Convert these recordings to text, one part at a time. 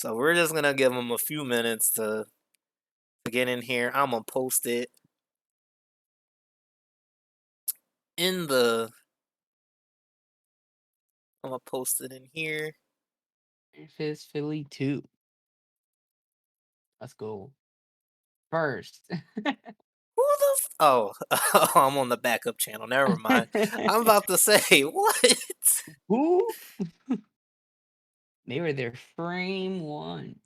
So we're just gonna give them a few minutes to get in here. I'm gonna post it in the. I'm gonna post it in here. Memphis, Philly 2. Let's go. First. Who the? Oh, I'm on the backup channel. Never mind. I'm about to say what? Who? They were there frame one.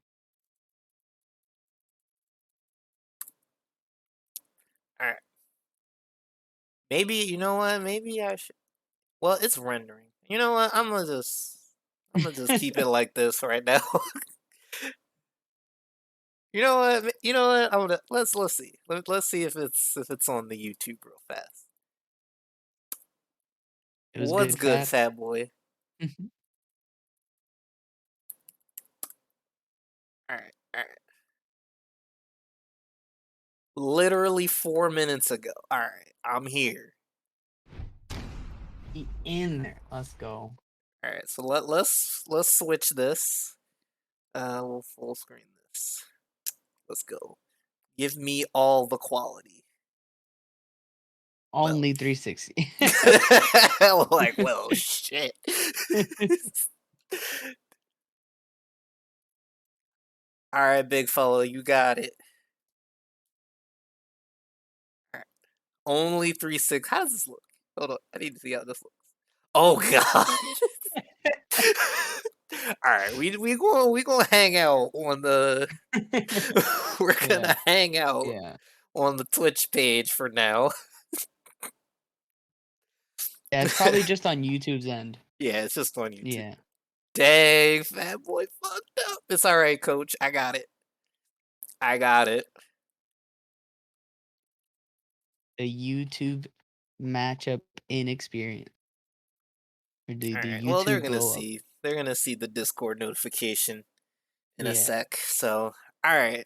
All right. Maybe you know what? Maybe I should. Well, it's rendering. You know what? I'm gonna just keep it like this right now. You know what? You know what? Let's see. Let's see if it's on the YouTube real fast. It was What's good, good, Fab. fat boy? Mhm. All right, all right. Literally 4 minutes ago. All right, I'm here. He in there. Let's go. All right, so let's switch this. We'll full screen this. Let's go. Give me all the quality. Well, Only 360. well, shit. All right, big fellow, you got it. All right. Only 3.6. How does this look? Hold on, I need to see how this looks. Oh god. All right, we gonna hang out on the. We're Yeah, gonna hang out yeah. on the Twitch page for now. Yeah, it's probably just on YouTube's end. Yeah, it's just on YouTube. Yeah. Dang, fat boy fucked up. It's all right, coach. I got it. I got it. The YouTube matchup inexperience. Or All the right. Well, they're YouTube gonna glow up. see. They're gonna see the Discord notification in a Yeah. sec. So, all right.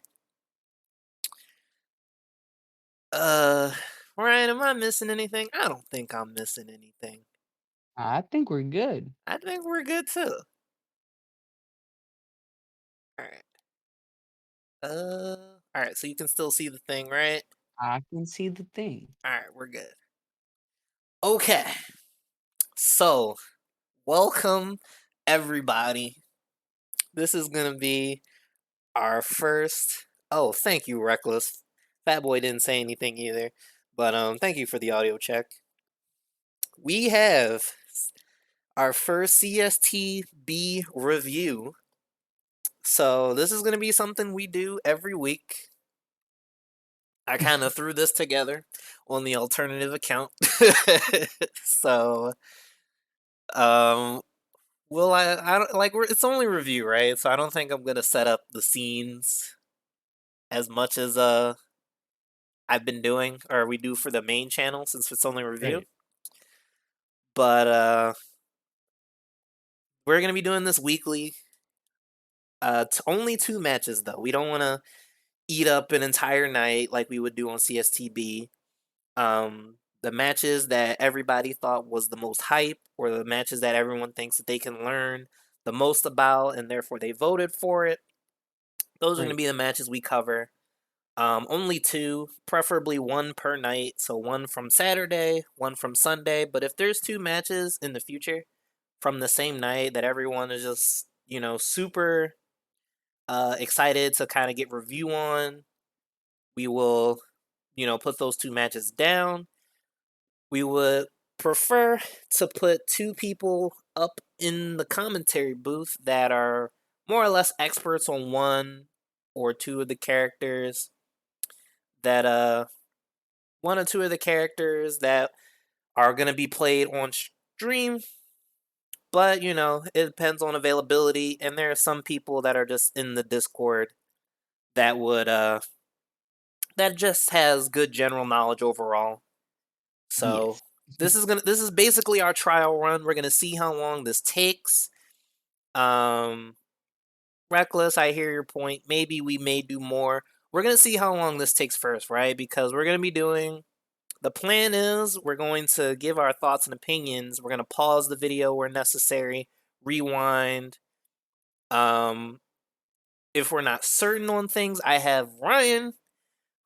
Uh, Ryan, am I missing anything? I don't think I'm missing anything. I think we're good. I think we're good too. All right. All right. So you can still see the thing, right? I can see the thing. All right, we're good. Okay. So, welcome everybody. This is gonna be our first. Oh, thank you, Reckless. Fat Boy didn't say anything either, but thank you for the audio check. We have our first CSTB review. So this is gonna be something we do every week. I kind of threw this together on the alternative account. So, um, well, I don't like it's only review, right? So I don't think I'm gonna set up the scenes as much as I've been doing or we do for the main channel since it's only review. Right. But we're gonna be doing this weekly. Only 2 matches though. We don't want to eat up an entire night like we would do on CSTB. The matches that everybody thought was the most hype, or the matches that everyone thinks that they can learn the most about, and therefore they voted for it. Those are going to Right. be the matches we cover. Only two, preferably one per night. So one from Saturday, one from Sunday. But if there's 2 matches in the future from the same night that everyone is just, super excited to kind of get review on, we will, put those 2 matches down. We would prefer to put 2 people up in the commentary booth that are more or less experts on one or two of the characters that one or two of the characters that are going to be played on stream, but it depends on availability, and there are some people that are just in the Discord that would that just has good general knowledge overall. So Yes. this is basically our trial run. We're gonna see how long this takes. Um, Reckless, I hear your point. Maybe we may do more. We're gonna see how long this takes first, right? Because we're gonna be doing. The plan is we're going to give our thoughts and opinions. We're gonna pause the video where necessary, rewind, um, If we're not certain on things, I have Ryan,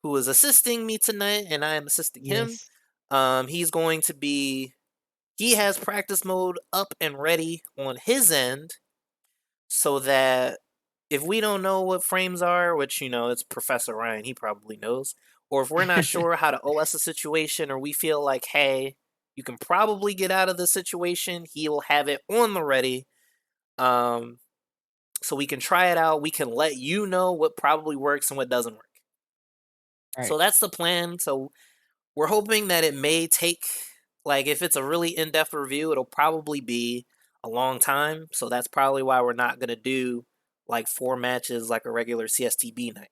who is assisting me tonight, and I am assisting him. Yes. He's going to be. He has practice mode up and ready on his end, so that if we don't know what frames are, which it's Professor Ryan, he probably knows, or if we're not sure how to OS a situation, or we feel like, hey, you can probably get out of the situation, he'll have it on the ready. Um, so we can try it out. We can let you know what probably works and what doesn't work. So Right. that's the plan. So we're hoping that it may take, like, if it's a really in depth review, it'll probably be a long time. So that's probably why we're not going to do like 4 matches like a regular CSTB night.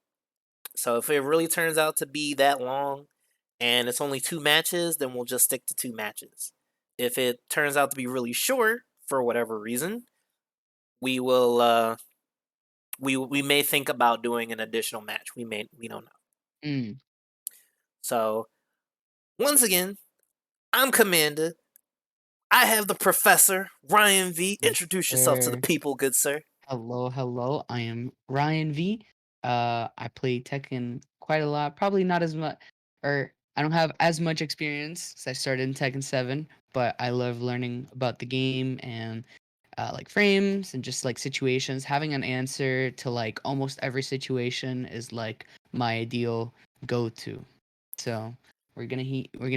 So if it really turns out to be that long and it's only 2 matches, then we'll just stick to 2 matches. If it turns out to be really short for whatever reason, we will we may think about doing an additional match. We don't know. Mm. So once again, I'm Commander. I have the Professor, Ryan V. Yes, Introduce yourself to the sir. people, good sir. Hello, hello. I am Ryan V. I play Tekken quite a lot. Probably not as much, or I don't have as much experience as I started in Tekken 7, but I love learning about the game and like frames and just like situations. Having an answer to like almost every situation is like my ideal go-to. So we're gonna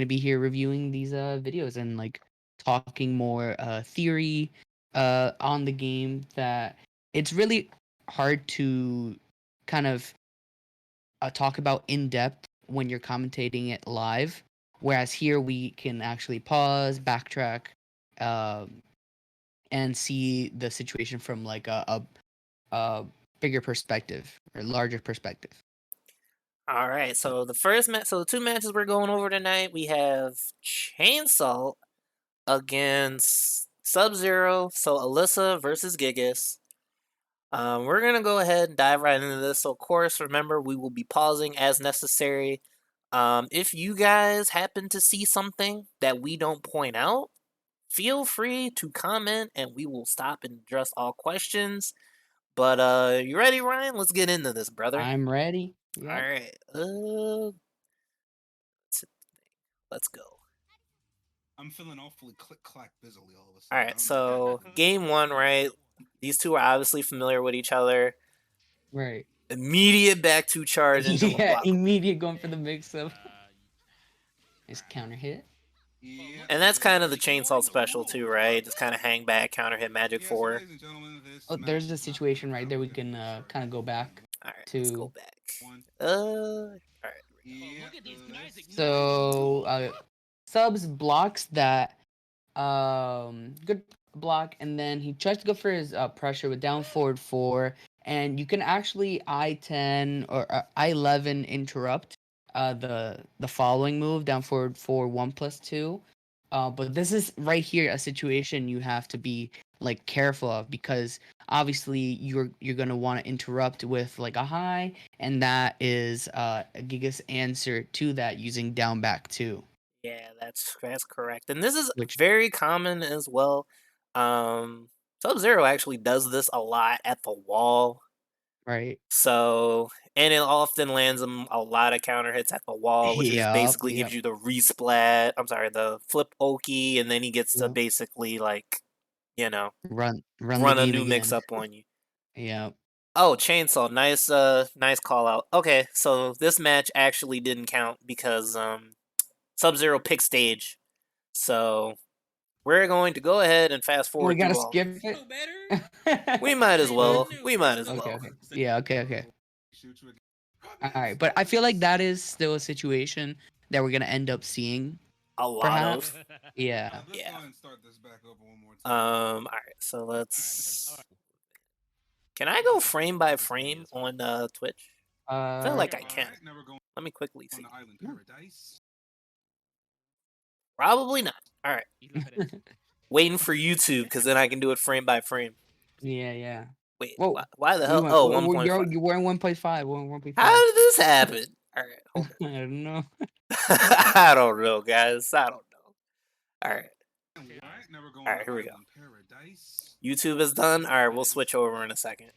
be here reviewing these videos and like talking more theory on the game that it's really hard to kind of talk about in depth when you're commentating it live. Whereas here we can actually pause, backtrack, um, and see the situation from like a bigger perspective or larger perspective. All right, so the 2 matches we're going over tonight, we have Chainsaw against Sub Zero, so Alyssa versus Gigas. We're gonna go ahead and dive right into this. So, of course, remember we will be pausing as necessary. If you guys happen to see something that we don't point out, feel free to comment, and we will stop and address all questions. But you ready, Ryan? Let's get into this, brother. I'm ready. All Yep. right. Let's go. I'm feeling awfully click clack busily all of a All sudden. I right. don't know what So happened. game one, right? These two are obviously familiar with each other. Right. Immediate back two charge into Yeah, unblockable. immediate going for the mix up. Nice counter hit. Yeah. And that's kind of the chainsaw special too, right? Just kind of hang back, counter hit magic Yeah, so 4. ladies and gentlemen, this Oh, match there's a is not going situation to right go there we in a can particular kind of go back All right, let's go to. back. one. All right. Yeah. So subs blocks that good block, and then he tries to go for his pressure with down forward 4, and you can actually I10 or I11 interrupt the following move down forward 4 1+2. But this is right here a situation you have to be like careful of, because obviously you're gonna want to interrupt with like a high, and that is Giga's answer to that using down back 2, Yeah, that's correct. And this is which very common as well. Sub Zero actually does this a lot at the wall. right. So, and it often lands him a lot of counter hits at the wall, which is Yep, basically gives yep, you the resplat. I'm sorry, the flip oki, and then he gets to yep. basically like, you know, Run the run a game new mix again. up on you. Yep. Oh, chainsaw, nice call out. Okay, so this match actually didn't count because Sub Zero picked stage. So we're going to go ahead and fast We forward gotta through all of skip these. it. We might as We're- well. We might as okay, well. okay. Yeah, okay, okay. Shoot you again. All right, but I feel like that is still a situation that we're gonna end up seeing, A lot perhaps. of. Yeah. Let's Yeah. go ahead and start this back over one more time. All right. So let's. Can I go frame by frame on Twitch? I feel like I All can. right, now we're going Let me quickly on see. the island No. paradise. Probably not. All right. Waiting for YouTube because then I can do it frame by frame. Yeah, yeah. Wait, Whoa. why the We hell? went. Oh, 1.5. You were in 1.5. We're in 1.5. How did this happen? All right, hold I don't know. on. I don't know, guys. I don't know. All right. All right, now we're going All on right, the here we go. island paradise. YouTube is done. All right, we'll switch over in a second.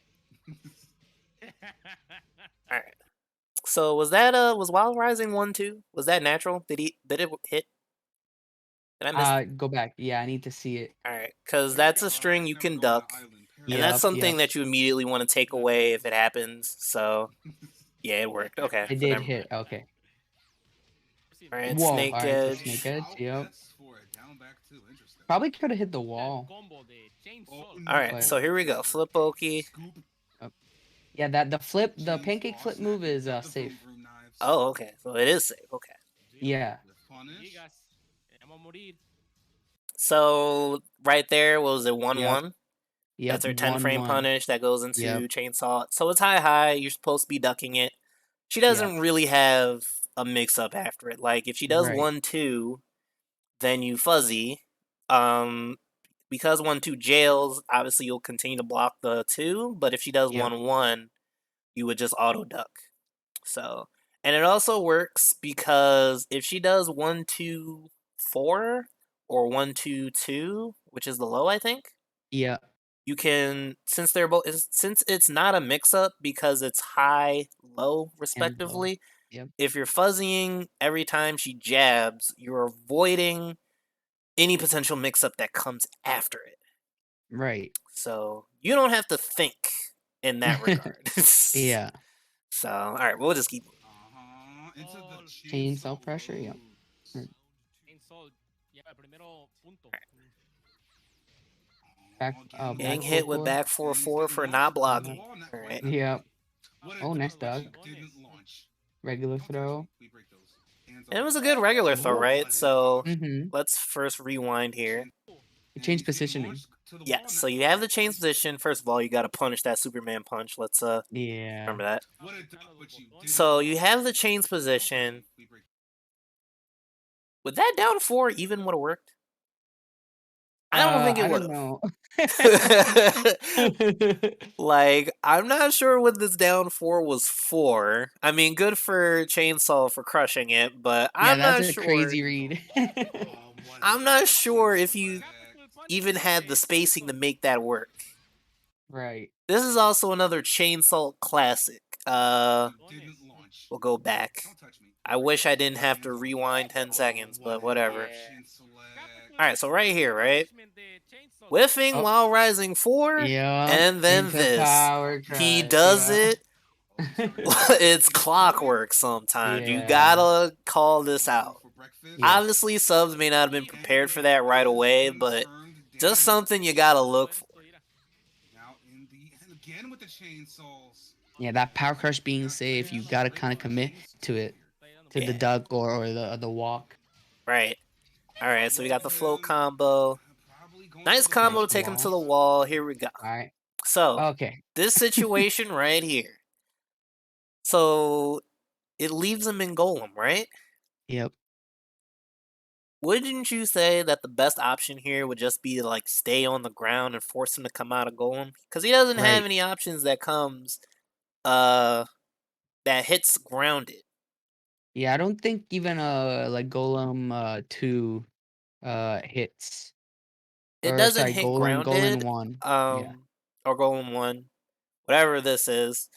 All right. So was Wild Rising 1 too? Was that natural? Did it hit? Did I miss? Go back. Yeah, I need to see it. All right, because that's a string you can duck, and that's Yep, something yep. that you immediately want to take away if it happens. So yeah, it worked. Okay, It so did never hit. mind. Okay. All right, Whoa. All Snake right, the Edge. snake edge. Yep. For a down back too. Interesting. Probably could have hit the wall, Oh, All right, but so here we go. Flip Oki. Scoop. yeah, that the Chainsaw, pancake flip move snapping is with the safe. vroom vroom knives. Oh, okay, so it is safe. Okay, Yeah. With punish. so right there was it 1-1. Yep. That's her 10 One frame one. punish that goes Yep. into Chainsaw. So it's high. You're supposed to be ducking it. She Yeah. doesn't really have a mix up after it. Like if she does Right. 1-2, then you fuzzy. Um, because 1-2 jails, obviously you'll continue to block the 2. But if she does Yep. 1-1, you would just auto duck. So, and it also works because if she does 1-2-4 or 1-2-2, which is the low, I think. Yeah. You can, since they're both, since it's not a mix up because it's high low And low. respectively. Yep. If you're fuzzying every time she jabs, you're avoiding any potential mix up that comes after it. Right. So you don't have to think in that regard. Yeah. So all right, we'll just keep moving. Into the Chainsaw pressure. Yep. blows. Back. Getting Getting Back hit with 4-4. back 4-4 for not blocking. All right. Yep. What Oh, a nice throw, dog. but she didn't launch. Regular Don't touch throw. me. We break those. Hands And it off. was a good regular throw, right? So Mm-hmm. let's first rewind here. Change And positioning. launched to the Yes, wall. so you have the change position. First of all, you got to punish that Superman punch. Let's Yeah. remember that. What a throw, but you didn't So you launch. have the change position. We break. Would that down 4 even would have worked? I don't think it I would don't have. know. Like, I'm not sure what this down 4 was for. I mean, good for Chainsaw for crushing it, but Yeah, I'm that's not a sure. crazy read. What I'm a not throw. sure if Chainsaw you back. even had the spacing to make that work. Right. This is also another Chainsaw classic. You didn't launch. We'll go back. Don't touch me. I wish I didn't have to rewind 10 seconds, but whatever. Chin select. Alright, so right here, right? Whiffing Oh. while rising 4, Yeah. and then Into this. power He drive. does Yeah. it. It's clockwork sometimes. You Yeah. gotta call this out. For breakfast. Yeah. Obviously, subs may not have been prepared for that right away, but just something you gotta look for. Now in the and again with the chainsaws. Yeah, that power crush being safe, you gotta kind of commit to it, to the Yeah. duck or the walk. Right. Alright, so we got the flow combo. Probably going Nice for the combo to Nice take him to wall. the wall. Here we go. All right. So, Okay. this situation right here. So, it leaves him in Golem, right? Yep. Wouldn't you say that the best option here would just be to like stay on the ground and force him to come out of Golem? Because he doesn't have Right. any options that comes that hits grounded. Yeah, I don't think even like Golem 2 hits. It Or doesn't sorry, hit Golem grounded, 1. Yeah. or Golem 1, whatever this is.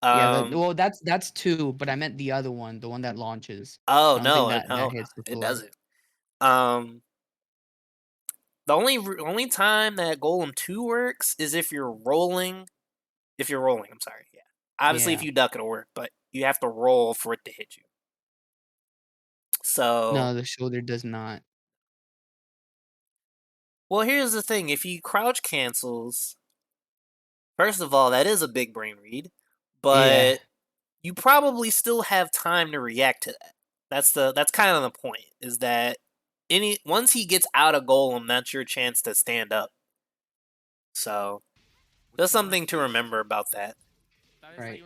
Yeah, well that's 2, but I meant the other one, the one that launches. Oh I don't think no, that no, hits the it floor. doesn't. The only time that Golem 2 works is if you're rolling. If you're rolling, I'm sorry. Yeah. Obviously, if Yeah. you duck, it'll work, but you have to roll for it to hit you. So, No, the shoulder does not. well, here's the thing: if he crouch cancels, first of all, that is a big brain read, Yeah. but you probably still have time to react to that. That's kind of the point. Is that once he gets out of Golem, that's your chance to stand up. So, just something to remember about that. Right.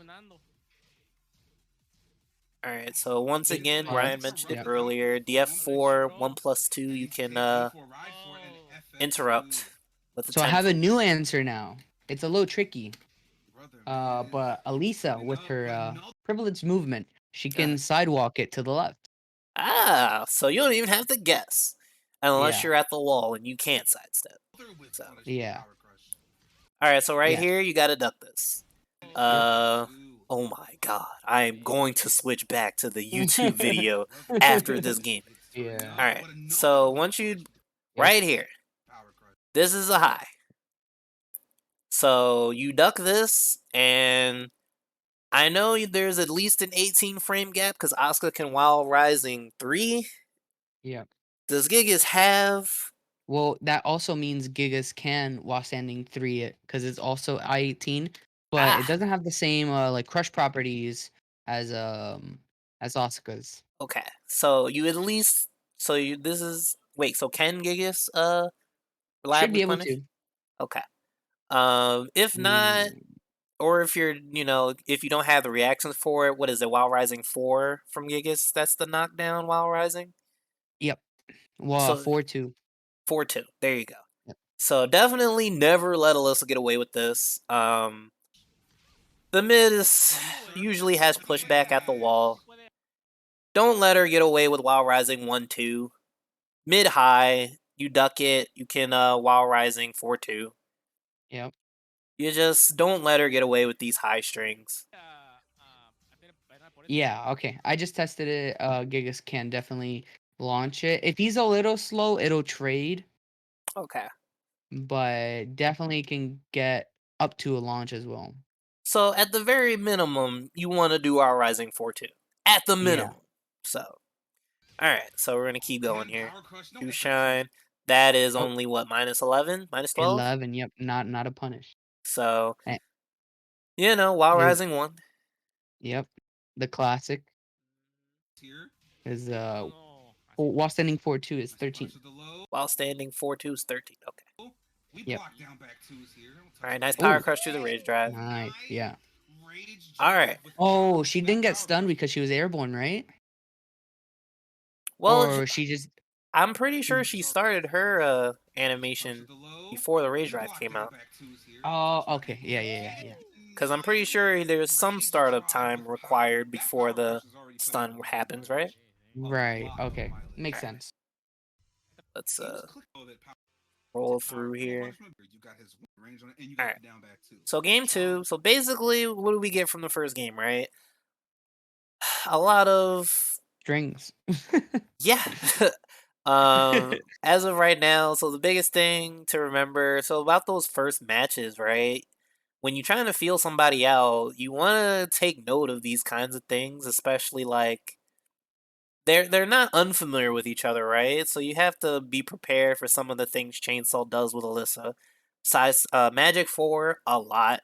All right, so once again, Oh, Ryan that's- mentioned it yep. earlier. DF4 1+2, you can interrupt with the So I 10 have a frame. new answer now. It's a little tricky. But Elisa with her privileged movement, she can sidewalk it to the left. Ah, so you don't even have to guess, unless Yeah. you're at the wall and you can't sidestep. So. Yeah. All right, so right Yeah. here you got to duck this. Oh my god, I am going to switch back to the YouTube video after this game. Yeah. Alright, so once you... Yep. Right here, this is a high. So you duck this, and I know there's at least an 18 frame gap because Asuka can Wild Rising 3. Yep. Does Gigas have... Well, that also means Gigas can while standing 3 because it's also I-18, but it Ah, doesn't have the same like crush properties as Asuka's. okay. So you at least... So you... This is... Wait, so can Gigas Should reliably be able punish? to. Okay. If not, Mm, or if you're, if you don't have the reactions for it, what is it? Wild Rising 4 from Gigas? That's the knockdown Wild Rising? yep. Well, So 4-2. 4-2. There you go. Yep. So definitely never let Alyssa get away with this. The mid is usually has pushback at the wall. Don't let her get away with Wild Rising 1-2. Mid high, you duck it. You can Wild Rising 4-2. Yep. You just don't let her get away with these high strings. Yeah, okay. I just tested it. Gigas can definitely launch it. If he's a little slow, it'll trade, Okay. but definitely can get up to a launch as well. So at the very minimum, you want to do our Rising 4-2. At the Yeah. minimum. So, alright, so we're going to keep going here. You shine. That is Oh, only what, minus 11? Minus 12? 11. Yep. Not a punish. So, Eh, Wild the Rising 1. Yep. The classic is while standing 4-2 is 13. While standing 4-2 is 13. Okay. Yep. Alright, nice power Oh, crush through the rage drive. nice. Yeah. Alright. Oh, she didn't get stunned because she was airborne, right? Well, Or she just I'm pretty sure she started her animation before the rage drive came out. Oh, okay. Yeah. Because I'm pretty sure there's some startup time required before the stun happens, right? Right. Okay. Makes Alright, sense. let's roll through here. Alright. So game 2. So basically, what do we get from the first game, right? A lot of... Strings. Yeah. As of right now, so the biggest thing to remember, so about those first matches, right? When you're trying to feel somebody out, you want to take note of these kinds of things, especially like they're not unfamiliar with each other, right? So you have to be prepared for some of the things Chainsaw does with Alyssa. Size Magic 4 a lot.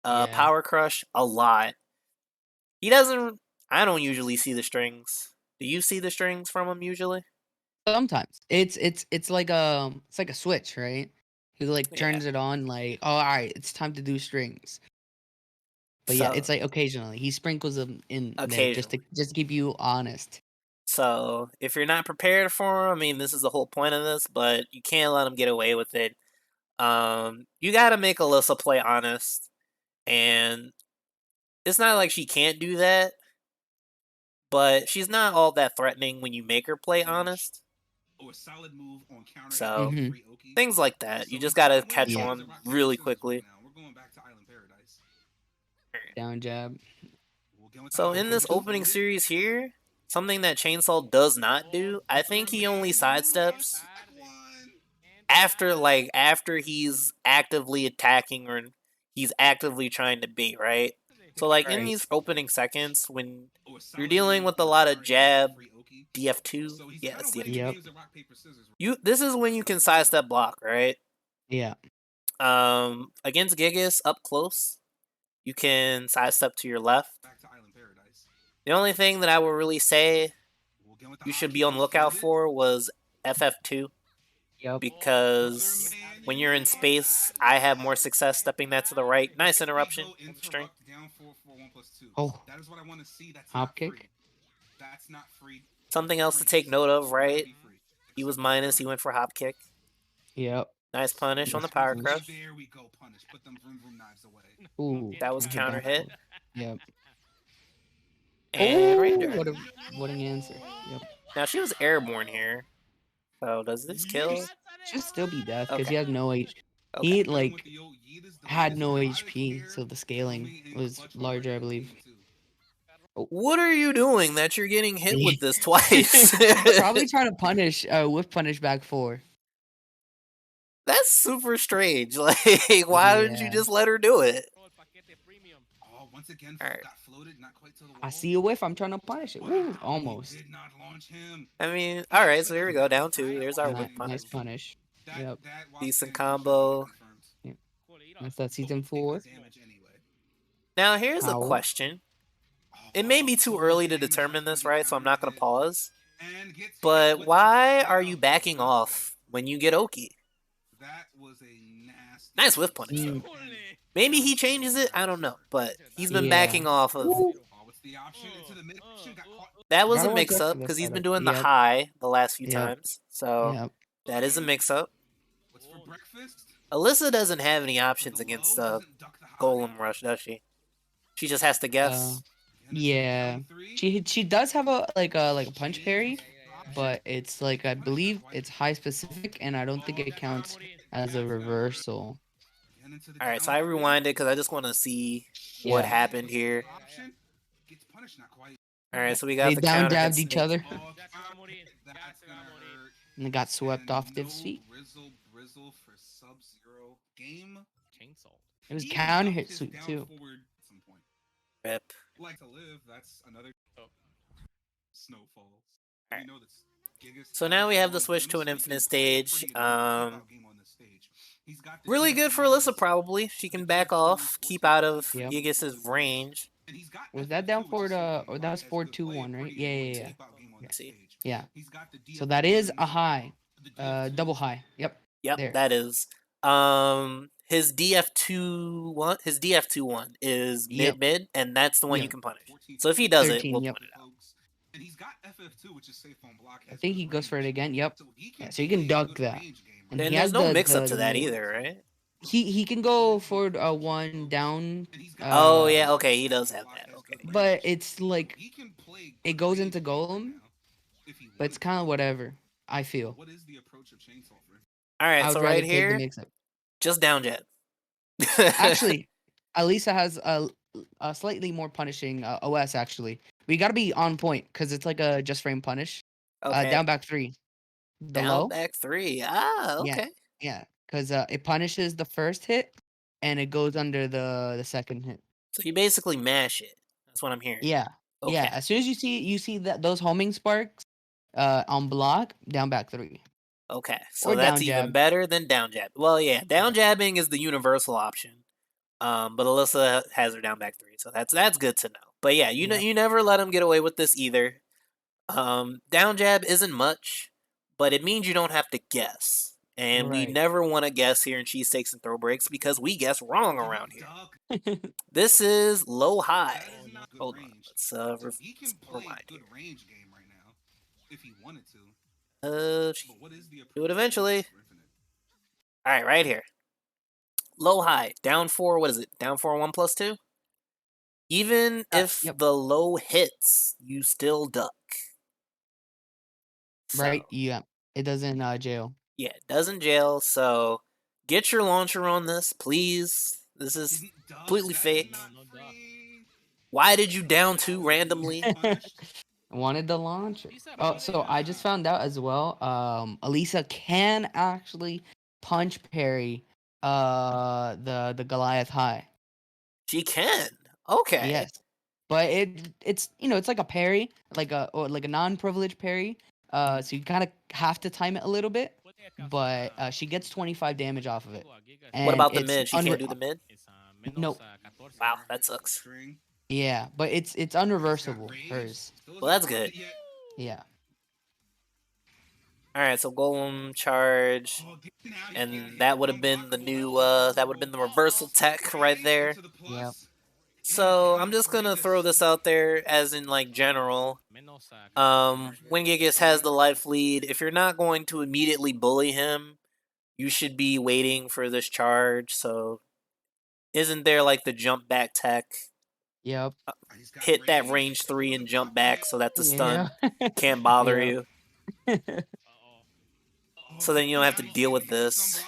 Yeah. Power Crush a lot. He doesn't... I don't usually see the strings. Do you see the strings from him usually? Sometimes it's like a switch, right? He like Yeah. turns it on like, oh, all right, it's time to do strings. But yeah, it's So like occasionally he sprinkles them in there occasionally. just to keep you honest. So if you're not prepared for him, I mean, this is the whole point of this, but you can't let him get away with it. You got to make Alyssa play honest, and it's not like she can't do that, but she's not all that threatening when you make her play honest. So Mhm. things like that, you just got to catch Yeah. on really quickly. Down jab. So in this opening series here, something that Chainsaw does not do, I think he only sidesteps after he's actively attacking or he's actively trying to bait, right? So like in Right. these opening seconds when you're dealing with a lot of jab, DF2, yeah, it's DF2. Yep. This is when you can sidestep block, right? Yeah. Against Gigas up close, you can sidestep to your left. The only thing that I would really say you should be on the lookout for was FF2, Yep. because when you're in space, I have more success stepping that to the right. Nice interruption on the string. Oh. Hop kick. Something else to take note of, right? He was minus, he went for hop kick. Yep. Nice punish on the Nice power punish. crush. Ooh. That was good counter back hit. foot. Yep. And Oh, Ranger. what an answer. Yep. Now she was airborne here. So does this kill? Should still be death because Okay. he has no H. Okay. He Starting with like the yo, Yeet is the had biggest no guy that's HP, here. so the You feel scaling me? In was clutch mode larger, I every believe. game too. Oh. What are you doing that you're getting hit with this twice? Probably trying to punish, whiff punish back 4. That's super strange. Like, why didn't you Yeah. just let her do it? Oh, once again, All right. got floated, not quite to the wall. I see a whiff. I'm trying to punish it. Woo, Wow, almost. he did not launch him. I mean, all right. So here we go. Down 2. There's our whip Nice punish. punish. Yep. That Decent Wasabi should have been combo. confirmed. Yep. That's that season Take 4. the damage anyway. Now here's a Howl. question. It may be too early to determine this, right? So I'm not going to pause. But why are you backing off when you get Oki? That was a nasty. Nice whiff punish, though. Maybe he changes it. I don't know. But he's been Yeah. backing off of. Woo. What's the option? Into the mid option, got caught. That was a Gotta watch mix out up for the because he's been setup. doing the Yep. high the last few Yep. times. So Yep. that is a mix up. What's for breakfast? Alyssa doesn't have any options The against low doesn't duck the high. Golem Rush, does she? She just has to guess. Yeah. She does have a like a punch parry, but it's like I believe it's high specific, and I don't think it counts as a reversal. All right, so I rewinded because I just want to see what Yeah. happened here. All right, so we got They the down counter hit dabbed each snake. other, and they got swept off dipsy. It was counter hit sweep too. Rip. Like to live, that's another snowfalls. All right. You know that's So now we have the switch to an infinite stage. Really good for Alyssa, probably. She can back off, keep out of Yep. Gigas's range. Was that down forward? Or that was 4-2-1, right? Yeah. Let's see. Yeah. So that is a high, double high. Yep. Yep, There. that is. His DF2-1 is Yep. mid, and that's the one you Yep. can punish. So if he does it, 13, we'll yep. point it out. And he's got FF2, which is safe on block. I think he goes for it again. Yep. Yeah, so you can duck that. And And he there's has no the mix up to that mid. either, right? He can go forward one down. Oh yeah, okay, he does have that. Okay. But it's like it goes into golem, but it's kind of whatever. I feel. What is the approach of Chainsaw? All I right, would so rather right take the here, mix up. just down jet. Actually, Alisa has a slightly more punishing OS. Actually, we got to be on point because it's like a just frame punish. Okay. Down back 3. The Down low. back 3. Ah, okay. Yeah, because it punishes the first hit, and it goes under the second hit. So you basically mash it. That's what I'm hearing. Yeah. Okay. Yeah. As soon as you see that those homing sparks, on block, down back 3. Okay, so Or that's down even jab. better than down jab. Well, yeah, down jabbing is the universal option. But Alyssa has her down back 3, so that's good to know. But yeah, you know, you never let him get away with this either. Down jab isn't much, but it means you don't have to guess. And we never want to guess here in Cheesesteaks and Throwbreaks because we guess wrong around here. This is low high. Hold on, let's rewind here. Range game right now, if he wanted to. Do it eventually. All right, right here. Low high, down 4. What is it? Down 4 1+2. Even if the low hits, you still duck. Right? Yeah. It doesn't jail. Yeah, it doesn't jail. So get your launcher on this, please. This is completely fake. Why did you down 2 randomly? Wanted the launcher. Oh, so I just found out as well. Alisa can actually punch parry the Goliath high. She can. Okay. Yes. But it's it's like a parry, like a non-privileged parry. So you kind of have to time it a little bit. But she gets 25 damage off of it. And what about the mid? She can't do the mid? Nope. Wow, that sucks. Yeah, but it's unreversible, hers. Well, that's good. Yeah. All right, so golem charge, and that would have been the new that would have been the reversal tech right there. Yeah. So I'm just gonna throw this out there as in like general. When Gigas has the life lead, if you're not going to immediately bully him, you should be waiting for this charge. So isn't there like the jump back tech? Yep. Hit that range 3 and jump back so that the stun can't bother you. So then you don't have to deal with this.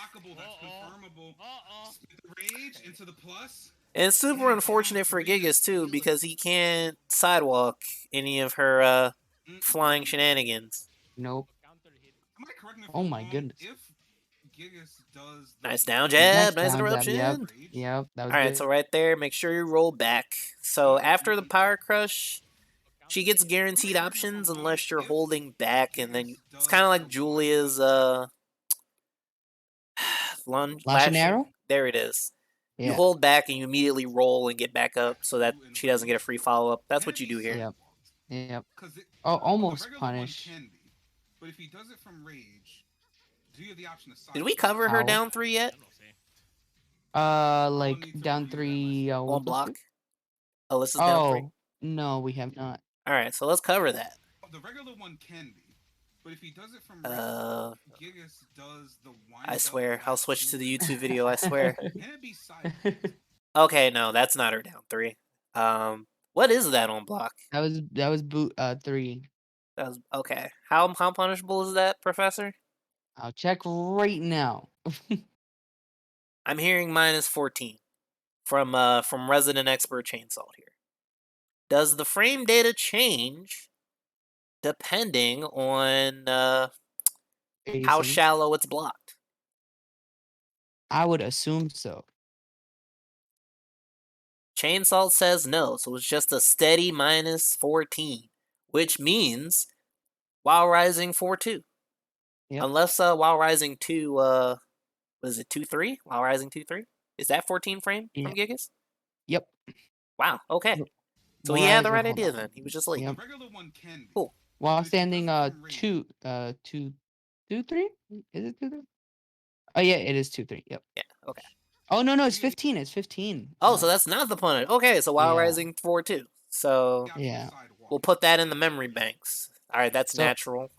into the plus. And it's super unfortunate for Gigas too because he can't sidewalk any of her flying shenanigans. Nope. Am I correct me if Oh I'm my wrong? goodness. If Gigas does the Nice down Nice jab, nice down jab. Yep. interruption. Yep. That was All right, good. so right there, make sure you roll back. So after the power crush, she gets guaranteed options unless you're holding back, and then it's kind of like Julia's lunge Lash and lashing. arrow. There it is. You Yeah. hold back and you immediately roll and get back up so that she doesn't get a free follow up. That's what you do here. Yep. Yep. Because Oh, the almost regular punish. one can be, but if he does it from rage, do you have the option to side? Did we cover her Ow. down 3 yet? Like down 3. On What was block? it? Alyssa's down 3. Oh no, we have not. All right, so let's cover that. The regular one can be, but if he does it from rage, Gigas does the wind I up swear, I'll last switch to the super. YouTube video. I swear. Can it be side? Okay, no, that's not her down 3. What is that on block? That was boot 3. That was okay. How punishable is that, Professor? I'll check right now. I'm hearing minus 14 from resident expert Chainsaw here. Does the frame data change depending on how 87. shallow it's blocked? I would assume so. Chainsaw says no, so it's just a steady minus 14, which means While Rising 4-2. Yep. Unless While Rising 2, what is it, 2-3? While Rising 2-3? Is that 14 frame from Gigas? Yep. Wow, okay. So he While had the right Rising- hold idea on. then. He was just late. Yep. The regular one can be. Cool. While But if he standing does it from rage, 2 3? Is it 2 3? Oh yeah, it is 2 3. Yep. Yeah, okay. Oh no, it's 15. It's 15. Oh, so that's not the punish. Okay, so While Yeah. Rising 4-2. So the option to Yeah. sidewalk. we'll put that in the memory banks. All right, that's So- natural.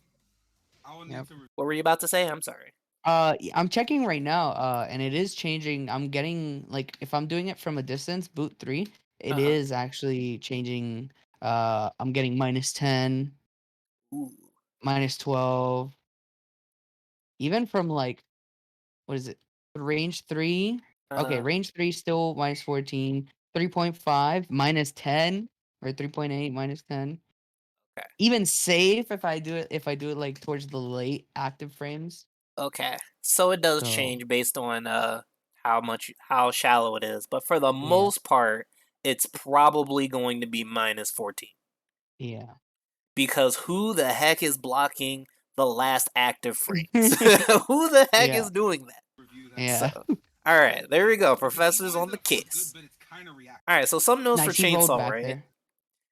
I will need Yep. to What were you about to say? I'm sorry. I'm checking right now, and it is changing. I'm getting like if I'm doing it from a distance, boot 3, it is Uh-huh. actually changing. I'm getting minus 10, Ooh. minus 12, even from like what is it? Range 3. Okay, Uh-huh. range 3 still minus 14, 3.5 minus 10 or 3.8 minus 10. Okay. Even safe if I do it like towards the late active frames. Okay. So it does So, change based on how shallow it is, but for the yeah. most part, it's probably going to be minus 14. Yeah. Because who the heck is blocking the last active frames? Who the heck Yeah. is doing that? review that. Yeah. So, all right, there we go. Because he Professor's on winds the up for a good case. bit, it's kinda reactive. All right, so some notes for Nice, he rolled Chainsaw, back right? there.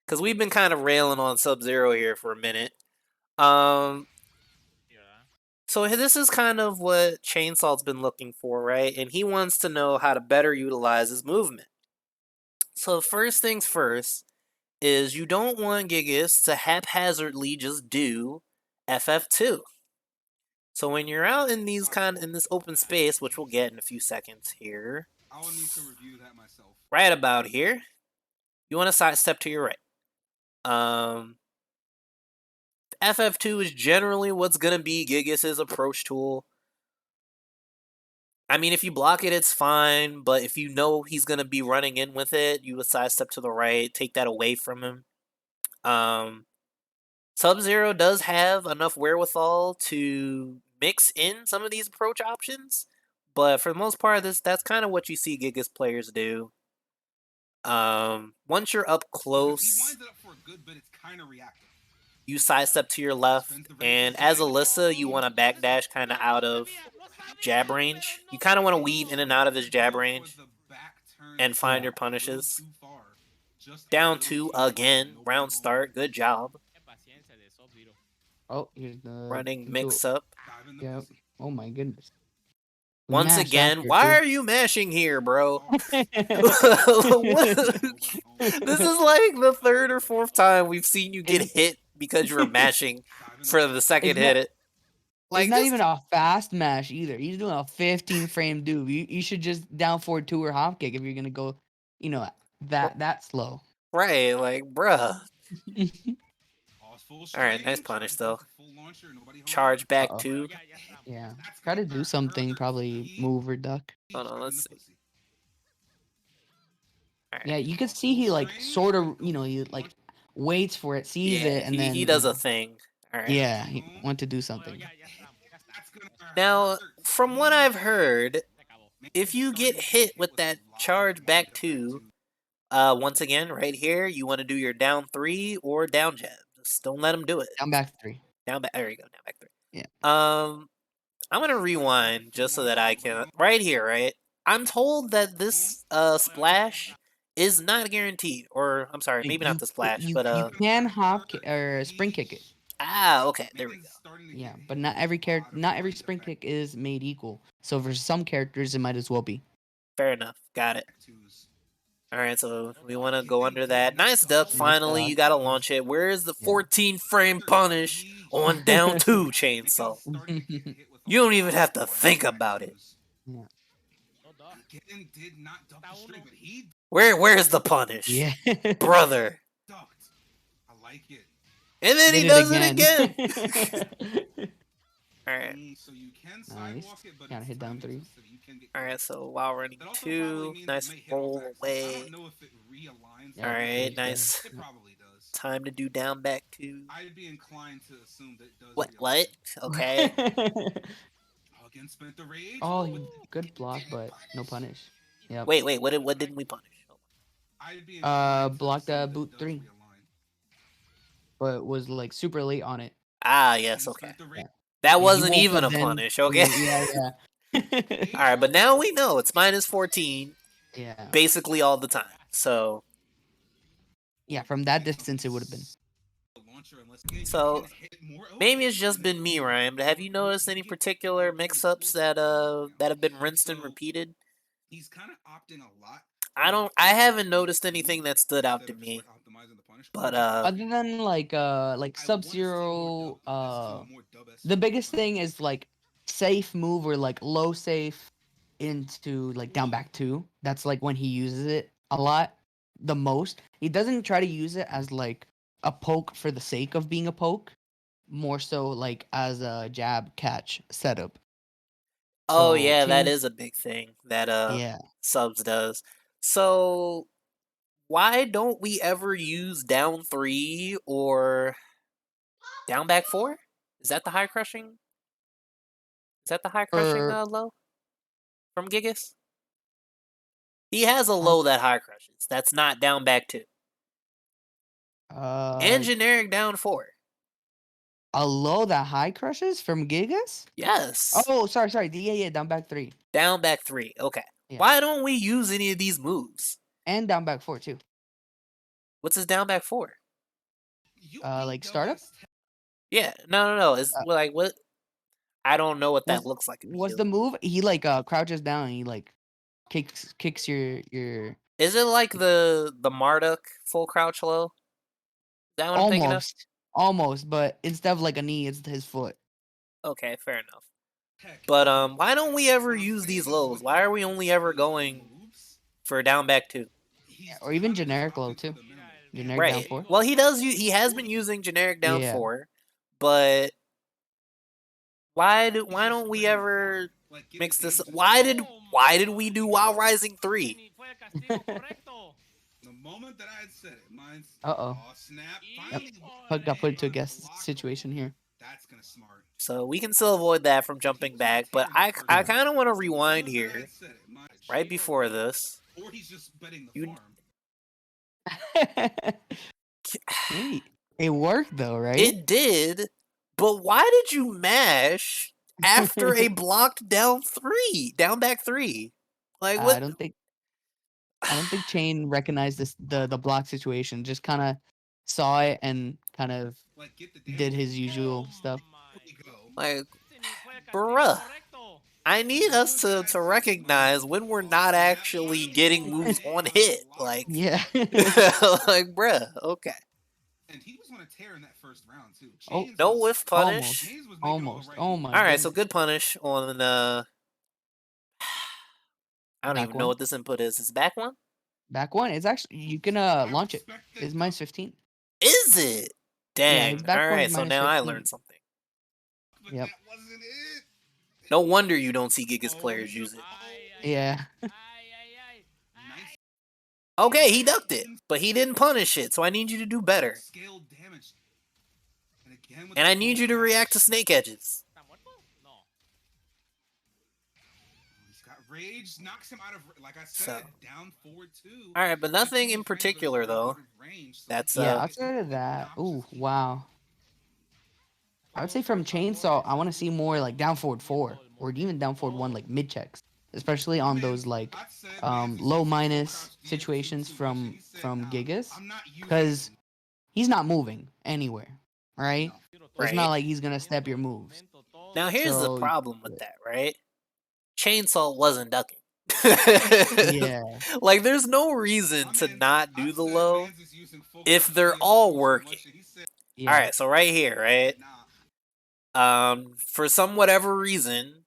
Because we've been kind of railing on Sub-Zero here for a minute. So this is kind of what Chainsaw's been looking for, right? And he wants to know how to better utilize his movement. So first things first is you don't want Gigas to haphazardly just do FF2. So when you're out in in this open space, which we'll get in a few seconds here, I will need to review that myself. right about here, you want to sidestep to your right. FF2 is generally what's gonna be Gigas' approach tool. I mean, if you block it, it's fine, but if you know he's gonna be running in with it, you would sidestep to the right, take that away from him. Sub-Zero does have enough wherewithal to mix in some of these approach options, but for the most part, that's kind of what you see Gigas players do. Once you're up Because he close, winds it up for a good bit, it's kinda reactive. you sidestep to your left, and as Alyssa, you want to backdash kind of out of jab range. You kind of want to weave in and out of his jab range and find your punishes. Down 2 again, round start, good job. Oh, here's the Running mix up. Yep. Oh my goodness. Once Mash again, after, why too. are you mashing here, bro? What? This is like the third or fourth time we've seen you get hit because you were mashing for the second It's hit. not- Like it's not this, even a fast mash either. He's doing a 15 frame do. You should just down forward 2 or hop kick if you're gonna go, that slow. right? Like, bruh. All right, nice punish though. Charge back Uh-oh. 2. Yeah. Try to do something, probably move or duck. Hold on, let's see. Alright. Yeah, you could see he like sort of, he like waits for it, sees Yeah, it, and he then does a thing. Alright. yeah, he want to do something. That's gonna Now, hurt. from what I've heard, Maybe if you starting get to hit with a that lot charge of back back 2, two. once again, right here, you want to do your down 3 or down jab. Just don't let him do it. Down back 3. Down back. There you go. Down back 3. Yeah. I'm gonna rewind just so that I can. Right here, right. I'm told that this splash is not guaranteed, or I'm sorry, maybe not You the splash, you but you can or spring kick it. okay, there we go. Yeah, but not every spring kick is made equal. So for some characters, it might as well be. Fair enough. Got it. All right, so we want to go under that. Nice duck. Nice Finally, duck. you gotta launch it. Where's the Yeah. 14 frame punish on down 2 chainsaw? You don't even have to think about it. Yeah. Again, did not duck the straight, but he Where's the punish, Yeah. brother? ducked. I like it. And then he Did does it again. All right. So you can Nice. sidewalk it, but Gotta it's hit down timing 3. sensitive. You can get All right. So while running That also 2, probably means nice it may hit roll off accident. I away. don't know if it realigns. Yeah, All right, pretty sure. nice. It probably does. Time to do down back 2. I'd be inclined to assume that it does. What? realign. What? Okay. Again, spent the rage. Oh, good block, but no punish. Yep. Wait. What didn't we punish? I'd be inclined to Blocked assume that boot it does 3, realign. but was like super late on it. Ah, yes. Okay. Spent the rage. That He wasn't woke even up a then. punish. Okay. Yeah. All right, but now we know it's minus 14 Yeah. basically all the time. So Yeah, from that distance it would have been. So maybe it's just been me, Ryan. But have you noticed any particular mix-ups that have been rinsed and repeated? He's kind of opting a lot. I haven't noticed anything that stood out to me. But Other than like Sub-Zero, the biggest thing is like safe move or like low safe into like down back 2. That's like when he uses it a lot, the most. He doesn't try to use it as like a poke for the sake of being a poke, more so like as a jab catch setup. oh So yeah, that change, is a big thing that yeah. subs does. So why don't we ever use down 3 or down back 4? Is that the high crushing? Is that the high crushing Or low from Gigas? He has a um, low that high crushes. That's not down back 2. And generic down 4. a low that high crushes from Gigas? Yes. Oh, sorry. Yeah, down back 3. Down back 3. Okay. Yeah. Why don't we use any of these moves? And down back 4 too. What's his down back 4? Like startup? Yeah. No. It's like what? I don't know what that Was looks like. was the move he like crouches down and he like kicks your Is it like the Marduk full crouch low? Is that what I'm thinking of? almost, but instead of like a knee, it's his foot. Okay, fair enough. But why don't we ever use these lows? Why are we only ever going for down back 2? Yeah, or even generic low too. Generic down Right. 4. Well, he has been using generic down Yeah. 4, but why don't we ever mix this? Why did we do Wild Rising 3? The moment that I had said it, mine's Uh-oh. Snap. Yep. Got put into a guest situation here. That's gonna smart. So we can still avoid that from jumping back, but I kind of want to rewind here right before this. Or he's just betting the farm. Hey, it worked though, right? It did, but why did you mash after a blocked down back 3? Like what? I don't think Chain recognized the block situation. Just kind of saw it and kind of did his usual stuff. Like, bruh. I need us to recognize when we're not actually getting moves on hit. Like, Yeah. like, bruh, okay. And he was on a tear in that first round too. Oh, no whiff punish. Almost. Oh my. All right, so good punish on I don't Back even one. know what this input is. Is it back one? Back one. It's actually you can launch it. It's minus 15. Is it? Dang. back All one's right, so minus now I 15. learned something. But Yep. that wasn't it. No wonder you don't see Gigas players use it. Yeah. Okay, he ducked it, but he didn't punish it, so I need you to do better. Scale damage. And again with And the I need you to full react to crouch. snake edges. He's got rage, knocks him out of, like I So, said, down forward too. alright, but nothing 15 in frames, but it's particular, very though. good range. So That's, Yeah, it's outside of really that, ooh, obnoxious. wow. I would say from chainsaw, I want to see more like down forward 4 or even down forward 1, like mid checks, especially My on man, those like I said, man's is low using full minus crouch DN2 situations too much, and from he said, from nah, Gigas, I'm not using because it. he's not moving anywhere, right? No. So it's not right. like he's gonna step your moves. Now, here's the So problem with that, right? Chainsaw wasn't ducking. yeah, Like, there's no reason My to man, not I do the said, low man's is using full if crouch they're DN2 all too working. much, and he said, yeah. Alright, so right here, right? nah, For some whatever reason,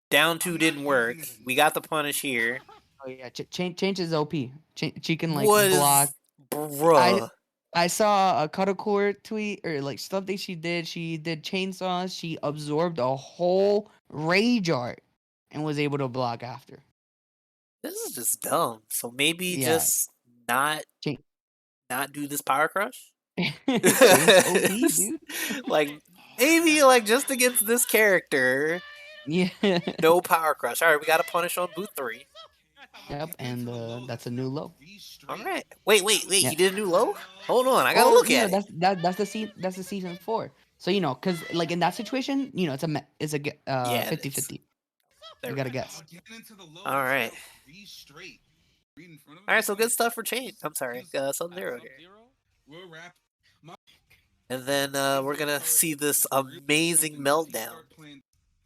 down 2 I'm not didn't using work. it We enough. got the punish here. Oh yeah, change is OP. She can like block. Was I bruh. I saw a Cuddlecore tweet or like something she did. She did chainsaws. She absorbed a whole rage art and was able to block after. This is just dumb. So maybe Yeah, just not chain not do this power crush? chains OP, dude. Like maybe like just against this character, Yeah. no power crush. Alright, we got a punish on boot 3. Yep, Get into and the low. that's a That's new now low. 3 straight. Alright. Wait, That was Yeah. he did a new low? Hold on, I gotta Well, look at it. that's the season 4. So cause like in that situation, it's a Yeah, it 50 is. 50. There You we gotta go. guess. Get into the low. That's Alright. now 3 straight. Read in front of him. Alright, He's so good like, stuff for Chain. I'm sorry, he's Sub-Zero here. we'll wrap. And then we're gonna see this amazing meltdown.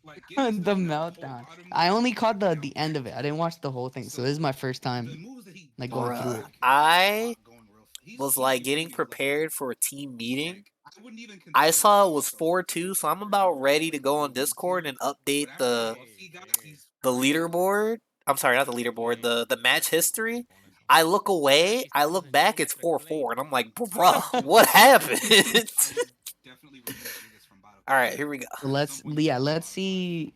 Like Gigas The doesn't have a whole meltdown. lot of I moves. only caught They the are end of it. I didn't watch the whole thing. So this is my first the time moves that he like does going have through Bruh, it. can get a I lot going real fast. was He's like giving getting you a look prepared for a team meeting. I wouldn't even I consider saw that it was chainsaw. 4-2, so I'm about ready to go on Discord and update But after the the buff he got, he's the very reliable. leaderboard. I'm sorry, not the leaderboard, the match history. I look away, I look back, it's 4-4, and I'm like, bruh, what happened? I would definitely remove Gigas from bottom. Alright, here we go. So let's see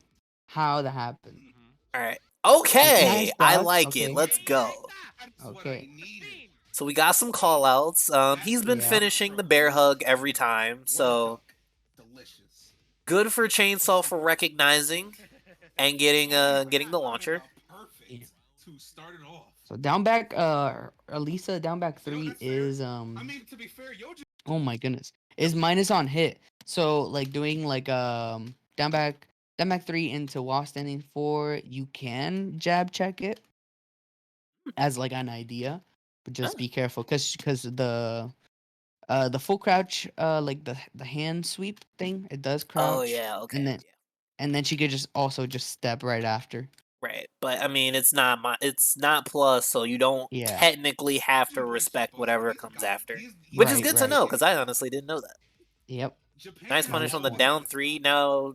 how that happened. Alright. Nice Okay, I duck. like it. Okay. Let's go. That's what I Okay. needed. So we got some call outs. He's been Yeah. finishing the bear hug every time, What a so duck. Delicious. good for Chainsaw for recognizing and getting the launcher. Perfect Yeah. to start it off. So down back Elisa down back You know, 3 that's fair. is I mean, to be fair, Yoji. oh my goodness. Is minus on hit. So like doing like down back 3 into while standing 4, you can jab check it as like an idea, but just Oh, be careful cuz the full crouch like the hand sweep thing, it does oh crouch yeah, okay. and then Yeah. and then she could just also just step right after. Right. But I mean it's not plus, so you don't Yeah. technically have to respect whatever comes after. Which is Right, good to right. know, because I honestly didn't know that. Yep. Nice Japan punish Nice on the one. down 3. Now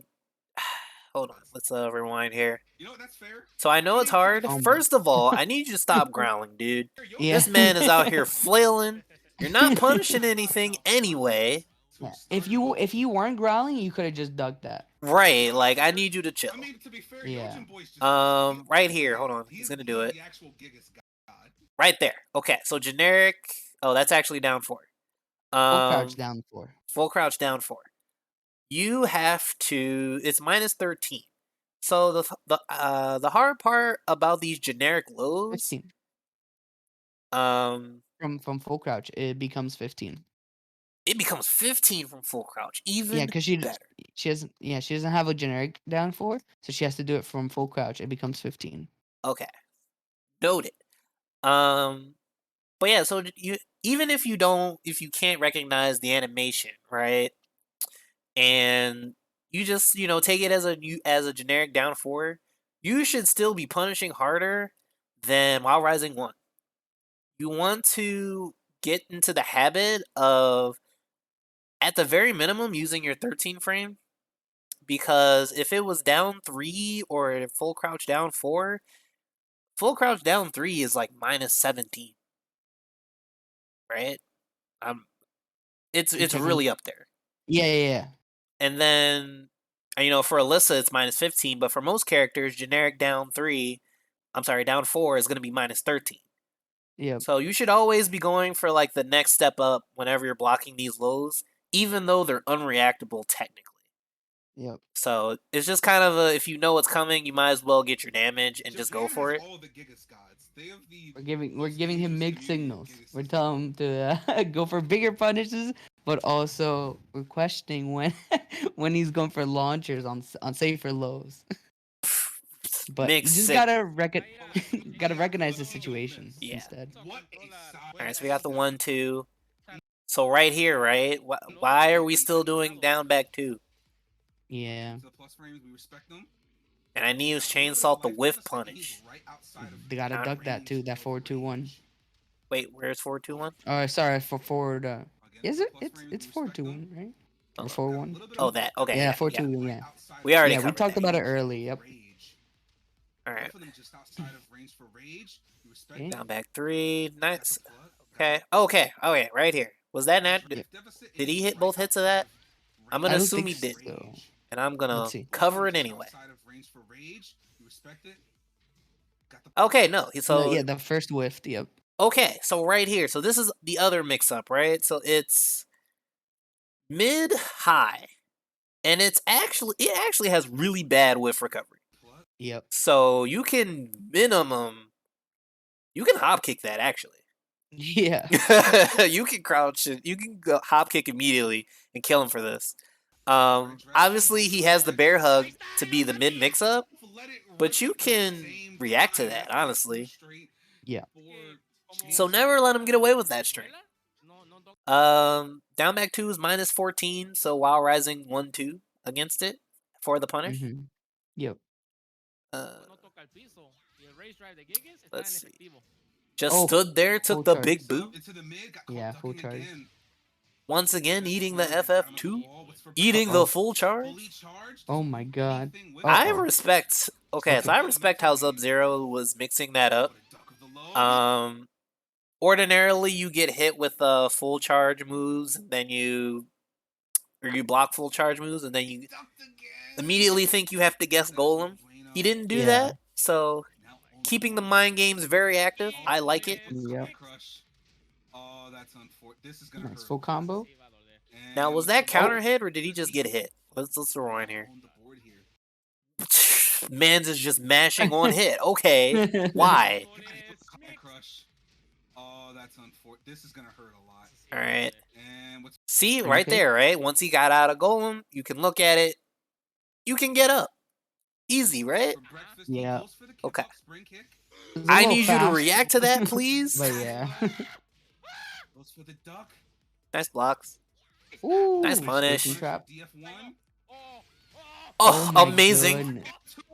hold on, let's rewind here. You know, that's fair. So I know it's hard. Oh my. First of all, I need you to stop growling, dude. Yeah. This man is out here flailing. You're not punishing anything anyway. Yeah. If you weren't growling, you could have just ducked that. Right, like I need you to chill. I mean, to be fair, Yeah. Yojin Boy's just Right here, hold on. He's gonna do it. the actual Gigas god. Right there. Okay, so generic. Oh, that's actually down 4. Full crouch down 4. Full crouch down 4. You have to. It's minus 13. So the hard part about these generic lows, 15. um, From full crouch, it becomes 15. it becomes 15 from full crouch. Yeah, Even because better. she doesn't have a generic down 4, so she has to do it from full crouch. It becomes 15. Okay, noted. But yeah, so you even if if you can't recognize the animation, right? And you just take it as a generic down 4, you should still be punishing harder than while rising 1. You want to get into the habit of, at the very minimum, using your 13 frame, because if it was down 3 or full crouch down 4, full crouch down 3 is like minus 17, right? It's checking. really up there. Yeah. And then, for Alyssa, it's minus 15, but for most characters, generic down 4 is going to be minus 13. Yep. So you should always be going for like the next step up whenever you're blocking these lows, even though they're unreactable technically. Yep. So it's just kind of a, if you know what's coming, you might as well get your damage and just go Japan for has it. all the Gigas gods. They have the We're most giving him dangerous mixed community of signals. Gigas We're systems. telling him to go for bigger punishes, but also we're questioning when when he's going for launchers on safer lows. But you Mixed just sick. gotta recognize the situation Yeah. instead. What a All right, so we got the 1-2. So right here, right? Why are we still doing down back 2? Yeah, To the plus frames, we respect them. And I need to use A little bit chainsaw of the life on whiff the second, he's punish. right outside of they gotta Counter. duck that too. That 4-2-1. Wait, where's 4-2-1? Oh, sorry for forward. Again, Is to the it? plus frames, It's we four respect two them. one, right? Or Oh, four Got a one little bit oh, of that. life Okay, Yeah, yeah, four yeah. two. right Yeah, outside We of already yeah. We covered talked that. about it early. Yep. Rage. All right, Both of them just outside of range for rage. We respect Okay. them. down back 3. Got the Nice. flood. Okay. Okay. Okay. Right here. Was that nat? Ultra Yep. life deficit Did he is hit right both hits of outside that? of I'm range gonna I don't assume think he did, so. rage. and I'm Let's gonna see. Both of cover them it just anyway. outside of range for rage. We respect it. Got the Okay. No. No, So yeah, the first whiff. Yep. okay. So right here. So this is the other mix-up, right? So it's mid high, and it actually has really bad whiff recovery. flood. Yep. So you can minimum, you can hop kick that actually. Yeah. You can crouch it. You can go hop kick immediately and kill him for this. Alright, dress one, Obviously both he of has them the right bear there. hug to be the mid mix up, Let it but rip you at the can same react to time. that That's honestly. straight Yeah. for So never let him get away with that string. Down back 2 is minus 14, so while rising 1-2 against it for the punish. Mm-hmm. Yep. Uh, let's see. Just Oh, stood there, full took the charge. big boot. into the mid, got Yeah, caught full ducking charge. again. Once again, This eating the one, got him up the FF2, wall. What's for eating Uh-oh. the full charge. fully charged? Oh Doesn't my do god. anything with I it. Uh-oh. respect. Okay, so Okay. I respect how Sub Zero was mixing that up. What a duck of the low. Ordinarily you get hit with full charge moves, and then you block full charge moves, and then you Ducked again. immediately think you have to guess That's no Golem. bueno. He didn't do Yeah. that, so Now on the keeping the board. mind games very active. I like it. Yep. Crush. Oh, that's unfortunate. This is gonna Nice hurt. full combo. Now, And was what's that the counter board? hit or did he just get hit? Let's throw in here. On the board here. Mans is just mashing on hit. Okay, why? Crush. Oh, that's unfortunate. This is gonna hurt a lot. All right. And what's See right Okay. there, right? Once he got out of Golem, you can look at it. You can get up. Easy, right? for breakfast? Yeah. He goes for the kick Okay. up, spring kick. It's a I little need you to fast, react to that, please. But yeah. Goes for the duck. Nice blocks. Ooh. Nice punish. Spacing trap. DF1. Oh, my amazing. goodness.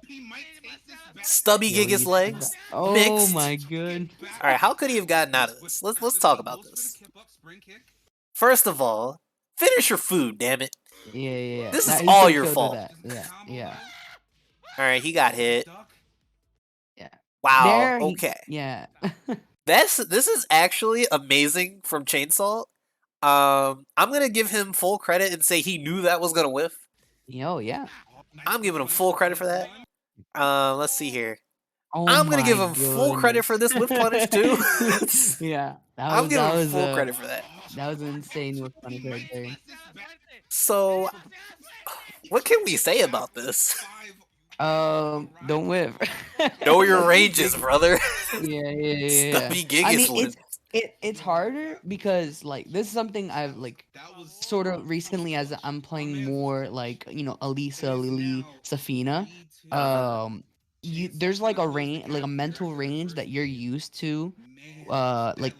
He might take this back. Stubby Yo, Gigas you- legs. Oh Mixed. my god. All right, how could he have gotten out of this? Let's talk about Goes for the this. kip up, spring kick. First of all, finish your food, damn it. Yeah. This Nah, is he all could've your killed fault. with that. Yeah. All right, he got hit. Duck. Yeah. Wow. There he- Okay. Yeah. This is actually amazing from Chainsaw. I'm gonna give him full credit and say he knew that was gonna whiff. Yo, yeah. Oh, nice I'm giving him punish full for credit for that. DF1. Let's see here. Oh I'm gonna give my him full credit for this whiff punish too. Yeah. I'm giving him full a- credit for that. That was an insane whiff punish right there. So, what can we say about this? Don't whiff. Know your ranges, brother. Yeah. Stubby I Gigas mean, one. it's harder because like this is something I've like sort of recently as I'm playing more like Elisa, Lily, Safina. There's like a range, like a mental range that you're used to, like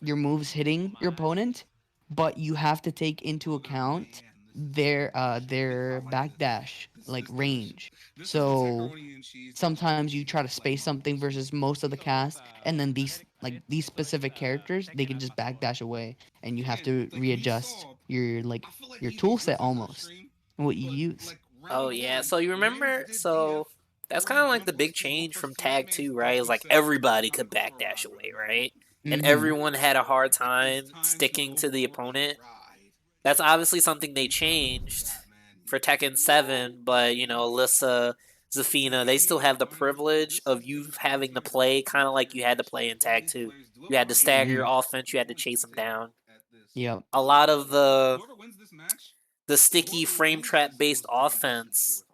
your moves hitting your opponent, but you have to take into account their backdash like range. So sometimes you try to space something versus most of the cast, and then these specific characters they can just backdash away, and you have to readjust your tool set almost and what you use. Oh yeah, so you remember? So that's kind of like the big change from Tag 2, right? Is like everybody could backdash away, right? And Mhm. everyone had a hard time sticking to the opponent. That's obviously something they changed for Tekken 7, but Alyssa, Zafina, they still have the privilege of you having to play kind of like you had to play in Tag 2. You had to stagger your offense, you had to chase them down. Yep. A lot of the Whoever wins this match, sticky frame trap based offense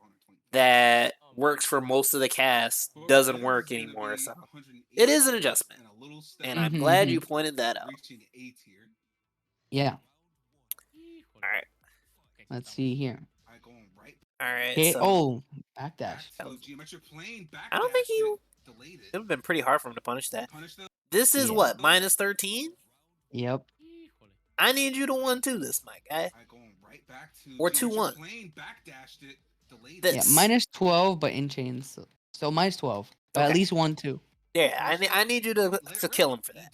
that works for most of the cast doesn't work anymore. So it is an adjustment, and I'm glad you pointed that out. Yeah. All right, Let's see here. all right. Okay. So Oh, backdash. I don't think it would have been pretty hard for him to punish that. This is Yeah. what, minus 13? Yep. I need you to 1-2 this, my guy. Or 2-1. This. Yeah, minus 12, but in chains. So minus 12. But at Okay. least 1-2. Yeah, I need you to kill him for that.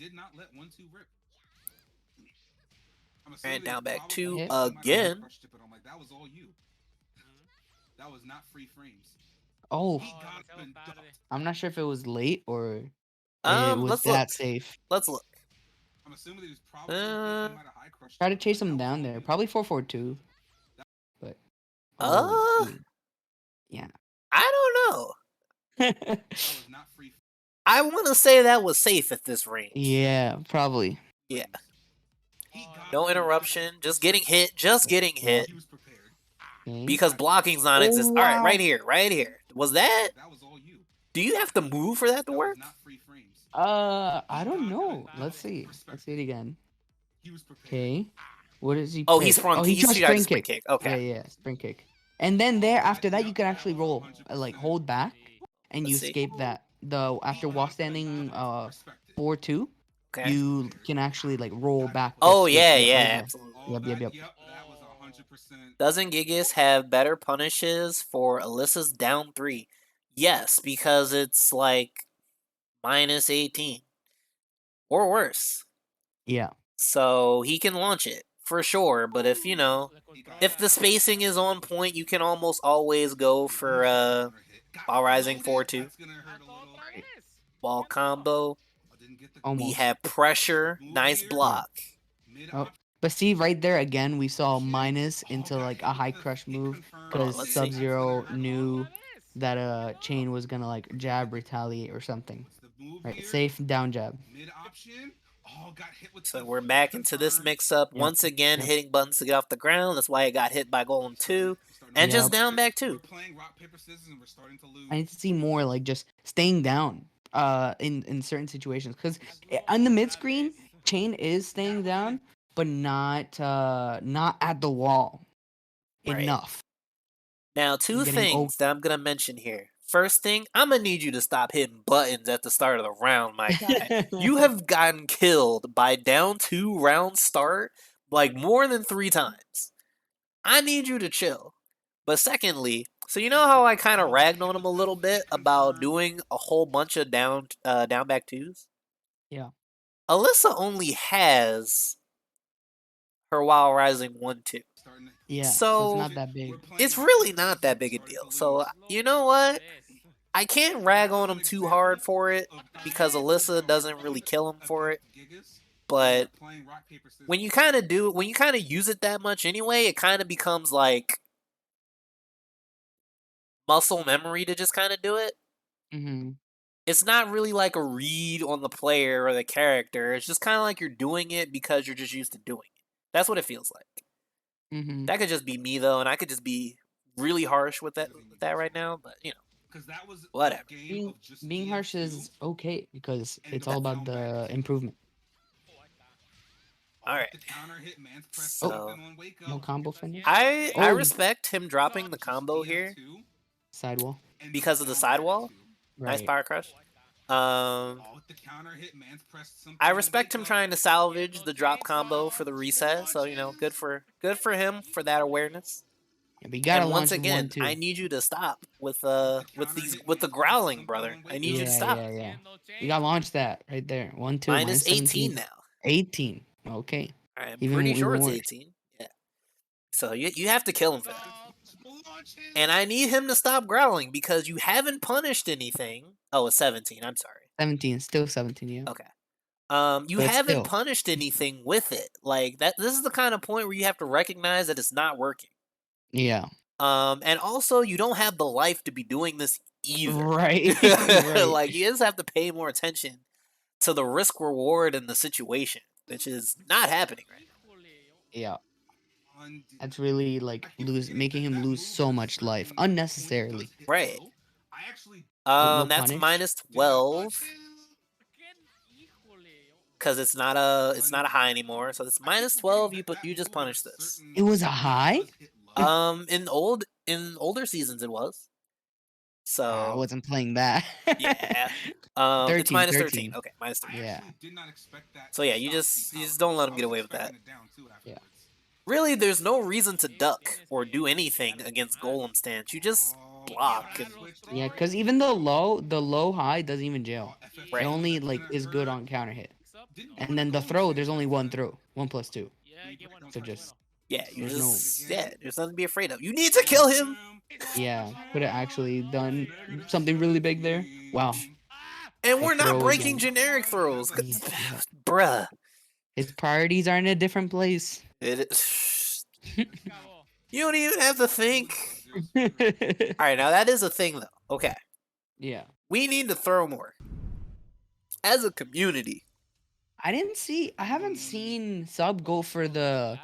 All right, down back 2 Hit. again. That was not free frames. Oh, I'm not sure if it was late or it was Let's that look. safe. Let's look. I'm assuming he was probably Try to chase him down there. Probably 4-4-2. But yeah. I don't know. that was not free. I want to say that was safe at this range. Yeah, probably. Yeah. No interruption. Just getting hit. Just getting hit. He was prepared. Okay. Because blocking's non-existent. Oh, All right, wow. right here. Right here. Was that? That was all you. Do you have to move for that to work? Not free frames. I don't know. Let's see. Let's see it again. He was prepared. Okay. What does he Oh, pick? he sprung. Oh, he He tried tried to spring kick. Okay. Yeah, spring kick. And then there, after that, you can actually roll, like hold back, and you Let's see. escape that. After while standing 4-2, Okay. you can actually like roll back. to Oh escape. yeah, Yep, yeah, right there. absolutely. Yep. That was 100%. Doesn't Gigas have better punishes for Alyssa's down 3? Yes, because it's like minus 18 or worse. Yeah. So he can launch it for sure. But if if the spacing is on point, you can almost always go for Ball Rising 4-2. Ball combo. Almost. We have pressure. Nice block. Oh. But see, right there again, we saw minus into like a high crush move because let's see. Sub-Zero knew that Chain was gonna like jab retaliate or something. Right, safe down jab. So we're back into this mix-up. Yep. Once again, Yep. hitting buttons to get off the ground. That's why it got hit by Golem 2. And just down back 2. I need to see more like just staying down in certain situations. Because on the mid screen, Chain is staying down, but not at the wall Right. enough. Now, two things that I'm going to mention here. First thing, I'm going to need you to stop hitting buttons at the start of the round, my guy. You have gotten killed by down 2 round start like more than 3 times. I need you to chill. But secondly, so you know how I kind of ragged on him a little bit about doing a whole bunch of down back 2s? Yeah. Alyssa only has her Wild Rising 1-2. Yeah, so it's not that big. It's really not that big a deal. So you know what? I can't rag on him too hard for it because Alyssa doesn't really kill him for it. But when you kind of use it that much anyway, it kind of becomes like muscle memory to just kind of do it. Mm-hmm. It's not really like a read on the player or the character. It's just kind of like you're doing it because you're just used to doing it. That's what it feels like. Mm-hmm. That could just be me though, and I could just be really harsh with that right now. But whatever. Being harsh is okay because it's all about the improvement. All right. So, no combo finish. I respect him dropping the combo here. Sidewall. Because of the sidewall. Right. Nice power crush. I respect him trying to salvage the drop combo for the reset. So good for him for that awareness. Yeah, but you gotta and once launch again, 1-2. I need you to stop with the growling, brother. I need you to stop. Yeah. You gotta launch that right there. 1-2. Minus 18 17. now. 18. Okay. I'm pretty sure it's 18. Yeah. So you have to kill him for that. And I need him to stop growling because you haven't punished anything. Oh, it's 17. I'm sorry. 17. Still 17. Yeah. Okay. You haven't punished anything with it. Like that. This is the kind of point where you have to recognize that it's not working. Yeah. And also you don't have the life to be doing this either. Right. Right. Like you just have to pay more attention to the risk reward and the situation, which is not happening right now. Yeah. Und- That's really like I keep forgetting making him that lose move so has a much life certain point that unnecessarily. does hit Right. low. I actually No That's punish. minus do not 12 touch him. because it's not a high anymore. So it's I keep minus forgetting 12. that that You just move at a punish this. certain It was a point high? does hit low. In older seasons it was. I So wasn't playing that. yeah. It's 13, minus 13. 13. Okay, minus I 13. Yeah. actually did not expect that. So to yeah, stop you just the don't power let move. him I get was away with that. expecting it down too Yeah. afterwards. Really, there's no reason to duck or do anything against golem stance. You just Oh, block I and switched it Yeah, right because even the low high doesn't even jail. Oh, FF It Right. only that's like gonna is good hurt. on counter hit. Didn't And do then it the golem throw, stance there's only that one time. throw. 1+2. Don't So touch just yeah, you There's no- just there's nothing to be afraid of. You need to kill him. yeah. Could have actually done something really big there. Wow. And The we're not throw breaking again. generic throws. Yeah. Bruh. His priorities are in a different place. You don't even have to think. Alright, now that is a thing though. Okay. Yeah. We need to throw more. As a community. I haven't seen sub go for the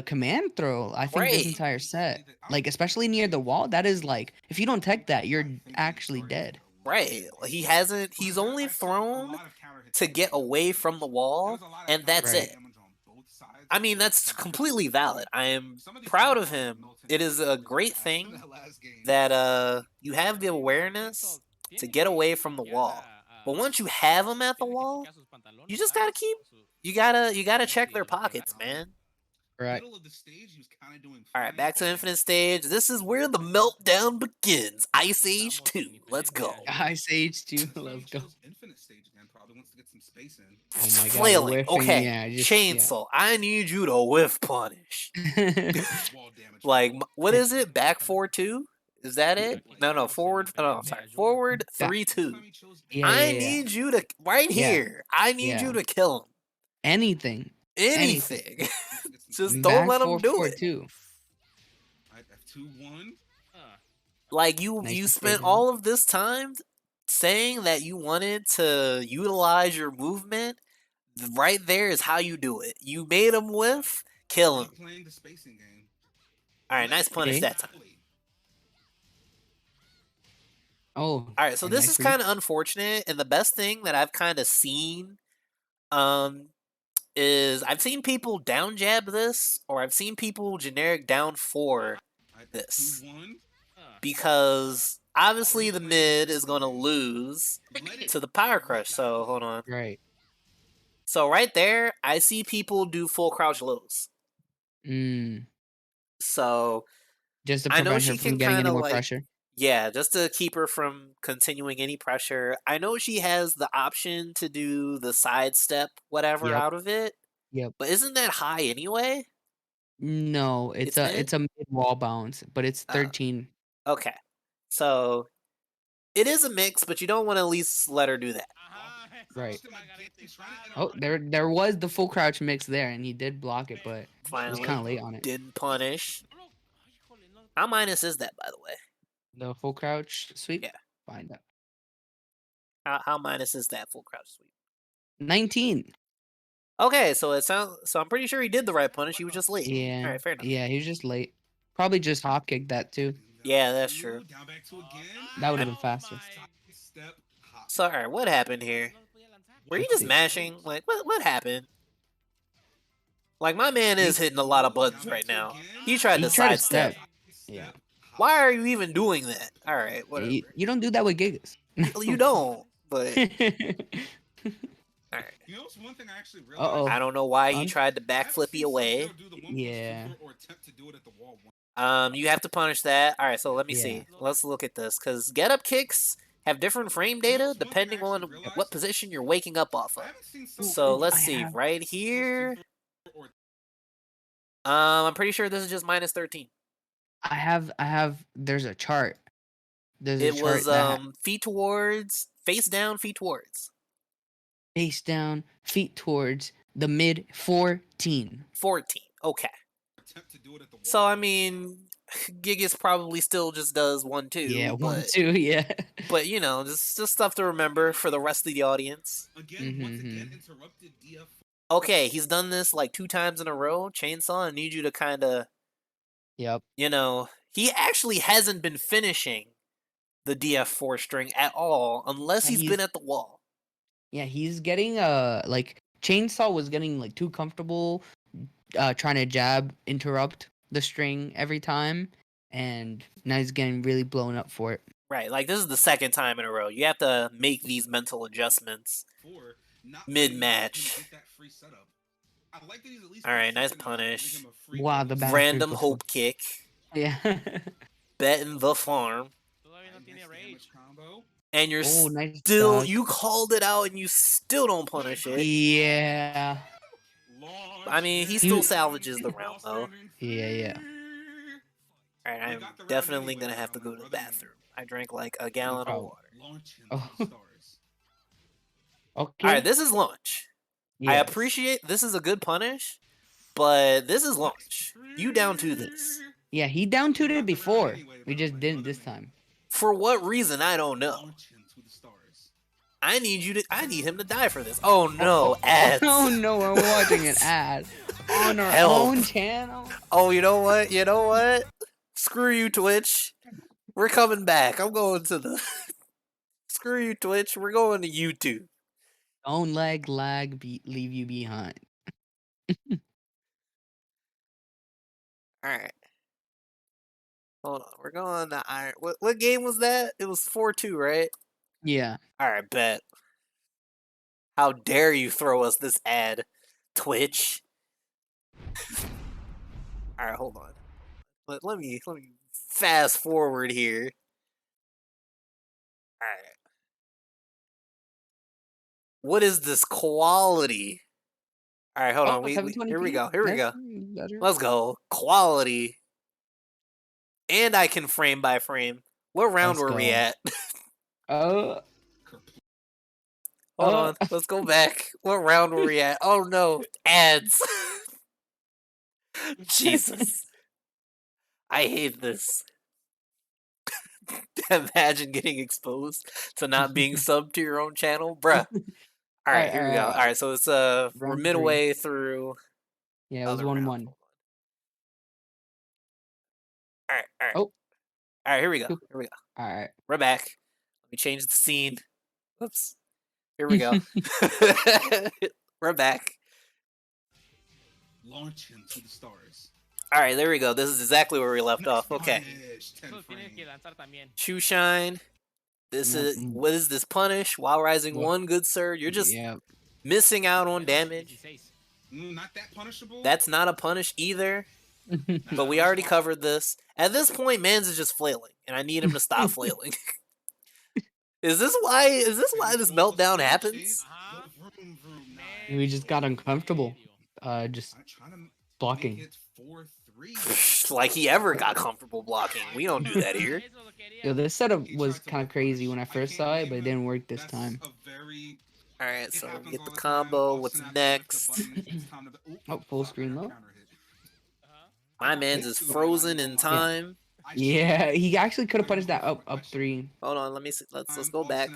command throw. I think this Right. entire set, like especially near the wall, that is like if you don't tech that, you're actually dead. Right. He's only thrown to get away from the wall, and that's Right. it. I mean, that's completely valid. I am proud of him. It is a great thing that you have the awareness to get away from the wall. But once you have him at the wall, you just gotta you gotta check their pockets, man. Right. Middle of the stage, he was kind of doing. All right, back to Infinite Stage. This is where the meltdown begins. Ice Age 2. Let's go. Ice Age 2. Let's go. Infinite stage again. Probably wants to get some space in. Oh my god. Flailing. Whiffing, Okay. yeah, just, Chainsaw. I need you to whiff punish. Wall damage. Like, what is it? Back 4-2? Is that it? No, forward. Oh, I'm sorry. Forward 3-2. Yeah. I yeah. need you to right Yeah. here. I need Yeah. you to kill him. Anything. Anything. Just don't Back let him do 4-4 it. too. F2-1. Like you Nice spent decision. all of this time saying that you wanted to utilize your movement. Right there is how you do it. You made him whiff, kill him. Playing the spacing game. All right, nice punish Okay. that time. Oh. All right, so this nice is read. kind of unfortunate, and the best thing that I've kind of seen, is I've seen people down jab this, or I've seen people generic down 4 this, because obviously the mid is going to lose to the power crush. So hold on. Right. So right there, I see people do full crouch lows. So Just to I know prevent she her from can getting kind any of more like, pressure. yeah, just to keep her from continuing any pressure. I know she has the option to do the sidestep whatever Yep. out of it. Yep. But isn't that high anyway? No, It's it's a mid wall bounce, but it's 13. Okay. So it is a mix, but you don't want to at least let her do that. Right. Oh, there was the full crouch mix there, and he did block it, but he was Finally, kind of late on it. didn't punish. How minus is that, by the way? The full crouch sweep? Yeah. Find out. How minus is that full crouch sweep? 19. Okay, so I'm pretty sure he did the right punish. He was just late. Yeah. All right, fair enough. Yeah, he was just late. Probably just hop kicked that too. Yeah, that's true. That would have been faster. So, all right, what happened here? Were you just mashing? Like, what happened? Like, my man is hitting a lot of buttons right now. He tried to sidestep. Yeah. Why are you even doing that? All right, whatever. You don't do that with Gigas. You don't, but all right. You know, one thing I actually realized. Uh-oh. I don't know why he tried to backflip you away. Yeah. You have to punish that. All right, so let me Yeah. see. Let's look at this, because get up kicks have different frame data depending on what position you're waking up off of. So let's see. Right here, I'm pretty sure this is just minus 13. I have there's a chart. It was feet towards, face down, feet towards. Face down, feet towards the mid 14. 14. Okay. So I mean, Gigas probably still just does 1-2, Yeah, one, but two, yeah. you know, just stuff to remember for the rest of the audience. Again, once again, Mm-hmm. interrupted DF. Okay, he's done this like 2 times in a row. Chainsaw, I need you to kind of, Yep. you know, he actually hasn't been finishing the DF4 string at all unless Yeah, he's been at the wall. Yeah, he's getting like Chainsaw was getting like too comfortable trying to jab interrupt the string every time, and now he's getting really blown up for it. Right, like this is the second time in a row. You have to make these mental adjustments mid-match. I like that he's at least All right, nice consistent about punish. giving him a free Wow, kick the of bastard Random before. hope kick. Yeah. Betting the farm. damage combo. And you're Oh, nice still, dodge. you called it out and you still don't punish it. Yeah. I mean, he He still was- salvages the round though. Yeah, yeah. Alright, I'm definitely gonna have to go to the bathroom. I drank like a No gallon of problem. water. Oh. Alright, Okay. this is launch. I Yes. appreciate this is a good punish, but this is launch. You down to this. Yeah, he down to it before. We just didn't this time. For what reason, I don't know. I need him to die for this. Oh no, ads. Oh no, we're watching an ad on our Help. own channel. Oh, you know what? You know what? Screw you, Twitch. We're coming back. I'm going to the. Screw you, Twitch. We're going to YouTube. Don't lag leave you behind. All right. Hold on. We're going to Iron. What game was that? It was 4-2, right? Yeah. All right, bet. How dare you throw us this ad, Twitch? All right, hold on. Let me fast forward here. All right. What is this quality? All right, hold on. Here we go. Here we go. Let's go. Quality. And I can frame by frame. What round were we at? Hold on. Let's go back. What round were we at? Oh no. Ads. Jesus. I hate this. Imagine getting exposed to not being subbed to your own channel. Bruh. Alright, here we go. Alright, so it's we're midway through. Yeah, it was 1-1. Alright. Oh. Alright, here we go. Alright. We're back. Let me change the scene. Whoops. Here we go. We're back. Launch into the stars. Alright, there we go. This is exactly where we left off. Okay. Shoe shine. What is this punish? While rising 1, good sir. You're just missing out on damage. Not that punishable. That's not a punish either. But we already covered this. At this point, Mans is just flailing, and I need him to stop flailing. Is this why this meltdown happens? We just got uncomfortable. Just blocking. Like he ever got comfortable blocking. We don't do that here. Yo, this setup was kind of crazy when I first saw it, but it didn't work this time. Alright, so we get the combo. What's next? Oh, full screen low. My man's is frozen in time. Yeah, he actually could have punished that up 3. Hold on, let me see. Let's go back.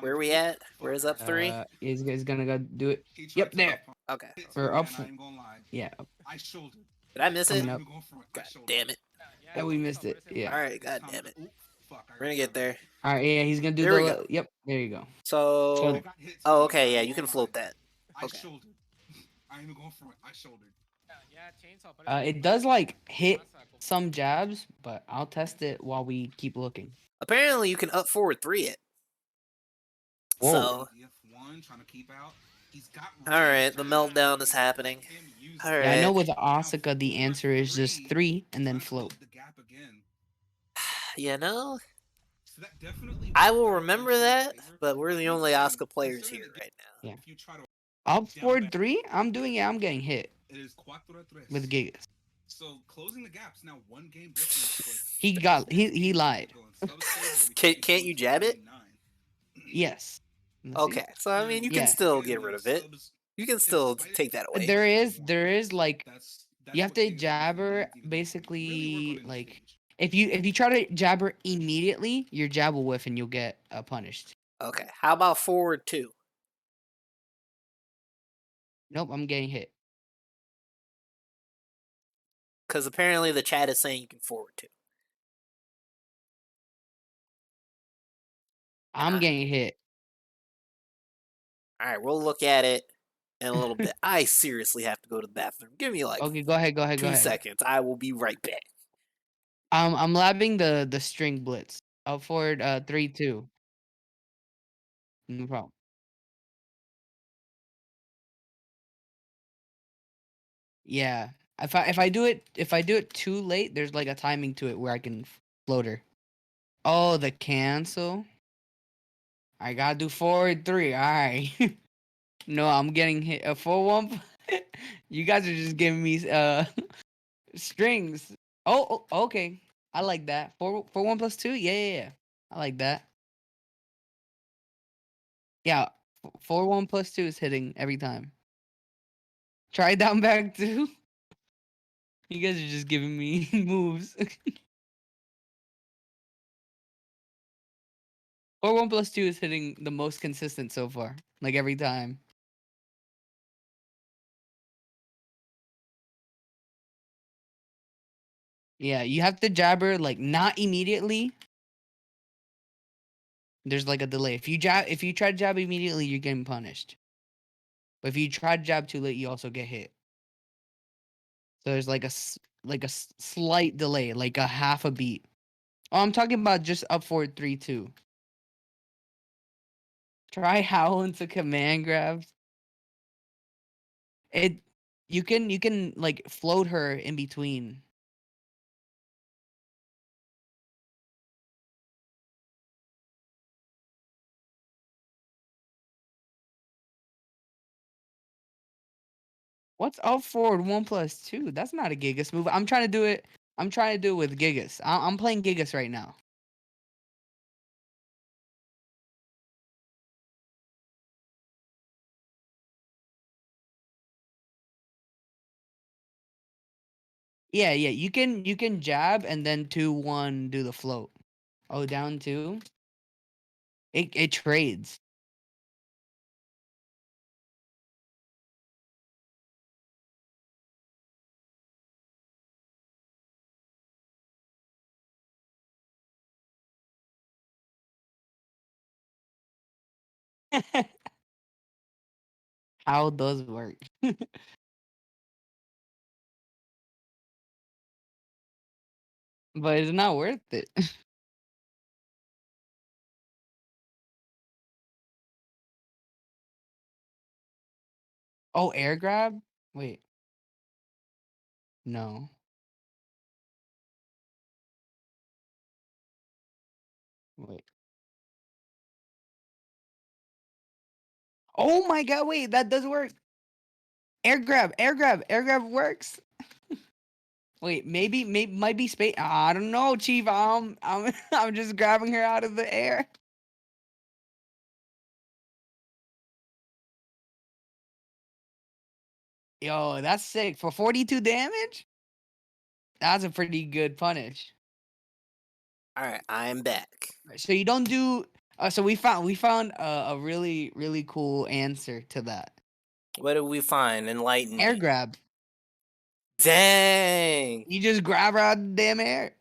Where are we at? Where's up 3? He's gonna go do it. Yep, there. Okay. Or up. Yeah. Did I miss it? Up. God damn it. Yeah, we missed it. Yeah. Alright, god damn it. We're gonna get there. Alright, yeah, he's gonna do there we go. Yep, there you go. So oh, okay, yeah, you can float that. Okay. I ain't going for it. I shouldered. It does like hit some jabs, but I'll test it while we keep looking. Apparently, you can up forward 3 it. Whoa. So, alright, the meltdown is happening. Alright. Yeah, I know with Asuka the answer is just 3 and then float. You know, I will remember that, but we're the only Asuka players here right now. Yeah. Up forward 3? I'm doing it. I'm getting hit with Gigas. So closing the gaps now 1 game difference. He lied. Can't you jab it? Yes. Okay, so I mean you can still get rid of it. You can still take that away. There is like You That's have what to gives you the jab her ability to really work on basically like interchange. if you try to jab her immediately, your jab will whiff and you'll get punished. Okay. How about forward two? Nope, I'm getting hit. Because apparently the chat is saying you can forward two. I'm Ah, getting hit. all right, we'll look at it in a little bit. I seriously have to go to the bathroom. Give me like Okay, go ahead, go ahead, go two ahead. seconds. I will be right back. I'm labbing the string blitz. Up forward 3-2. No problem. Yeah. If I do it too late, there's like a timing to it where I can float her. Oh, the cancel. I gotta do forward 3. All right. No, I'm getting hit. A 4-1. You guys are just giving me strings. Oh, okay. I like that. 4-1 plus 2. Yeah, yeah, yeah. I like that. Yeah, 4-1 plus 2 is hitting every time. Try down back 2. You guys are just giving me moves. 4-1 plus 2 is hitting the most consistent so far. Like every time. Yeah, you have to jab her like not immediately. There's like a delay. If you try to jab immediately, you're getting punished. But if you try to jab too late, you also get hit. So there's like a slight delay, like a half a beat. Oh, I'm talking about just up forward 3-2. Try howl into command grabs. It you can like float her in between. What's up forward 1+2? That's not a Gigas move. I'm trying to do it. I'm trying to do it with Gigas. I'm playing Gigas right now. Yeah, yeah. You can jab and then 2-1 do the float. Oh, down 2. It trades. How does work? But it's not worth it. Oh, air grab? Wait, no. Wait. Oh my god, wait, that does work. Air grab, air grab, air grab works. Wait, maybe might be space. I don't know, Chief. I'm just grabbing her out of the air. Yo, that's sick. For 42 damage? That's a pretty good punish. All right, I'm back. So you don't do so we found a really cool answer to that. What did we find? Enlighten Air me. grab. Dang. You just grab her out of the damn air.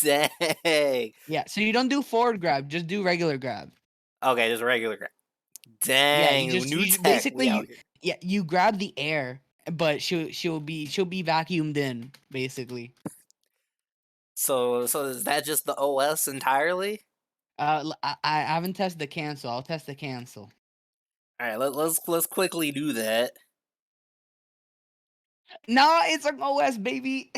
Dang. Yeah, so you don't do forward grab, just do regular grab. Okay, just regular grab. Yeah, Dang, new tech. basically We out here. you grab the air, but she'll be vacuumed in basically. So is that just the OS entirely? I haven't tested the cancel. I'll test the cancel. All right, let's quickly do that. Nah, it's an OS baby.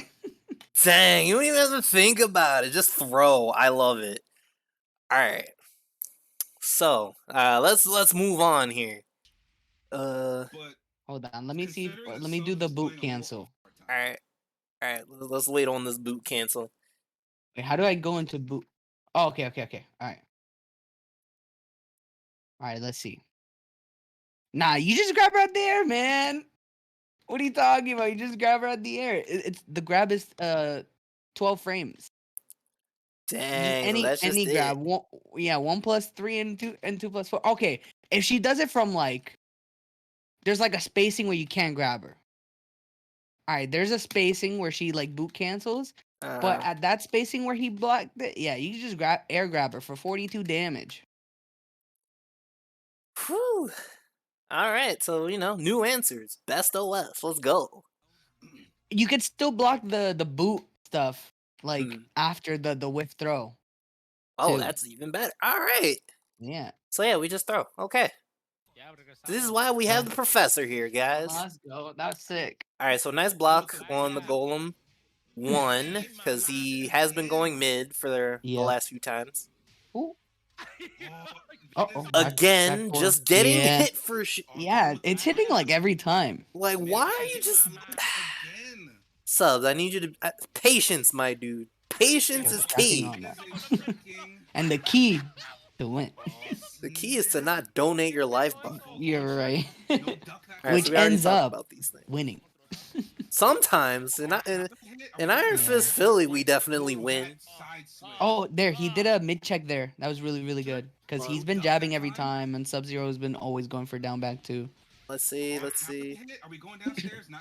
Dang, you don't even have to think about it. Just throw. I love it. All right. So, let's move on here. Uh, But Hold on, let me see. considering the Let me do sub the is boot playing a little cancel. hard all time. right, all right. Let's wait on this boot cancel. Wait, how do I go into boot? Oh, okay, okay, okay. All right. Let's see. Nah, you just grab right there, man. What are you talking about? You just grab her at the air. It's the grab is 12 frames. Just Dang, so any that's just it. grab. One, yeah, 1+3 and 2+4. Okay, if she does it from like, there's like a spacing where you can't grab her. All right, there's a spacing where she like boot cancels, but at that spacing where he blocked it, yeah, you can just air grab her for 42 damage. Whew. All right, so new answers. Best OS. Let's go. You could still block the boot stuff like after the whiff throw. Oh, too. that's even better. All right. Yeah. So yeah, we just throw. Okay. This is why we have the professor here, guys. Let's go. That's sick. All right, so nice block on the golem. 1, because he has been going mid for the last few times. Ooh. Again, back just getting Yeah. hit for Yeah, it's hitting like every time. Like, why are you just Subs, I need you to patience, my dude. Patience is key. And the key to win. The key is to not donate your life bar. You're right. Which so ends up about these things. winning. Sometimes in Iron Fist Philly, we definitely win. Oh, there he did a mid check there. That was really really good because he's been jabbing every time, and Sub-Zero has been always going for down back too. Let's see. Let's see.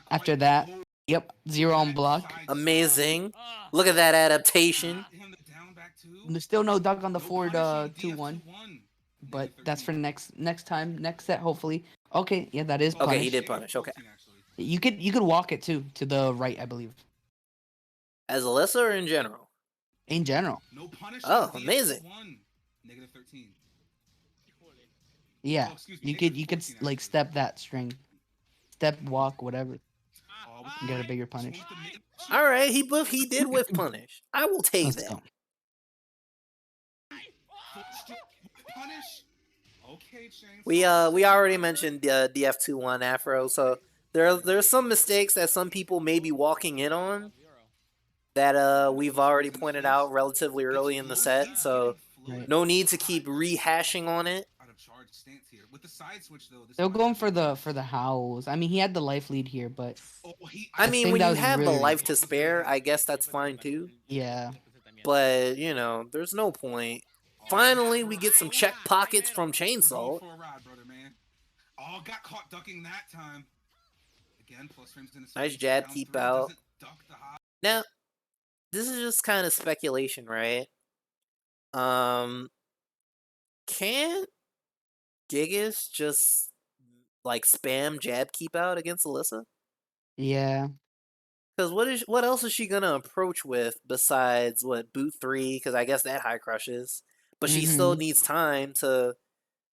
After that, yep, 0 on block. Amazing. Look at that adaptation. There's still no duck on the forward 2-1. But that's for next time, next set, hopefully. Okay, yeah, that is punish. Okay, he did punish. Okay. You could walk it too to the right, I believe. As Alyssa or in general? In general. No punish. Oh, amazing. -13. Yeah, you could like step that string, step walk whatever. Get a bigger punish. All right, he did with punish. I will take that. Go. We already mentioned DF21 Afro, so there's some mistakes that some people may be walking in on that we've already pointed out relatively early in the set, so no need to keep rehashing on it. They're going for the howls. I mean, he had the life lead here, but I mean, when you have the life to spare, I guess that's fine too. Yeah. But there's no point. Finally, we get some check pockets from Chainsaw. Oh, got caught ducking that time. Again, plus frames in nice jab, keep out. Now, this is just kind of speculation, right? Can Gigas just like spam jab keep out against Alyssa? Yeah. Because what else is she gonna approach with besides boot 3? Because I guess that high crushes. But she still needs time to,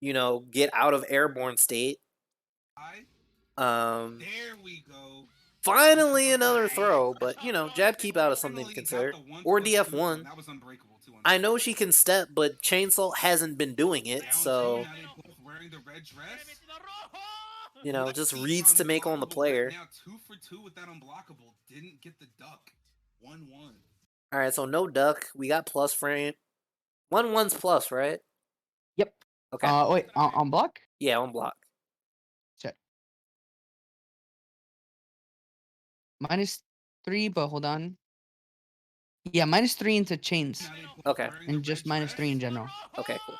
get out of airborne state. There we go. Finally another throw, but jab keep out is something to consider. Or DF1. I know she can step, but Chainsaw hasn't been doing it, so just reads to make on the player. Now 2 for 2 with that unblockable. Didn't get the duck. 1-1. All right, so no duck. We got plus frame. 1-1's plus, right? Yep. Okay. Wait, on block? Yeah, on block. Check. -3, but hold on. Yeah, -3 into chains. Okay. And just -3 in general. Okay, cool.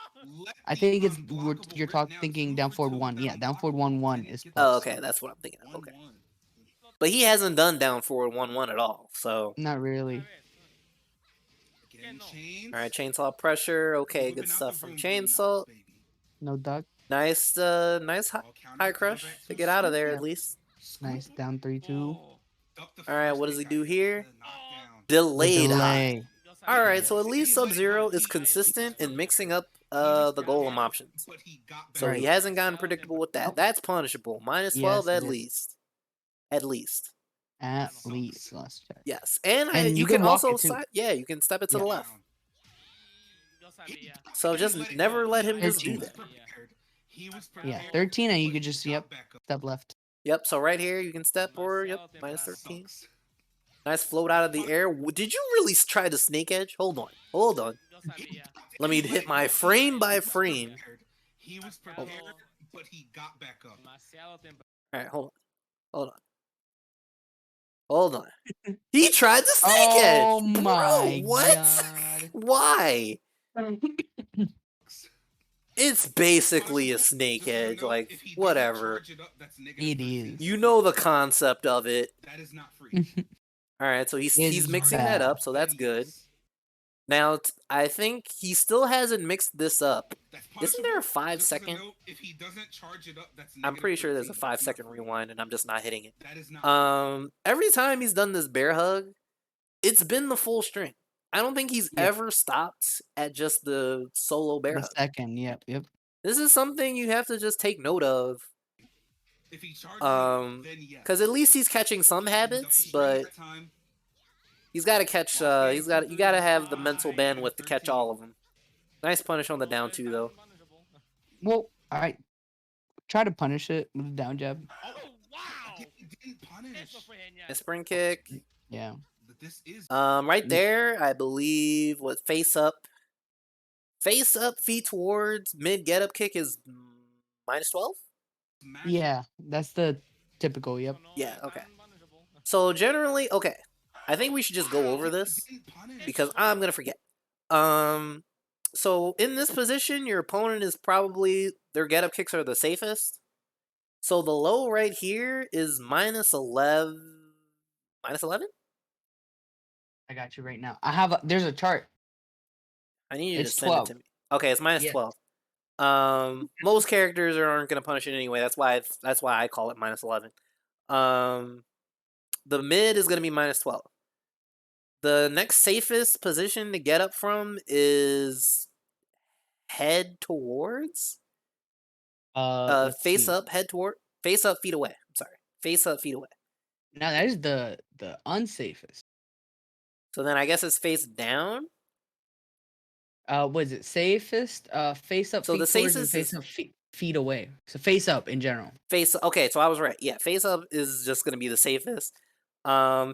I think it's you're thinking down forward 1. Yeah, down forward 1-1 is plus. Oh, okay, that's what I'm thinking of. Okay. But he hasn't done down forward 1-1 at all, so. Not really. All right, Chainsaw pressure. Okay, good stuff from Chainsaw. No duck. Nice high crush to get out of there at least. Nice down 3-2. All right, what does he do here? Delayed high. All right, so at least Sub-Zero is consistent in mixing up the golem options. So he hasn't gotten predictable with that. That's punishable. -12 at least. At least. Let's check. Yes, and you can also you can step it to the left. So just never let him just do that. Yeah, 13, and you could just step left. Yep. So right here you can step or -13. Nice float out of the air. Did you really try the snake edge? Hold on. Let me hit my frame by frame. He was prepared, but he got back up. All right, hold on. Hold on. He tried the snake edge. Oh my Bro, what? god. Why? It's basically a snake edge. Like, whatever. It is. You know the concept of it. That is not free. All right, so he's It's mixing that bad. up, so that's good. Now, I think he still hasn't mixed this up. Isn't there a 5-second? If he doesn't charge it up, that's I'm pretty sure there's a 5-second rewind, and I'm just not hitting it. That is not Every time he's done this bear hug, it's been the full string. I don't think he's ever stopped at just the solo bear The hug. second, yep. This is something you have to just take note of. If he charges it up, then yes. Because at least he's catching some habits, but he's got to catch. You got to have the mental bandwidth to catch all of them. Nice punish on the down two, though. Well, all right. Try to punish it with a down jab. Oh wow! He didn't punish. A spring kick. Yeah. This is right there, I believe. What face up, feet towards mid get up kick is -12. Yeah, that's the typical. Yep. Yeah. Okay. So generally, okay. I think we should just go over this because I'm gonna forget. So in this position, your opponent is probably their get up kicks are the safest. So the low right here is -11. -11? I got you right now. I have there's a chart. I need you It's to send 12. it to me. Okay, it's -12. Most characters aren't gonna punish it anyway. That's why I call it -11. The mid is gonna be -12. The next safest position to get up from is head towards. Face up, head toward. Face up, feet away. I'm sorry. Face up, feet away. Now that is the unsafest. So then I guess it's face down. Was it safest? Face up, So feet the towards, and safest face is up, feet away. So face up in general. face. Okay, so I was right. Yeah, face up is just gonna be the safest.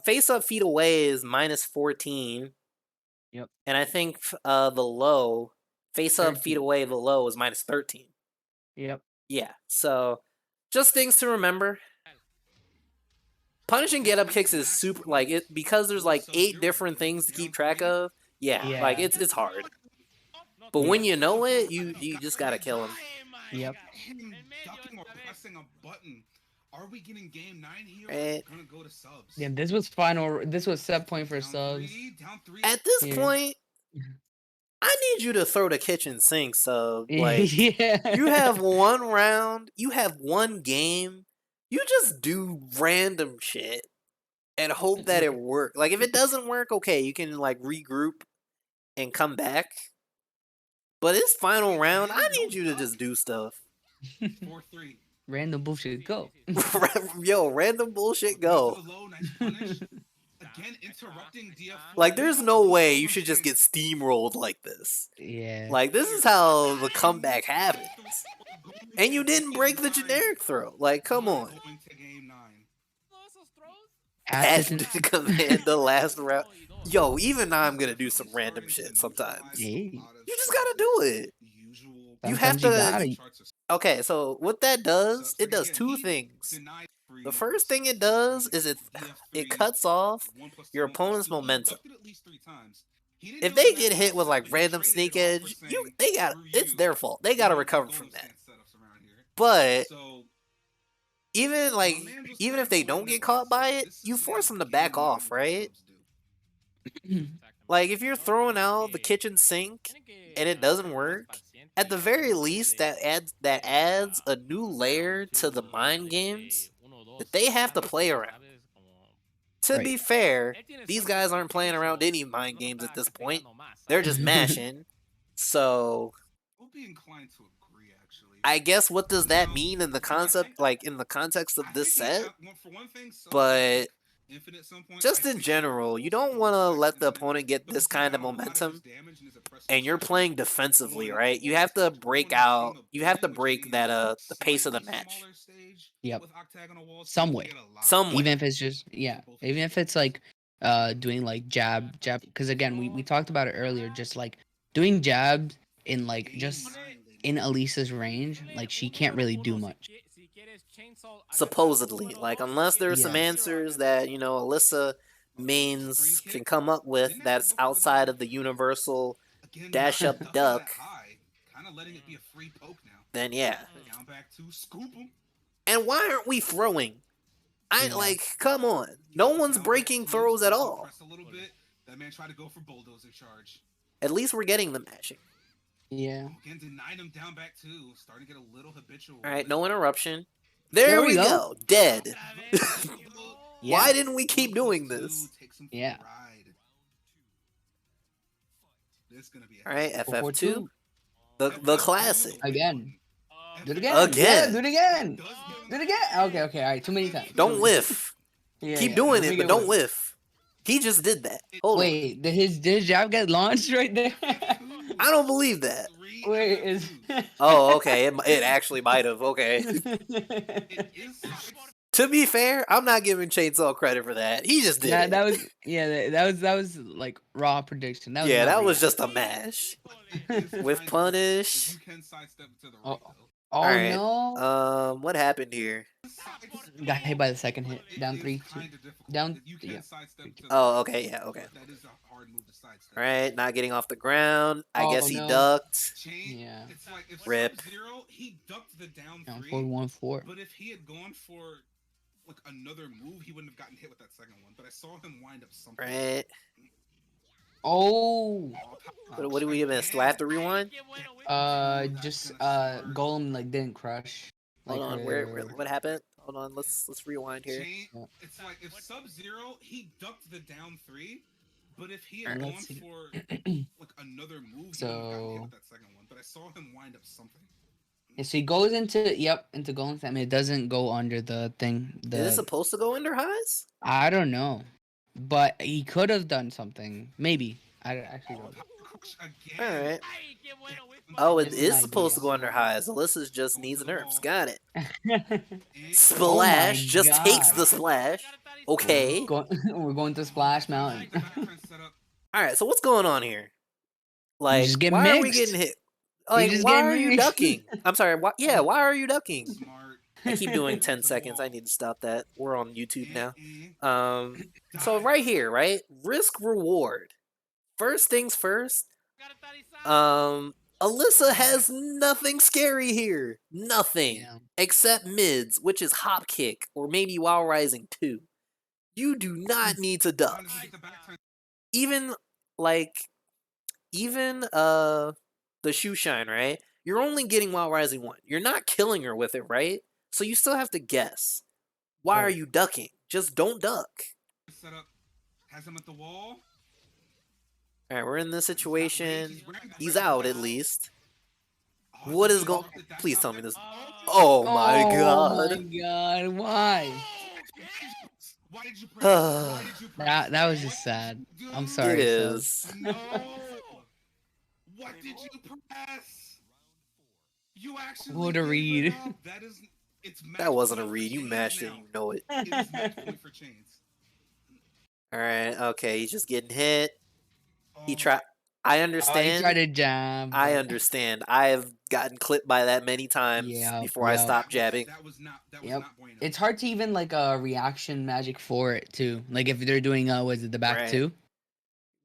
Face up, feet away is -14. Yep. And I think the low, face up, 13. feet away, the low is -13. Yep. Yeah. So just things to remember. Punishing get up kicks is super like it because there's like 8 different things to keep track of. Yeah, like it's hard. But when you know it, you just gotta kill him. Yep. Him ducking or pressing a button. Are we getting game 9 here? Right. We're gonna go to subs. Yeah, this was set point for subs. Down three. At this Yeah. point, I need you to throw the kitchen sink sub. Like Yeah. you have one round, you have one game, you just do random shit and hope that it works. Like if it doesn't work, okay, you can like regroup and come back. But this final round, I need you to just do stuff. 4-3. Random bullshit. Go. Yo, random bullshit go. Low, nice punish. Again, interrupting DF4. Like there's no way you should just get steamrolled like this. Yeah. Like this is how the comeback happens. And you didn't break the generic throw. Like come on. Going to game 9. Had to command the last round. Yo, even now I'm gonna do some random shit sometimes. Hey. You just gotta do it. You have Sometimes you to. gotta. Okay, so what that does, it does two things. The first thing it does is it cuts off your opponent's momentum. If they get hit with like random sneak edge, it's their fault. They gotta recover from that. But even if they don't get caught by it, you force them to back off, right? Like if you're throwing out the kitchen sink and it doesn't work, at the very least that adds a new layer to the mind games that they have to play around. To be fair, these guys aren't playing around any mind games at this point. They're just mashing. So We'll be inclined to agree, actually. I guess what does that mean in the concept, like in the context of this set? But just in general, you don't want to let the opponent get this kind of momentum, and you're playing defensively, right? You have to break out. You have to break that the pace of the match. Yep. Some way. Even if it's just even if it's like doing like jab, because again we talked about it earlier, just like doing jabs in like just in Elisa's range, like she can't really do much. Supposedly, like unless there's some Yes. answers that Alyssa mains can come up with that's outside of the universal Again, dash up ducking duck, that high, kind of letting it be a free poke now. then yeah. Down back to scoop him. And why aren't we throwing? Yeah. Come on. No one's breaking throws at all. Press a little bit. That man tried to go for bulldozer charge. At least we're getting the mashing. Yeah. Again, denying him down back too. Starting to get a little habitual. All right, no interruption. There we go. Dead. Yeah. Why didn't we keep doing this? Yeah. This gonna be All right, FF2. 4-4-2. The classic. Again. Do it again. Again. Yeah, do it again. Do it again. Okay, okay. All right. Too many times. Don't whiff. Yeah, Keep yeah. doing Make it, but don't whiff. He just did that. Hold on. Wait, did his jab get launched right there? I don't believe that. Wait, is Oh, okay. It actually might have. Okay. To be fair, I'm not giving Chainsaw credit for that. He just did yeah, it. that was like raw prediction. That was Yeah, not that was real. just a mash. With punish. You can sidestep to the Oh. right, though. Oh Alright. no! What happened here? Got hit by the second hit. Down It is 3. kinda difficult. Down. You can Yeah. sidestep to the Oh, right, okay, though. yeah, okay. That is a hard move to sidestep. Alright, not getting off the ground. I Oh, guess he no. ducked. Chain, Yeah. it's like if Rip. Sub-Zero, he ducked the down Down 3. 4-1-4. But if he had gone for like another move, he wouldn't have gotten hit with that second one. But I saw him wind up something. Right. Oh. What do we miss? Do I have to rewind? Just Golem like didn't crush. Like Hold on, her- what happened? Hold on, let's rewind here. Chain, Yeah. it's like if Sub-Zero, he ducked the down 3, but if he had Alright, gone let's see. for like another move, he wouldn't have gotten hit So- with that second one. But I saw him wind up something. Yeah, so he goes into Golem. I mean, it doesn't go under the thing. Is it supposed to go under highs? I don't know, but he could have done something. Maybe I actually don't. Again. Alright. Oh, it It's is an supposed to idea. go under highs. Alyssa's just needs nerfs. Got it. And Splash. Just God. takes the splash. Okay. We're going to Splash Mountain. the back turn setup. Alright, so what's going on here? Like, just get why are we mixed. getting hit? Like, just why get are you mixed. ducking? I'm sorry. Why are you ducking? Smart. I keep doing 10 seconds. I need to stop that. We're on YouTube now. And So right here, right? Risk reward. First things first. Alyssa has nothing scary here. Nothing. Yeah. Except mids, which is hop kick or maybe while rising 2. You do not need to duck. trying to get the back turn. Even the shoe shine, right? You're only getting while rising 1. You're not killing her with it, right? So you still have to guess. Why are Right. you ducking? Just don't duck. Setup has him at the wall. All right, we're in this situation. wearing the He's red out at belt. least. Oh, What he is going? bumped it. That's Please not tell me good. this. Oh my god! my god! Why? Why did you press? Why did you press? That was just sad. I'm sorry. It Sub. is. No. What did you press? You actually. What a gave it read. up. That is. It's That wasn't a match point read. for You chains mashed it. now. You know it. It is match point for chains. All right. Okay. He's just getting hit. He Oh, tried. I Oh, he understand. tried to jab. I but- understand. I have gotten clipped by that many times Yeah, before I yeah. stopped jabbing. That was not. That was Yep. not bueno. It's hard to even like a reaction magic for it too. Like if they're doing was it the back Right. 2?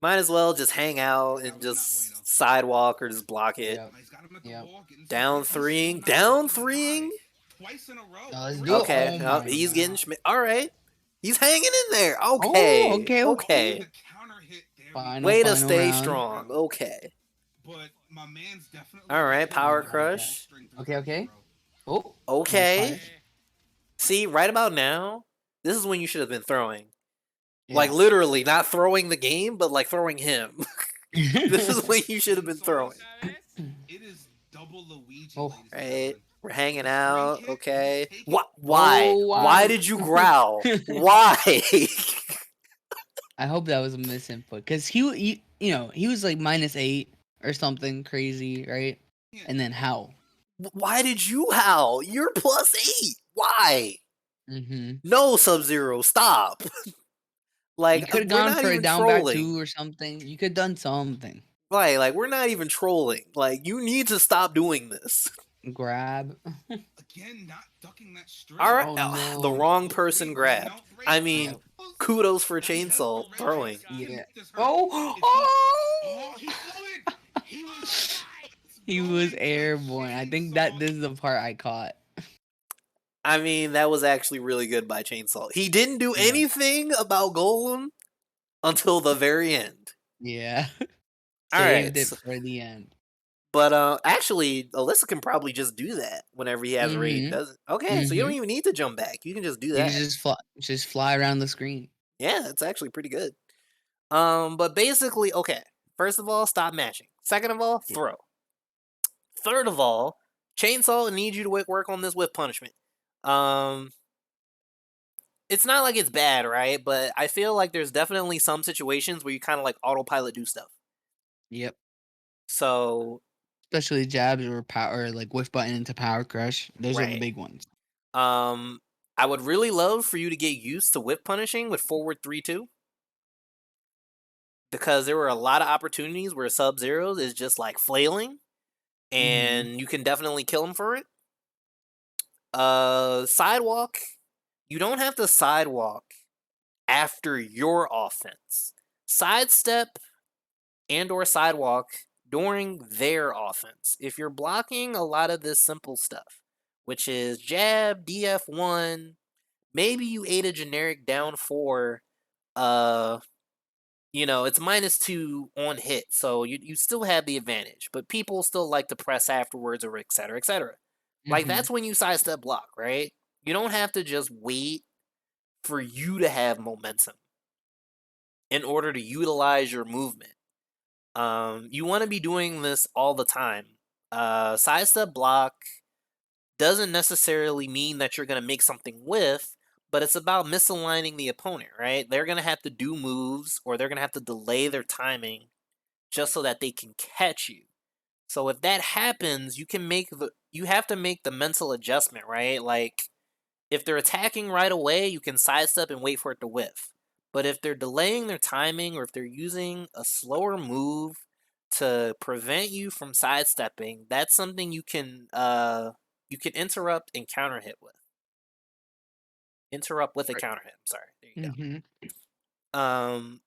Might as well just hang out and That was not just bueno. sidewalk or just block it. Yep. He's got him at the Yep. wall, getting some Down hits. threeing. He's Down not threeing. twice in a row. let's Three do it. Okay. Oh my He's getting God. Schmidt. All right. He's hanging in there. Okay. okay, Okay. The counter hit there. Final, Way to final stay round. strong. Okay. But my man's definitely. All right, power hitting crush. string Okay, okay. 3-0. Oh, Okay. nice See, right about now, this is when you should have been throwing. Yeah. Like literally, not throwing the game, but like throwing him. This is when you should have been throwing. It is double Luigi. Oh. ladies and Right. gentlemen. We're hanging out. hit, Okay. take it. What? Why? Oh, wow. Why did you growl? Why? I hope that was a misinput because he he was like -8 or something crazy, right? And then how? Why did you howl? You're +8. Why? Mm-hmm. No, Sub-Zero, stop. Like You could have we're gone not for a even down back trolling. 2 or something. You could have done something. Like we're not even trolling. Like you need to stop doing this. grab. Again, not ducking that All straight. right, Oh the no. wrong The person three was grabbed. no break I through. mean, Yep. kudos for That is Chainsaw throwing. Yeah. this hurt. Oh, Is he? Oh, oh! he flew it. He was He was going to airborne. I think that chainsaw. this is the part I caught. I mean, that was actually really good by Chainsaw. He didn't do Yeah. anything about Golem until the very end. Yeah. All right, Saved it for the end. but actually, Alyssa can probably just do that whenever he has raid. Mm-hmm. Doesn't? Okay, so you don't Mm-hmm. even need to jump back. You can just do You can that. just fly around the screen. Yeah, it's actually pretty good. But basically, okay. First of all, stop mashing. Second of all, Yeah. throw. Third of all, Chainsaw needs you to work on this with punishment. Um, it's not like it's bad, right? But I feel like there's definitely some situations where you kind of like autopilot do stuff. Yep. So, Especially jabs or power, or like whiff button into power crush. Those are the right. big ones. Um, I would really love for you to get used to whip punishing with forward 3-2 because there were a lot of opportunities where Sub Zeros is just like flailing Mm-hmm. and you can definitely kill him for it. Sidewalk, you don't have to sidewalk after your offense. Sidestep and or sidewalk during their offense. If you're blocking a lot of this simple stuff, which is jab, DF1, maybe you ate a generic down 4, uh it's -2 on hit, so you still have the advantage, but people still like to press afterwards or et cetera, et cetera. Like Mm-hmm. that's when you sidestep block, right? You don't have to just wait for you to have momentum in order to utilize your movement. You want to be doing this all the time. Sidestep block doesn't necessarily mean that you're going to make something with, but it's about misaligning the opponent, right? They're going to have to do moves or they're going to have to delay their timing just so that they can catch you. So if that happens, you have to make the mental adjustment, right? Like if they're attacking right away, you can sidestep and wait for it to whiff. But if they're delaying their timing or if they're using a slower move to prevent you from sidestepping, that's something you can interrupt and counter hit with. Interrupt with a Right. counter hit. I'm sorry. There you Mm-hmm. go.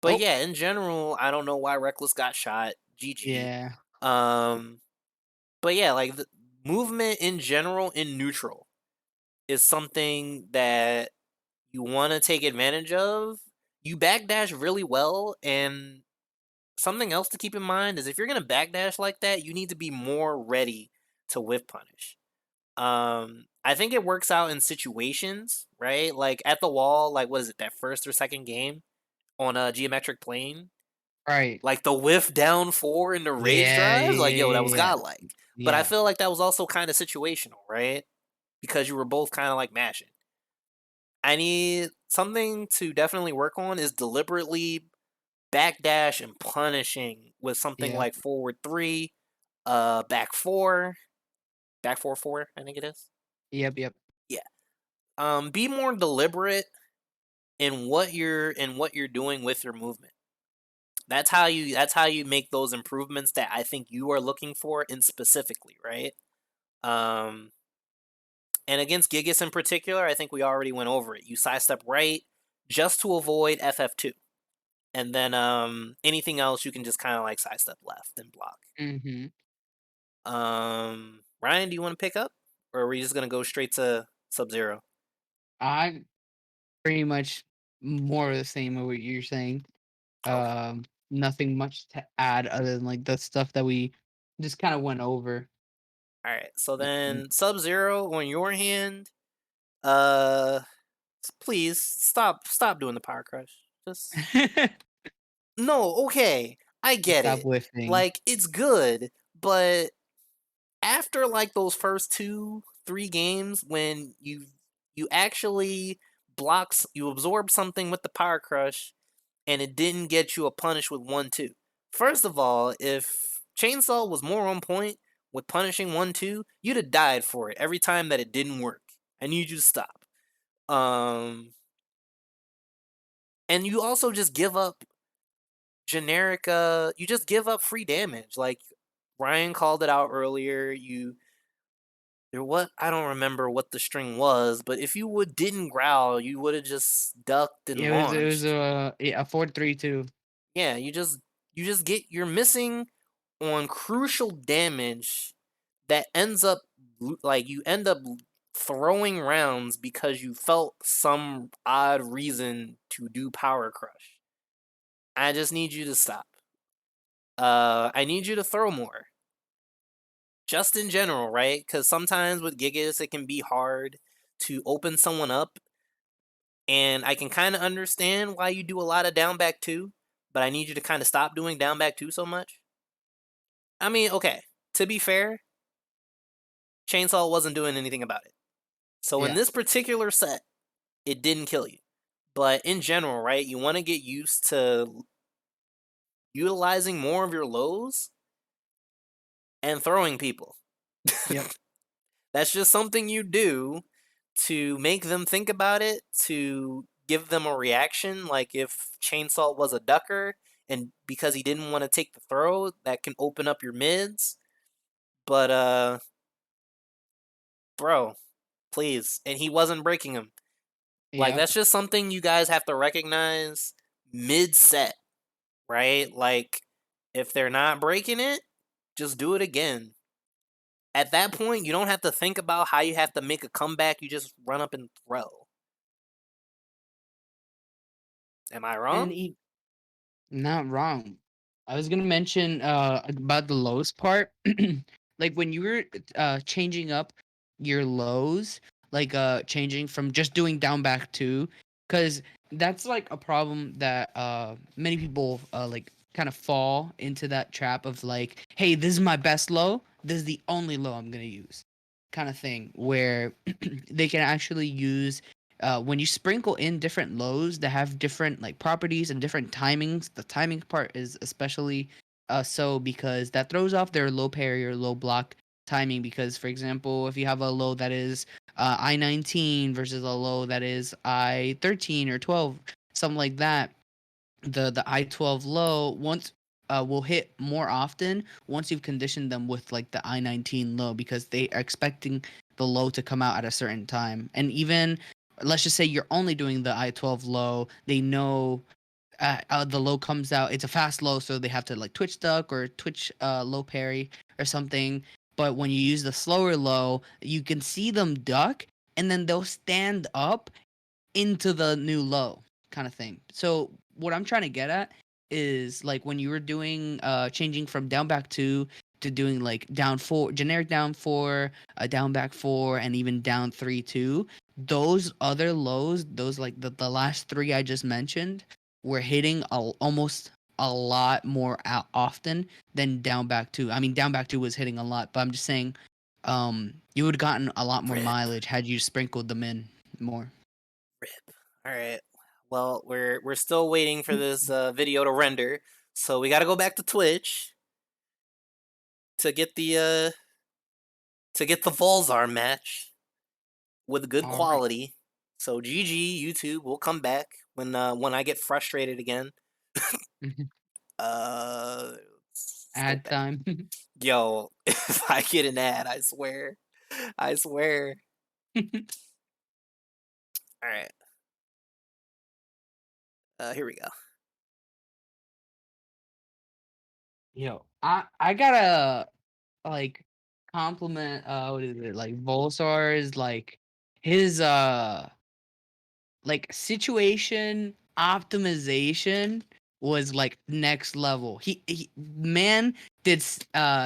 But Oh, yeah, in general, I don't know why Reckless got shot. GG. yeah. Um, but yeah, like the movement in general in neutral is something that you want to take advantage of. You backdash really well, and something else to keep in mind is if you're gonna backdash like that, you need to be more ready to whiff punish. I think it works out in situations, right? Like at the wall, like what is it, that first or second game on a geometric plane? Right. Like the whiff down 4 in the rage Yeah, drives, yeah, like yo, that yeah, was yeah. godlike. But I Yeah. feel like that was also kind of situational, right? Because you were both kind of like mashing. I need something to definitely work on is deliberately backdash and punishing with something Yep. like forward 3, back 4, back 4-4, I think it is. Yep. Yep. Yeah. Be more deliberate in what you're doing with your movement. That's how you make those improvements that I think you are looking for in specifically, right? Um and against Gigas in particular, I think we already went over it. You sidestep right just to avoid FF2. And then anything else you can just kind of like sidestep left and block. Mm-hmm. Ryan, do you want to pick up? Or are we just gonna go straight to Sub-Zero? I pretty much more of the same of what you're saying. Okay. Nothing much to add other than like the stuff that we just kind of went over. Alright. So Mm. then Sub-Zero on your hand, uh please stop doing the power crush. Just no, okay. I get Stop it. lifting. Like it's good, but after like those first 2-3 games when you actually you absorb something with the power crush and it didn't get you a punish with 1-2. First of all, if Chainsaw was more on point with punishing 1-2, you'd have died for it every time that it didn't work. I need you to stop. Um and you also just give up you just give up free damage. Like Ryan called it out earlier. There what I don't remember what the string was, but if you would didn't growl, you would have just ducked and It was launched. a 4-3-2. Yeah, you just get you're missing on crucial damage that ends up like you end up throwing rounds because you felt some odd reason to do power crush. I just need you to stop. I need you to throw more. Just in general, right? Because sometimes with Gigas, it can be hard to open someone up, and I can kind of understand why you do a lot of down back two, but I need you to kind of stop doing down back two so much. I mean, okay, to be fair, Chainsaw wasn't doing anything about it. So in Yeah. this particular set, it didn't kill you. But in general, right, you want to get used to utilizing more of your lows and throwing people. Yep. That's just something you do to make them think about it, to give them a reaction. Like if Chainsaw was a ducker, and because he didn't want to take the throw, that can open up your mids. But bro, please, and he wasn't breaking them. Like Yep. that's just something you guys have to recognize mid set, right? Like if they're not breaking it, just do it again. At that point, you don't have to think about how you have to make a comeback. You just run up and throw. Am I And wrong? not wrong. I was gonna mention about the lows part. Like when you were changing up your lows, like changing from just doing down back two, because that's like a problem that many people like kind of fall into that trap of like, hey, this is my best low. This is the only low I'm gonna use, kind of thing, where they can actually use when you sprinkle in different lows that have different like properties and different timings. The timing part is especially so because that throws off their low parry or low block timing. Because for example, if you have a low that is I-19 versus a low that is I-13 or 12, something like that, the I-12 low once will hit more often once you've conditioned them with like the I-19 low, because they are expecting the low to come out at a certain time. And even let's just say you're only doing the I-12 low, they know the low comes out, it's a fast low, so they have to like twitch duck or twitch low parry or something. But when you use the slower low, you can see them duck and then they'll stand up into the new low, kind of thing. So what I'm trying to get at is like when you were doing changing from down back two to doing like down four, generic down four, down back four, and even down 3-2, those other lows, those like the last three I just mentioned, were hitting almost a lot more often than down back two. I mean, down back two was hitting a lot, but I'm just saying, you would have gotten a lot more Rip, mileage had you sprinkled them in more. rip. All right. Well, we're still waiting for this video to render, so we got to go back to Twitch to get the Volzar match with good All right. quality. So GG YouTube. We'll come back when I get frustrated again. Uh, let's go Ad back. time. Yo, if I get an ad, I swear, I swear. All right. Here we go. Yo, I gotta like compliment what is it, like Volsar's like his like situation optimization was like next level. He man did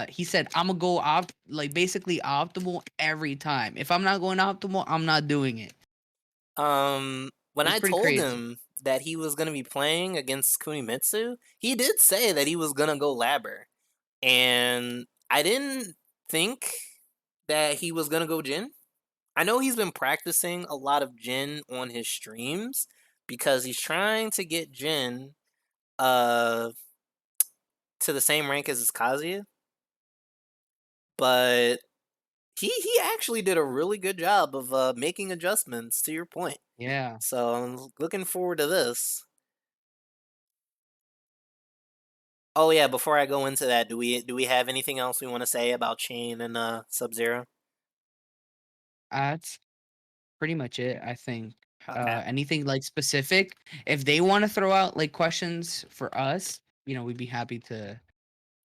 he said I'm gonna go like basically optimal every time. If I'm not going optimal, I'm not doing it. When It was I pretty told crazy. him that he was gonna be playing against Kunimitsu, he did say that he was gonna go Labber, and I didn't think that he was gonna go Jin. I know he's been practicing a lot of Jin on his streams because he's trying to get Jin uh to the same rank as his Kazuya, but he actually did a really good job of making adjustments to your point. Yeah. So I'm looking forward to this. Oh yeah, before I go into that, do we have anything else we want to say about Chain and Sub Zero? That's pretty much it, I think. Okay. Anything like specific, if they want to throw out like questions for us, we'd be happy to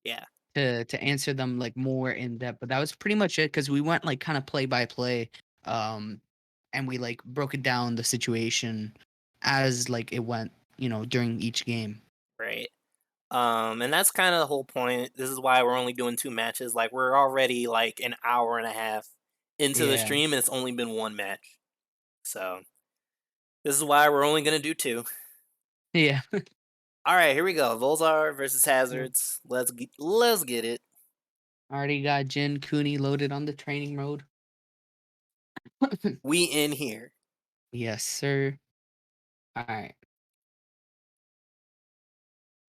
Yeah. answer them like more in depth. But that was pretty much it because we went like kind of play by play, and we like broke it down the situation as like it went, during each game. Right. And that's kind of the whole point. This is why we're only doing 2 matches. Like we're already like an hour and a half into the Yeah, stream and it's only been 1 match. So, this is why we're only going to do 2. yeah. All right, here we go. Volzar versus Yeah. Hazards. Let's get it. Already got Jin Cooney loaded on the training mode. We in here. Yes, sir. All right.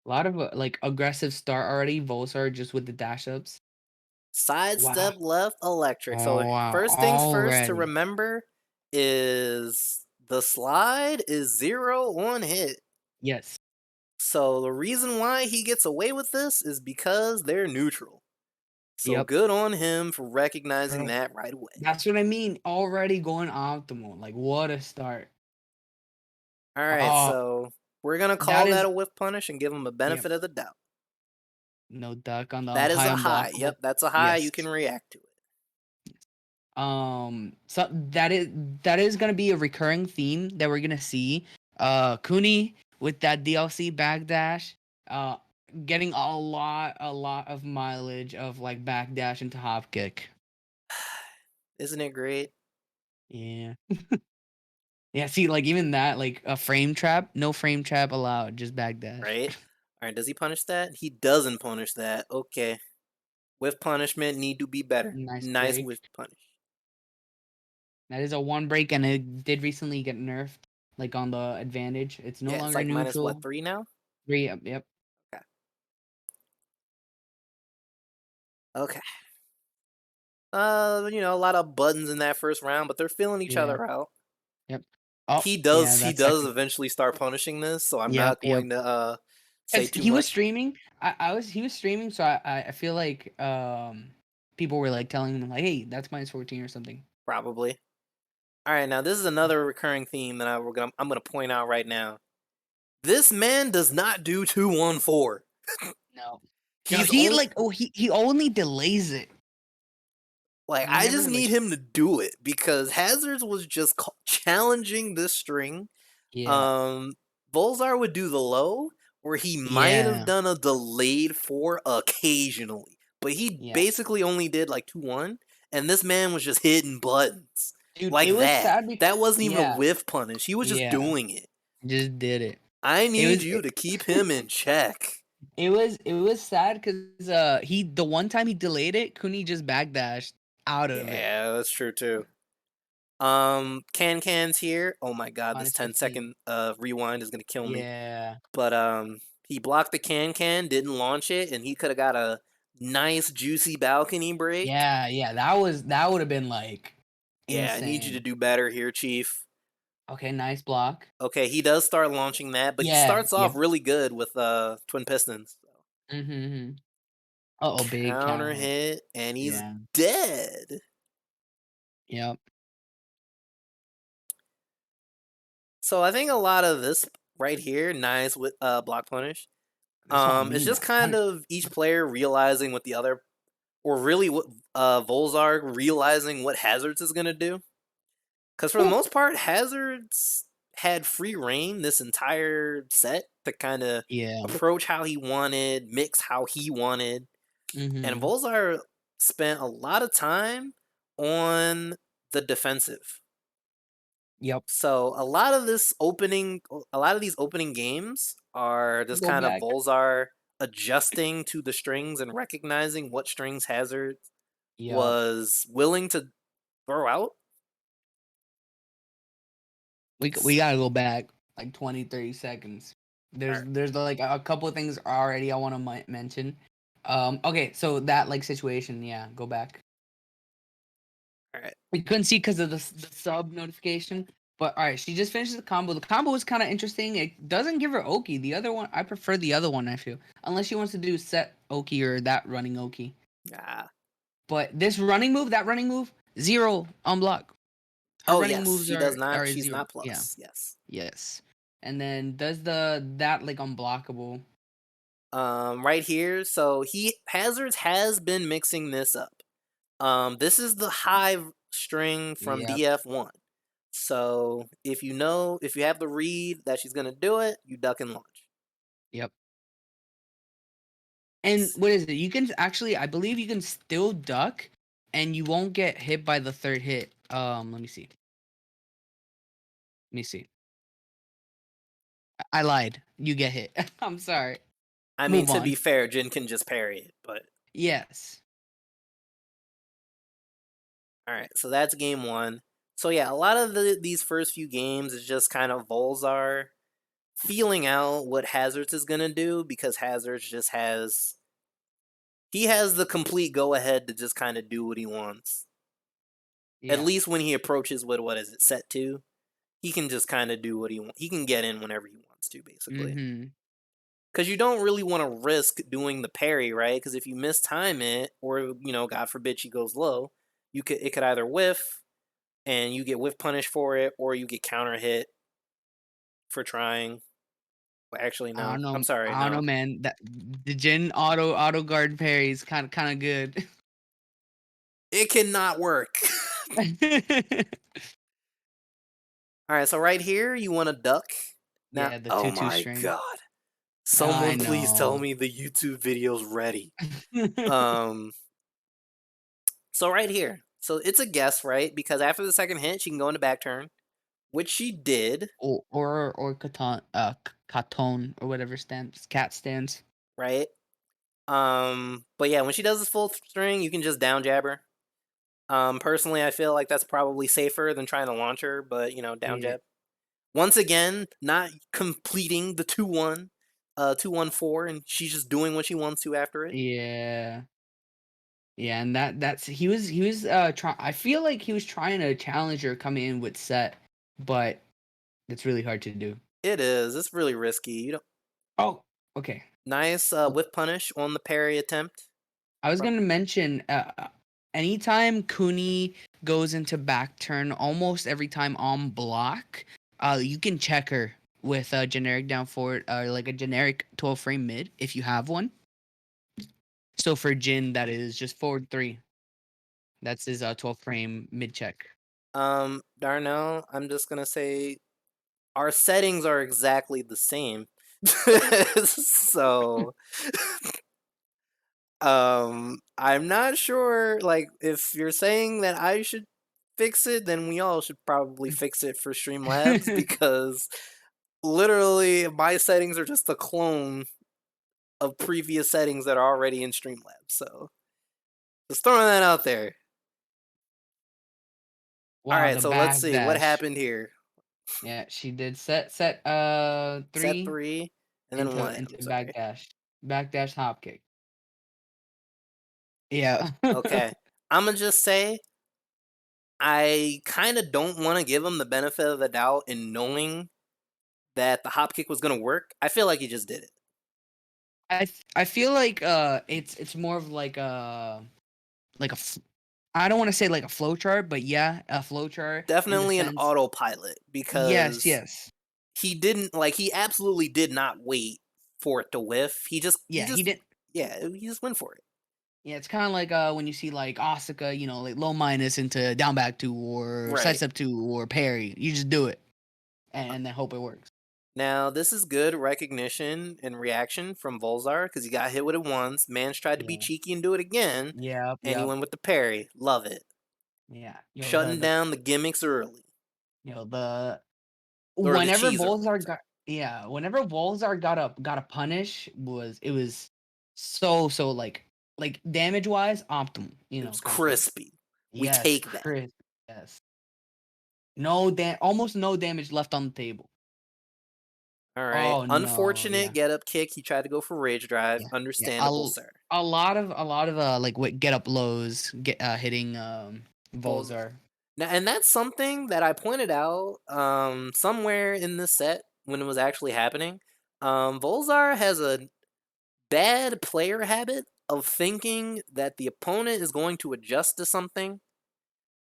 A lot of like aggressive start already. Volsar just with the dash ups. Wow. Sidestep left electric. So Oh wow. first things first to Already. remember is the slide is 0 on hit. Yes. So the reason why he gets away with this is because they're neutral. So Yep. good on him for recognizing Bro. that right away. That's what I mean. Already going optimal. Like what a start. All right, Oh, so we're gonna that call that is a whiff punish and give him a yep. benefit of the doubt. No duck on the That is high a high. unblockable. Yep, that's a high. Yes. You can react to it. So that is gonna be a recurring theme that we're gonna see. Cooney with that DLC backdash, uh, getting a lot of mileage of like backdash into hop kick. Isn't it great? Yeah. Yeah, see, like even that, like a frame trap, no frame trap allowed, just backdash. Right? All right, does he punish that? He doesn't punish that. Okay. With punishment, need to be better. Nice Nice with break. punish. That is a one break, and it did recently get nerfed, like on the advantage. It's no Yeah, it's longer like minus what, neutral. 3 now? Three, yep, yep. Okay. Okay. A lot of buttons in that first round, but they're feeling each Yeah. other out. Yep. Oh, He yeah, does he that does second. eventually start punishing this, so I'm Yep, not yep. going to say Because too he was much. streaming. He was streaming, so I feel like people were like telling him like, hey, that's minus 14 or something. Probably. All right, now this is another recurring theme that I'm gonna point out right now. This man does not do 2-1-4. No. No, He's he only like he only delays it. like He I just never like need him to do it because Hazards was just challenging this string. yeah. Um, Volzar would do the low, where he might have Yeah. done a delayed 4 occasionally, but he Yeah. basically only did like 2-1, and this man was just hitting buttons Dude, like it was that. sad That wasn't even a yeah. whiff punish. He was just Yeah. doing it. Just did it. I It need was you to keep him in check. it was sad because he the one time he delayed it, Cooney just backdashed out of it. Yeah, that's true too. Can's here. Oh my god, this Minus 10 15. second rewind is gonna kill me. Yeah. But he blocked the didn't launch it, and he could have got a nice juicy balcony break. Yeah, yeah. That would have been like Yeah, I need you to insane. do better here, Chief. Okay, nice block. Okay, he does start launching that, but he Yeah, starts yep. off really good with twin pistons. Mm-hmm. Uh-oh, big counter Counter hit. hit, and he's Yeah. dead. Yep. So I think a lot of this right here, nice with block punish. That's what I It's mean. just kind of each player realizing what the other, or really what Volzarg realizing what Hazards is gonna do. Because for the Whew. most part, Hazards had free reign this entire set to kind of Yeah. approach how he wanted, mix how he wanted, and Mm-hmm. Volzar spent a lot of time on the defensive. Yep. So a lot of these opening games are just Go kind of back. Volzar adjusting to the strings and recognizing what strings Hazard Yep. was willing to throw out. We gotta go back like 20, 30 seconds. All There's like a couple of things already I want to mention. Okay, so that like situation, yeah, go back. right. We couldn't see because of the sub notification. But all right, she just finishes the combo. The combo was kind of interesting. It doesn't give her Oki. The other one, I prefer the other one. I feel unless she wants to do set Oki or that running Oki. Ah, But this that running move, 0 on block. Her Oh, running yes, moves she does are not. a She's 0. not Yeah. plus. Yes. Yes. And then does that like unblockable. Right here. So Hazards has been mixing this up. This is the high string from Yep. DF1. So if you have the read that she's gonna do it, you duck and launch. Yep. And what is it? You can actually, I believe you can still duck, and you won't get hit by the third hit. Let me see. Let me see. I lied. You get hit. I'm sorry. I mean, Move to be on. fair, Jin can just parry it, but Yes. all right. So that's game one. So yeah, a lot of these first few games is just kind of Volzar feeling out what Hazards is gonna do because Hazards just has the complete go ahead to just kind of do what he wants. At Yeah. least when he approaches with what is it set to, he can just kind of do what he wants. He can get in whenever he wants to, basically. Mm-hmm. Because you don't really want to risk doing the parry, right? Because if you mistime it, or God forbid she goes low, it could either whiff and you get whiff punished for it, or you get counter hit for trying. Well, actually, I no. don't know. I'm sorry, I don't know, no. man. That the Jin auto guard parry is kind of good. It cannot work. All right, so right here, you want to duck. Now, Yeah, the oh 2-2 my string. god. I Someone please tell know. me the YouTube video's ready. Um, so right here. So it's a guess, right? Because after the second hit, she can go into back turn, which she did, Or Katon or whatever stands cat stands. right? But yeah, when she does this full string, you can just down jab her. Personally, I feel like that's probably safer than trying to launch her, but down Yeah. jab. Once again, not completing the 2-1, 2-1-4, and she's just doing what she wants to after it. Yeah. Yeah, and that's he was trying. I feel like he was trying to challenge her coming in with set, but it's really hard to do. It is. It's really risky. Oh, okay. Nice whiff punish on the parry attempt. I was gonna mention, anytime Kuni goes into back turn, almost every time on block, you can check her with a generic down forward, like a generic 12 frame mid if you have one. So for Jin, that is just forward 3. That's his 12 frame mid check. Darnell, I'm just gonna say our settings are exactly the same. So I'm not sure, like, if you're saying that I should fix it, then we all should probably fix it for Streamlabs because literally my settings are just a clone of previous settings that are already in Streamlabs. So just throwing that out there. All Wow, right, the so let's back see what dash. happened here. Yeah, she did set Set 3 three, and then what? I'm into sorry. back dash hop kick. Yeah. Okay, I'm gonna just say I kind of don't want to give him the benefit of the doubt in knowing that the hop kick was gonna work. I feel like he just did it. I feel like it's more of like I don't want to say like a flow chart, but yeah, a flow chart in the Definitely an sense. autopilot Yes, because yes. he absolutely did not wait for it to whiff. He Yeah, he just didn't. yeah, he just went for it. Yeah, it's kind of like when you see like Asuka, like low minus into down back 2 or side Right. step 2 or parry. You just do it Uh, and then hope it works. Now, this is good recognition and reaction from Volzar because he got hit with it once. Mans tried to be Yeah. cheeky and do it again, Yep. and he Yep. went with the parry. Love it. Yeah. Shutting down the gimmicks early. The Or the whenever cheese early. Volzar got yeah, whenever Volzar got a punish was so like damage wise optimal, It was because like crispy. We yes, take that. Chris, yes, almost no damage left on the table. All right. Oh no, Unfortunate yeah, get up kick. He tried to go for rage drive. yeah, yeah. Understandable, sir. A lot of like what get up lows get hitting Volzar. Volzar. Now, and that's something that I pointed out somewhere in this set when it was actually happening. Volzar has a bad player habit of thinking that the opponent is going to adjust to something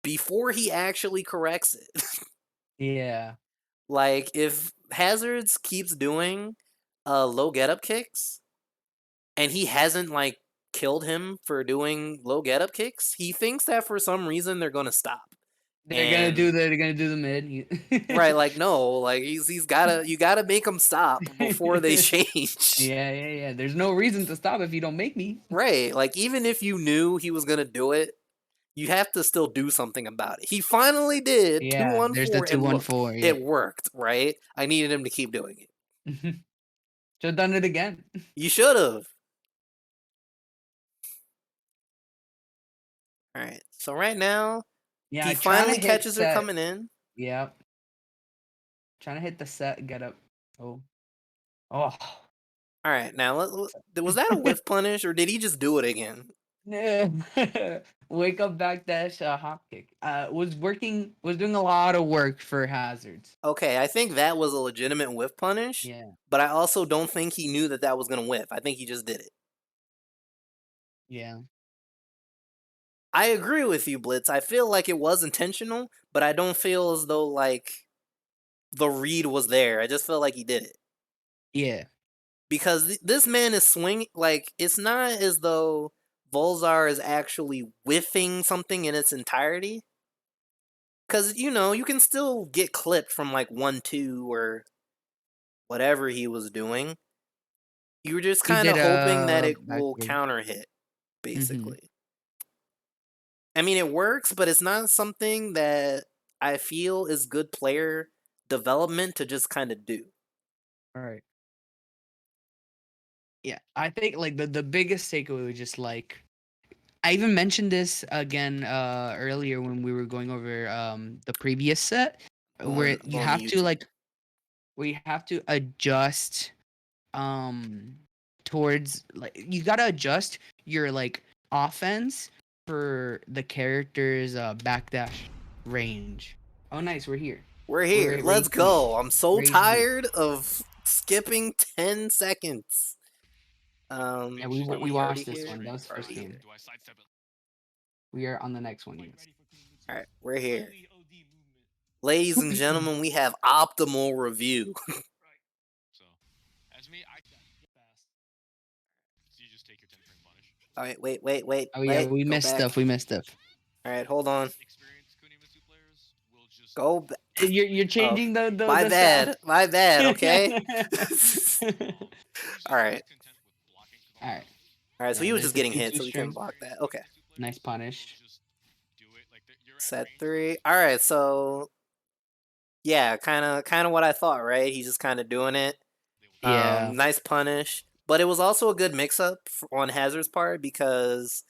before he actually corrects it. Yeah. Like, if Hazards keeps doing low getup kicks and he hasn't like killed him for doing low getup kicks, he thinks that for some reason they're gonna stop. And They're gonna do the right, mid. like no, like he's gotta you gotta make him stop before they change. Yeah. There's no reason to stop if you don't make me. Right, like even if you knew he was gonna do it, you have to still do something about it. He finally did Yeah, there's the 2-1-4, two and one look, four. Yeah. it worked. Right, I needed him to keep doing it. Should have done it again. You should have. All right, so right now Yeah, he trying to finally hit catches her set. coming in. Yep. Trying to hit the set, get up. Oh. Oh. All right, now was that a whiff punish or did he just do it again? No. Wake up backdash hop kick. Was doing a lot of work for Hazards. Okay, I think that was a legitimate whiff punish, Yeah. but I also don't think he knew that that was gonna whiff. I think he just did it. Yeah. I agree with you, Blitz. I feel like it was intentional, but I don't feel as though like the read was there. I just feel like he did it. Yeah. Because this man is swinging, like, it's not as though Volzar is actually whiffing something in its entirety. Because, you know, you can still get clipped from like 1-2 or whatever he was doing. You're just He kind did of hoping that a it will backward. counter hit, Mhm. basically. I mean, it works, but it's not something that I feel is good player development to just kind of do. All right. Yeah, I think like the biggest takeaway was just like I even mentioned this again earlier when we were going over the previous set where you Going to have to YouTube. like we have to adjust um towards like you got to adjust your like offense for the character's backdash range. Oh nice, we're here. We're We're here. at Let's Rage B. go. I'm so Rage B. tired of skipping 10 seconds. Yeah, Are we we already watched this here? one. That was the Are first we game. here? We are on the next one. Yes. All right, we're here. Ladies and gentlemen, we have optimal review. So, as me, I fast. So you just take your 10-frame punish. All right, wait. Oh yeah, we Go missed back. stuff. We missed stuff. All right, hold on. Experienced Kunimitsu players will just Go back. You're changing the My the bad. sound. My bad, okay? All right. All right. All right, so Yeah, he was there's just the getting 2-2 hit, so he couldn't string. block that. Okay. Nice punish. Set 3. All right, so yeah, kind of what I thought, right? He's just kind of doing it. Yeah. Nice punish, but it was also a good mix-up on Hazard's part because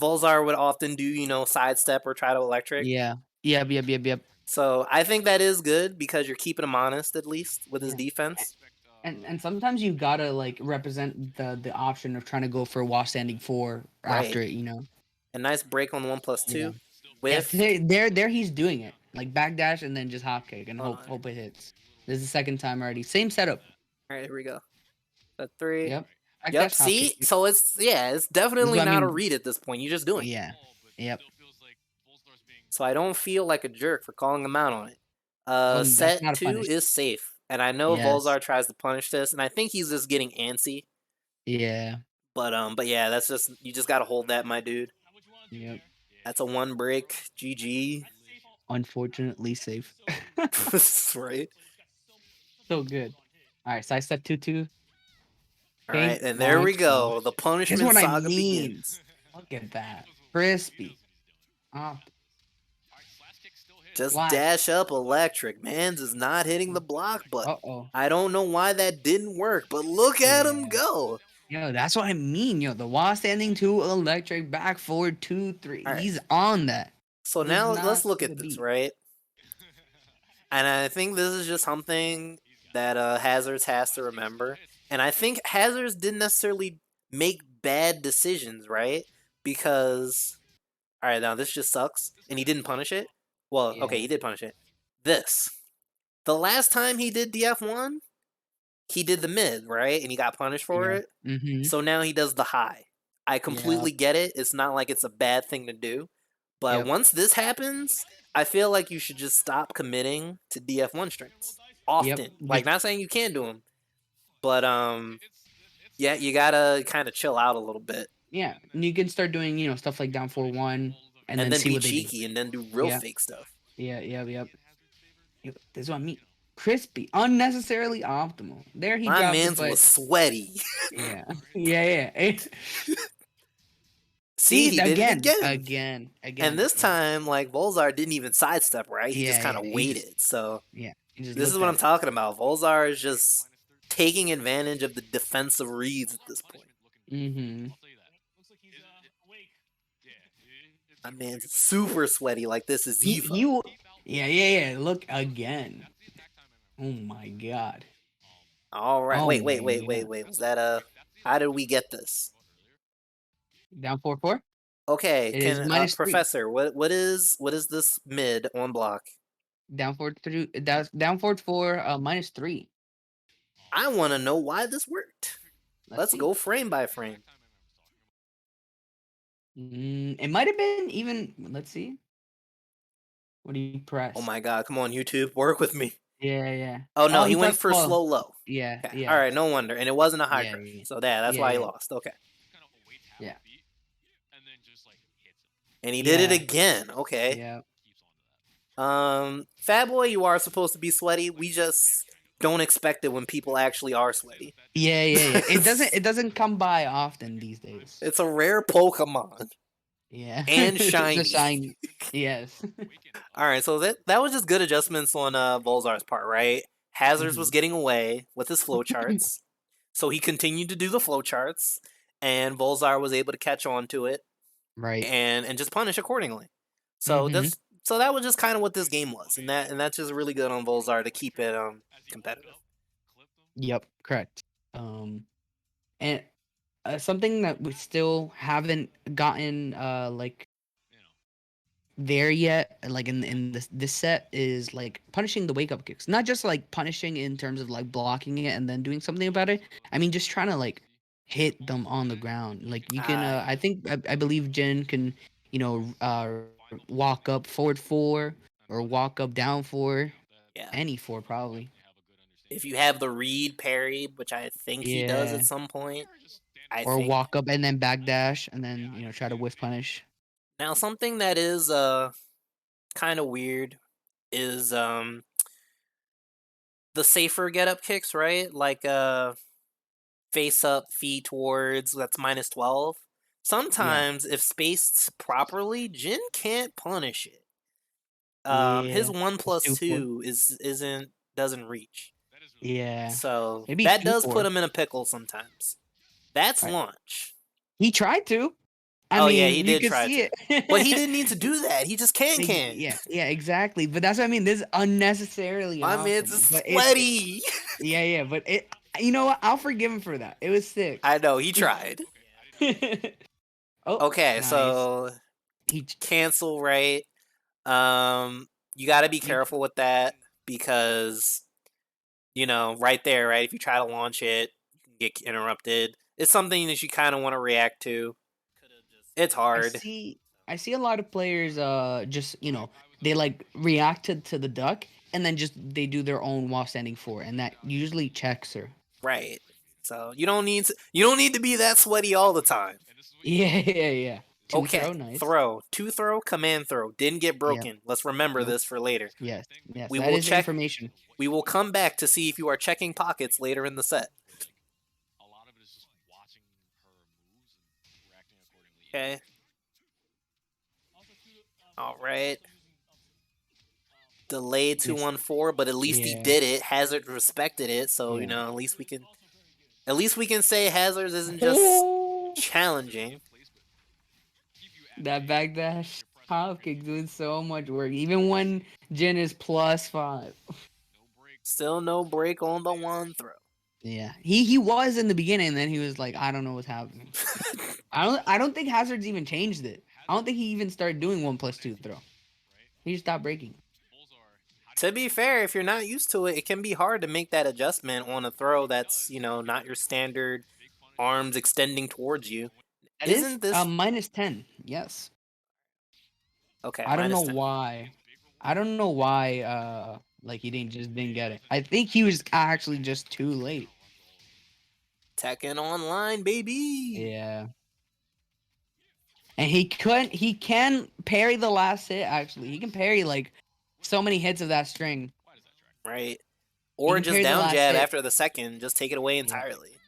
Volzar would often do, you know, sidestep or try to electric. Yeah. Yep. So I think that is good because you're keeping him honest at least with his Yeah. defense. And sometimes you gotta like represent the option of trying to go for wall standing 4 after Right. it, you know. A nice break on the 1+2 Yeah. with. There he's doing it. Like backdash and then just hop kick and Hold on. hope it hits. This is the second time already. Same setup. All right, here we go. Set 3. Yep. Yep. Backdash, hop See, kick. so it's This definitely is what I not a mean. read at this point. You're just doing it. Yeah. Yep. So I don't feel like a jerk for calling him out on it. That's Set not a 2 punish. is safe, and I know Yes. Volzar tries to punish this, and I think he's just getting antsy. Yeah. But yeah, that's just you just gotta hold that, my dude. Yep. That's a 1 break. GG. Unfortunately safe. Right. So good. All right, side step 2-2. All right, and there we go. The That's punishment what I saga mean. begins. Look at that. Crispy. Just Why? dash up electric. Mans is not hitting the block button. Uh-oh. I don't know why that didn't work, but look at him Yeah. go. Yo, that's what I mean. Yo, the wall standing 2 electric back forward 2-3. All right. He's on that. So He's now not let's look gonna at this, beat. right? And I think this is just something that Hazards has to remember. And I think Hazards didn't necessarily make bad decisions, right? Because, all right, now this just sucks. And he didn't punish it. Well, okay, Yeah. he did punish it. This. The last time he did DF1, he did the mid, right? And he got punished for Yeah. it. Mm-hmm. So now he does the high. I completely get it. It's not like it's a bad thing to do. But Yep. once this happens, I feel like you should just stop committing to DF1 strings Yep. often. Like, not saying you can't do them, but yeah, you gotta kind of chill out a little bit, Yeah. And you can start doing, stuff like down 4-1 and and then then see be what they do. cheeky and then do real Yeah. fake stuff. Yeah. Yep. Yep. Yep, this is what I mean. Crispy, unnecessarily optimal. There he My dropped it, man's but was sweaty. yeah, yeah, yeah. See, he did it again. and this Yeah, time, like Volzar didn't even sidestep, right? He just yeah, kind yeah. of He just, waited. So yeah, he just this is looked what at I'm it. talking about. Volzar is just taking advantage of the defensive reads at this point. Mm-hmm. My man's super sweaty. Like this is He, Evo. he, w- yeah, yeah, yeah. Look again. Oh my god. All right. Oh Wait, my wait, wait, wait, god. wait. Was that a? How did we get this? Down 4-4. Okay, It is can -3. Professor, what is this mid on block? Down 4-3. Down 4-4. -3. I want to know why this worked. Let's Let's see. go frame by frame. It might have been even. Let's see. What do you press? Oh my god, come on YouTube, work with me. Yeah, yeah. Oh no, Oh, he he went pressed for low. slow low. Yeah, Okay. yeah. All right, no wonder. And it wasn't a high Yeah, crush. yeah, So that's yeah, why he yeah. lost. Okay. Yeah. And he did it Yeah. again. Okay. Yeah. Fat Boy, you are supposed to be sweaty. We just don't expect it when people actually are sweaty. Yeah, yeah, yeah. It doesn't come by often these days. It's a rare Pokemon. Yeah. And The shiny. shiny. Yes. All right, so that was just good adjustments on Volzar's part, right? Hazards was Mhm. getting away with his flowcharts, so he continued to do the flowcharts, and Volzar was able to catch on to it Right. and just punish accordingly. So Mhm. that was just kind of what this game was, and that's just really good on Volzar to keep it competitive. Yep, correct. And something that we still haven't gotten like there yet, like in this set, is like punishing the wake up kicks. Not just like punishing in terms of like blocking it and then doing something about it. I mean, just trying to like hit them on the ground. Like you can, I think I believe Jin can, walk up forward 4 or walk up down 4, Yeah, any 4 probably. if you have the read parry, which I think he does Yeah, at some point, I or think. walk up and then backdash and then try to whiff punish. Now something that is kind of weird is the safer get up kicks, right? Like face up, feet towards, that's -12. Yeah, Sometimes if spaced properly, Jin can't punish it. His yeah. 1 It's plus 2-4. 2 doesn't reach. Yeah, So maybe that two does put four. him in a pickle sometimes. That's Right. launch. He tried to. I Oh yeah, mean, he you did could try see to. it. But he didn't need to do that. He just can. Yeah, yeah, exactly. But that's what I mean. This is unnecessarily My man's optimal. But sweaty. yeah, yeah. But you know what? I'll forgive him for that. It was sick. I know, he tried. Oh, Okay, nice. so He, cancel, right? You got to be you, careful with that because right there, right? If you try to launch it, you can get interrupted. It's something that you kind of want to react to. It's I hard, see. I see a lot of players. Just they like reacted to the duck and then just they do their own while standing for, and that usually checks her. right? So you don't need to be that sweaty all the time. Yeah, yeah, yeah. Two Okay, throw, nice. throw, 2 throw, command throw. Didn't get Yep. broken. Let's remember Nope. this for later. Yes, yes. We That will is check. information. We will come back to see if you are checking pockets later in the set. Okay. All right. Delayed 2-1-4, but at least he Yeah. did it. Hazard respected it, so Yeah. at least we can say Hazards isn't just challenging. That backdash hop kick doing so much work. Even when Jin is +5. Still no break on the 1 throw. Yeah. He was in the beginning, and then he was like, I don't know what's happening. I don't think Hazard's even changed it. I don't think he even started doing 1+2 throw. He just stopped breaking. To be fair, if you're not used to it, it can be hard to make that adjustment on a throw that's, not your standard arms extending towards you. That Isn't is this -10. Yes. Okay, I don't know -10. why. I don't know why. Like he didn't get it. I think he was actually just too late. Tekken Online, baby. Yeah. And he couldn't. He can parry the last hit. Actually, he can parry like so many hits of that string. Right. He Or can just parry the down last jab hit. after the second, just take it away Yep. entirely.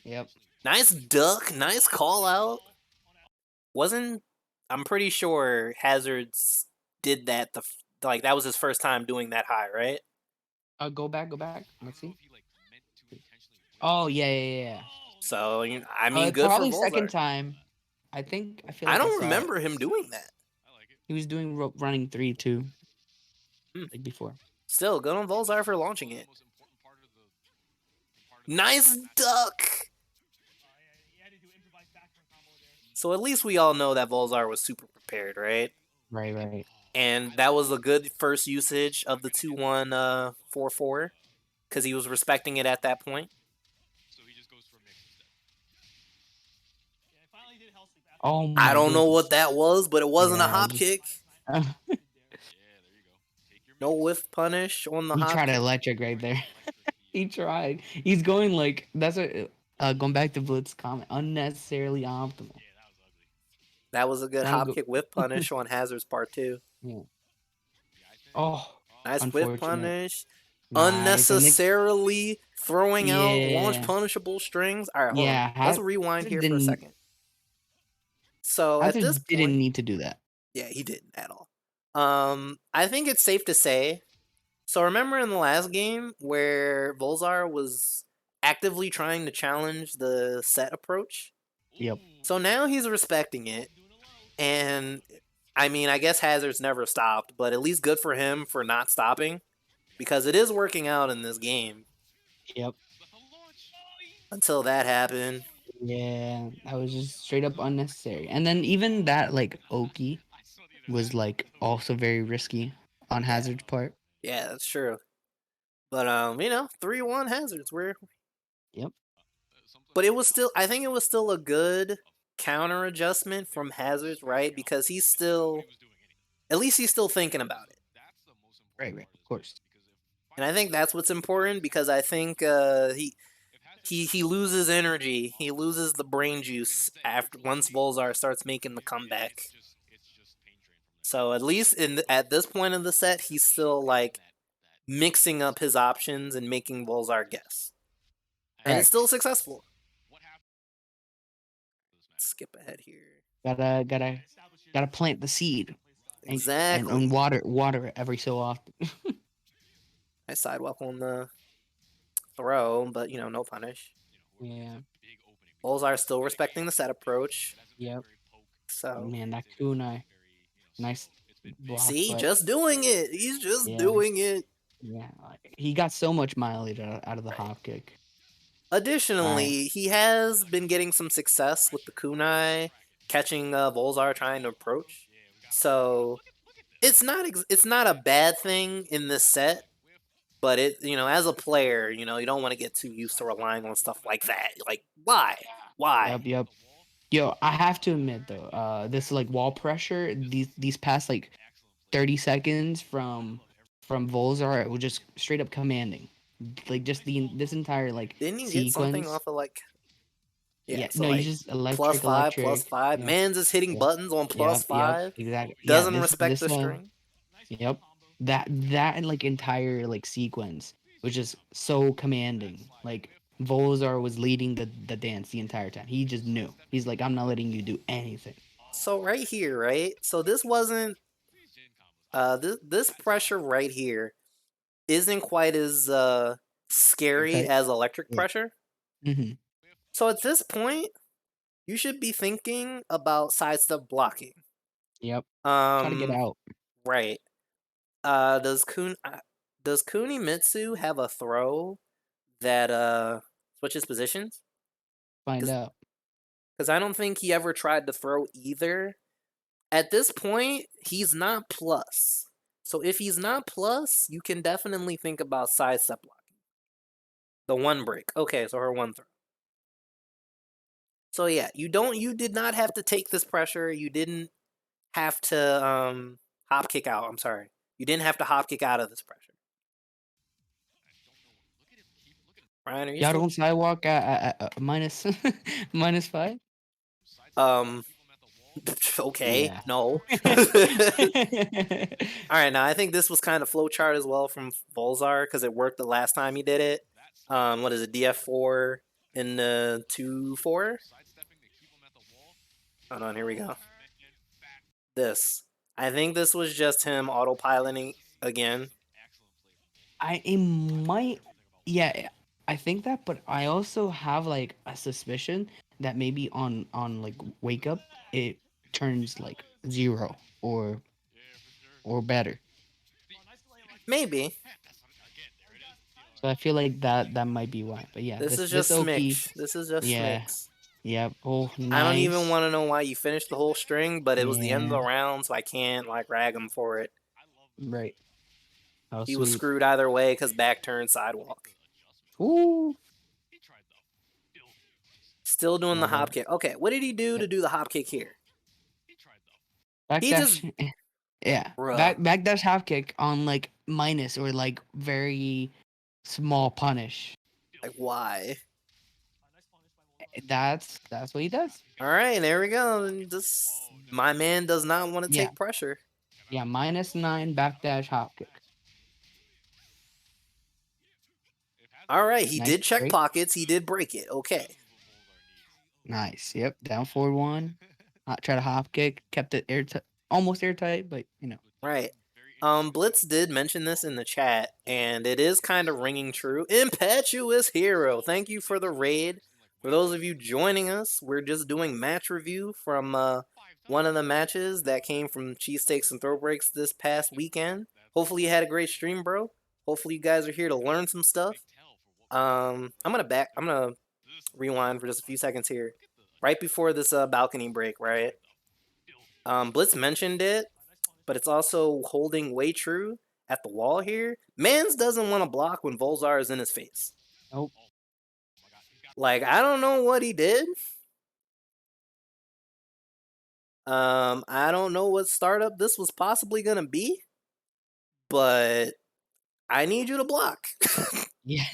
Yep. Nice duck, nice call out. I'm pretty sure Hazards did that like that was his first time doing that high, right? Go back. Go back. Let's see. Oh yeah. So I mean, good for Probably second Volzar. time. I think I feel I like I don't saw it. remember him doing that. He was doing running 3 too, Hmm. like before. Still, good on Volzar for launching it. Nice duck. So at least we all know that Volzar was super prepared, right? Right. And that was a good first usage of the 2-1 4-4 because he was respecting it at that point. Oh I my don't know goodness. what that was, but it wasn't a Yeah, hop kick. No whiff punish on the he hop tried kick. electric right there. He tried. He's going like that's a going back to Blitz comment. Unnecessarily optimal. That was a good Trying to hop go. kick whiff punish on Hazard's part too. Yeah. Oh, Nice whiff unfortunate. punish. Nice. And Unnecessarily throwing out launch yeah. punishable strings. All right, hold on. Yeah. Let's rewind here for a second. So at this Hazard didn't point, need to do that. yeah, he didn't at all. I think it's safe to say. So remember in the last game where Volzar was actively trying to challenge the set approach? Yep. So now he's respecting it. And I mean, I guess Hazard's never stopped, but at least good for him for not stopping because it is working out in this game. Yep. Until that happened. Yeah, that was just straight up unnecessary. And then even that like Oki was like also very risky on Hazard's part. Yeah, that's true. But 3-1 Hazards were. Yep. But it was still, I think it was still a good counter adjustment from Hazards, right? Because he's still, at least he's still thinking about it. Right, of course. And I think that's what's important because I think he loses energy, he loses the brain juice after once Volzar starts making the comeback. So at least at this point in the set, he's still like mixing up his options and making Volzar guess, and it's still successful. Skip ahead here. Gotta plant the seed. Exactly. And water it every so often. Nice sidewalk on the throw, but no punish. Yeah. Volzar still respecting the set approach. Yep. So man, that kunai, nice block. See, just doing it. He's just doing it. Yeah, he got so much mileage out of the hop kick. Additionally, he has been getting some success with the kunai, catching Volzar trying to approach. So it's not a bad thing in this set, but as a player, you don't want to get too used to relying on stuff like that. Like why? Yep. Yo, I have to admit though, this like wall pressure, these past like 30 seconds from Volzar, it was just straight up commanding. Like just this entire like didn't you sequence. Get something off of like so no, like, you just electric. +5. Yeah. Man's is hitting buttons on +5. Exactly. Doesn't respect the string. Yep. That like entire like sequence was just so commanding. Like Volzar was leading the dance the entire time. He just knew. He's like, I'm not letting you do anything. So right here, right? So this wasn't this pressure right here isn't quite as scary as electric pressure. Mm-hmm. So at this point, you should be thinking about sidestep blocking. Yep. Try to get out. Right. Does Kunimitsu have a throw that switches positions? Find out. Because I don't think he ever tried to throw either. At this point, he's not plus. So if he's not plus, you can definitely think about sidestep blocking. The one break. Okay, so her one throw. So yeah, you did not have to take this pressure. You didn't have to Hop kick out. I'm sorry. You didn't have to hop kick out of this pressure. Ryan, are you Y'all still? don't sidewalk at minus minus 5. Um. Okay. Yeah. No. All right. Now I think this was kind of flowchart as well from Volzar because it worked the last time he did it. What is it? DF4 in the 2-4. Hold on. Here we go. This. I think this was just him autopiloting again. It might, yeah, I think that, but I also have like a suspicion that maybe on like wake up it turns like 0 or better. Maybe. So I feel like that might be why. But yeah, This is this just Oki, Smix. This is just yeah, Smix. yeah. Oh, I don't even nice. want to know why you finished the whole string, but it was the end of the Yeah, round, so I can't like rag him for it. right. Oh, He was sweet. screwed either way because back turn sidewalk. Ooh. Still doing the Love hop it. kick. Okay, what did he do to do the hop kick here? He just, Backdash. Yeah. bruh, Backdash half kick on like minus or like very small punish. like why? That's what he does. All right, there we go. This my man does not want to Yeah. take pressure. Yeah, -9 backdash hop kick. All right, he Nice did check break. pockets. He did break it. Okay. Nice. Yep. Down forward 1. Try to hop kick. Kept it airtight, almost airtight, but you know. Right. Blitz did mention this in the chat, and it is kind of ringing true. Impetuous Hero, thank you for the raid. For those of you joining us, we're just doing match review from one of the matches that came from Cheesesteaks and Throwbreaks this past weekend. Hopefully you had a great stream, bro. Hopefully you guys are here to learn some stuff. I'm gonna rewind for just a few seconds here. Right before this balcony break, right? Blitz mentioned it, but it's also holding way true at the wall here. Mans doesn't want to block when Volzar is in his face. Nope. Like, I don't know what he did. I don't know what startup this was possibly gonna be, but I need you to block. Yeah.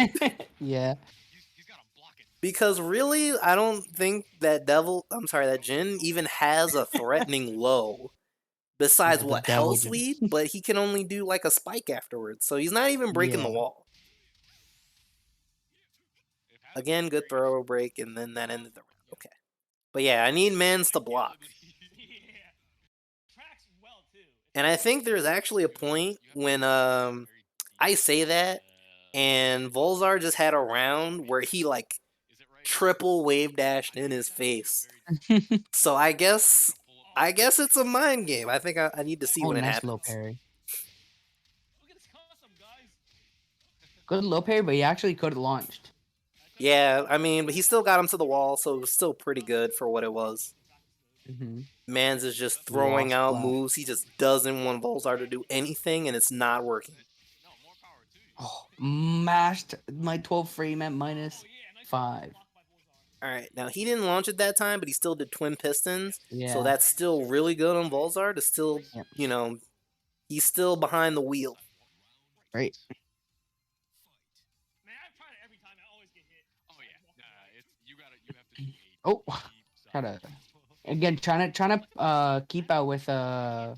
Yeah. Because really, I don't think that that Jin even has a threatening low. Besides Yeah, the what, Hell devil Jin. Sweep? But he can only do like a spike afterwards. So he's not even breaking the Yeah. wall. Again, good throw break, and then that ended the round. Okay. But yeah, I need Mans to block. And I think there's actually a point when I say that, and Volzar just had a round where he like triple wave dashed in his face. So I guess it's a mind game. I think I need to see Oh, when it nice low happens. parry. Good low parry, but he actually could have launched. Yeah, I mean, but he still got him to the wall, so it was still pretty good for what it was. Mm-hmm. Mans is just throwing out moves. He just doesn't want Volzar to do anything, and it's not working. Oh, mashed my 12 frame at -5. All right, now he didn't launch it that time, but he still did twin pistons. Yeah. So that's still really good on Volzar to still, Yep. you know, he's still behind the wheel. Right. Oh, trying to keep out with down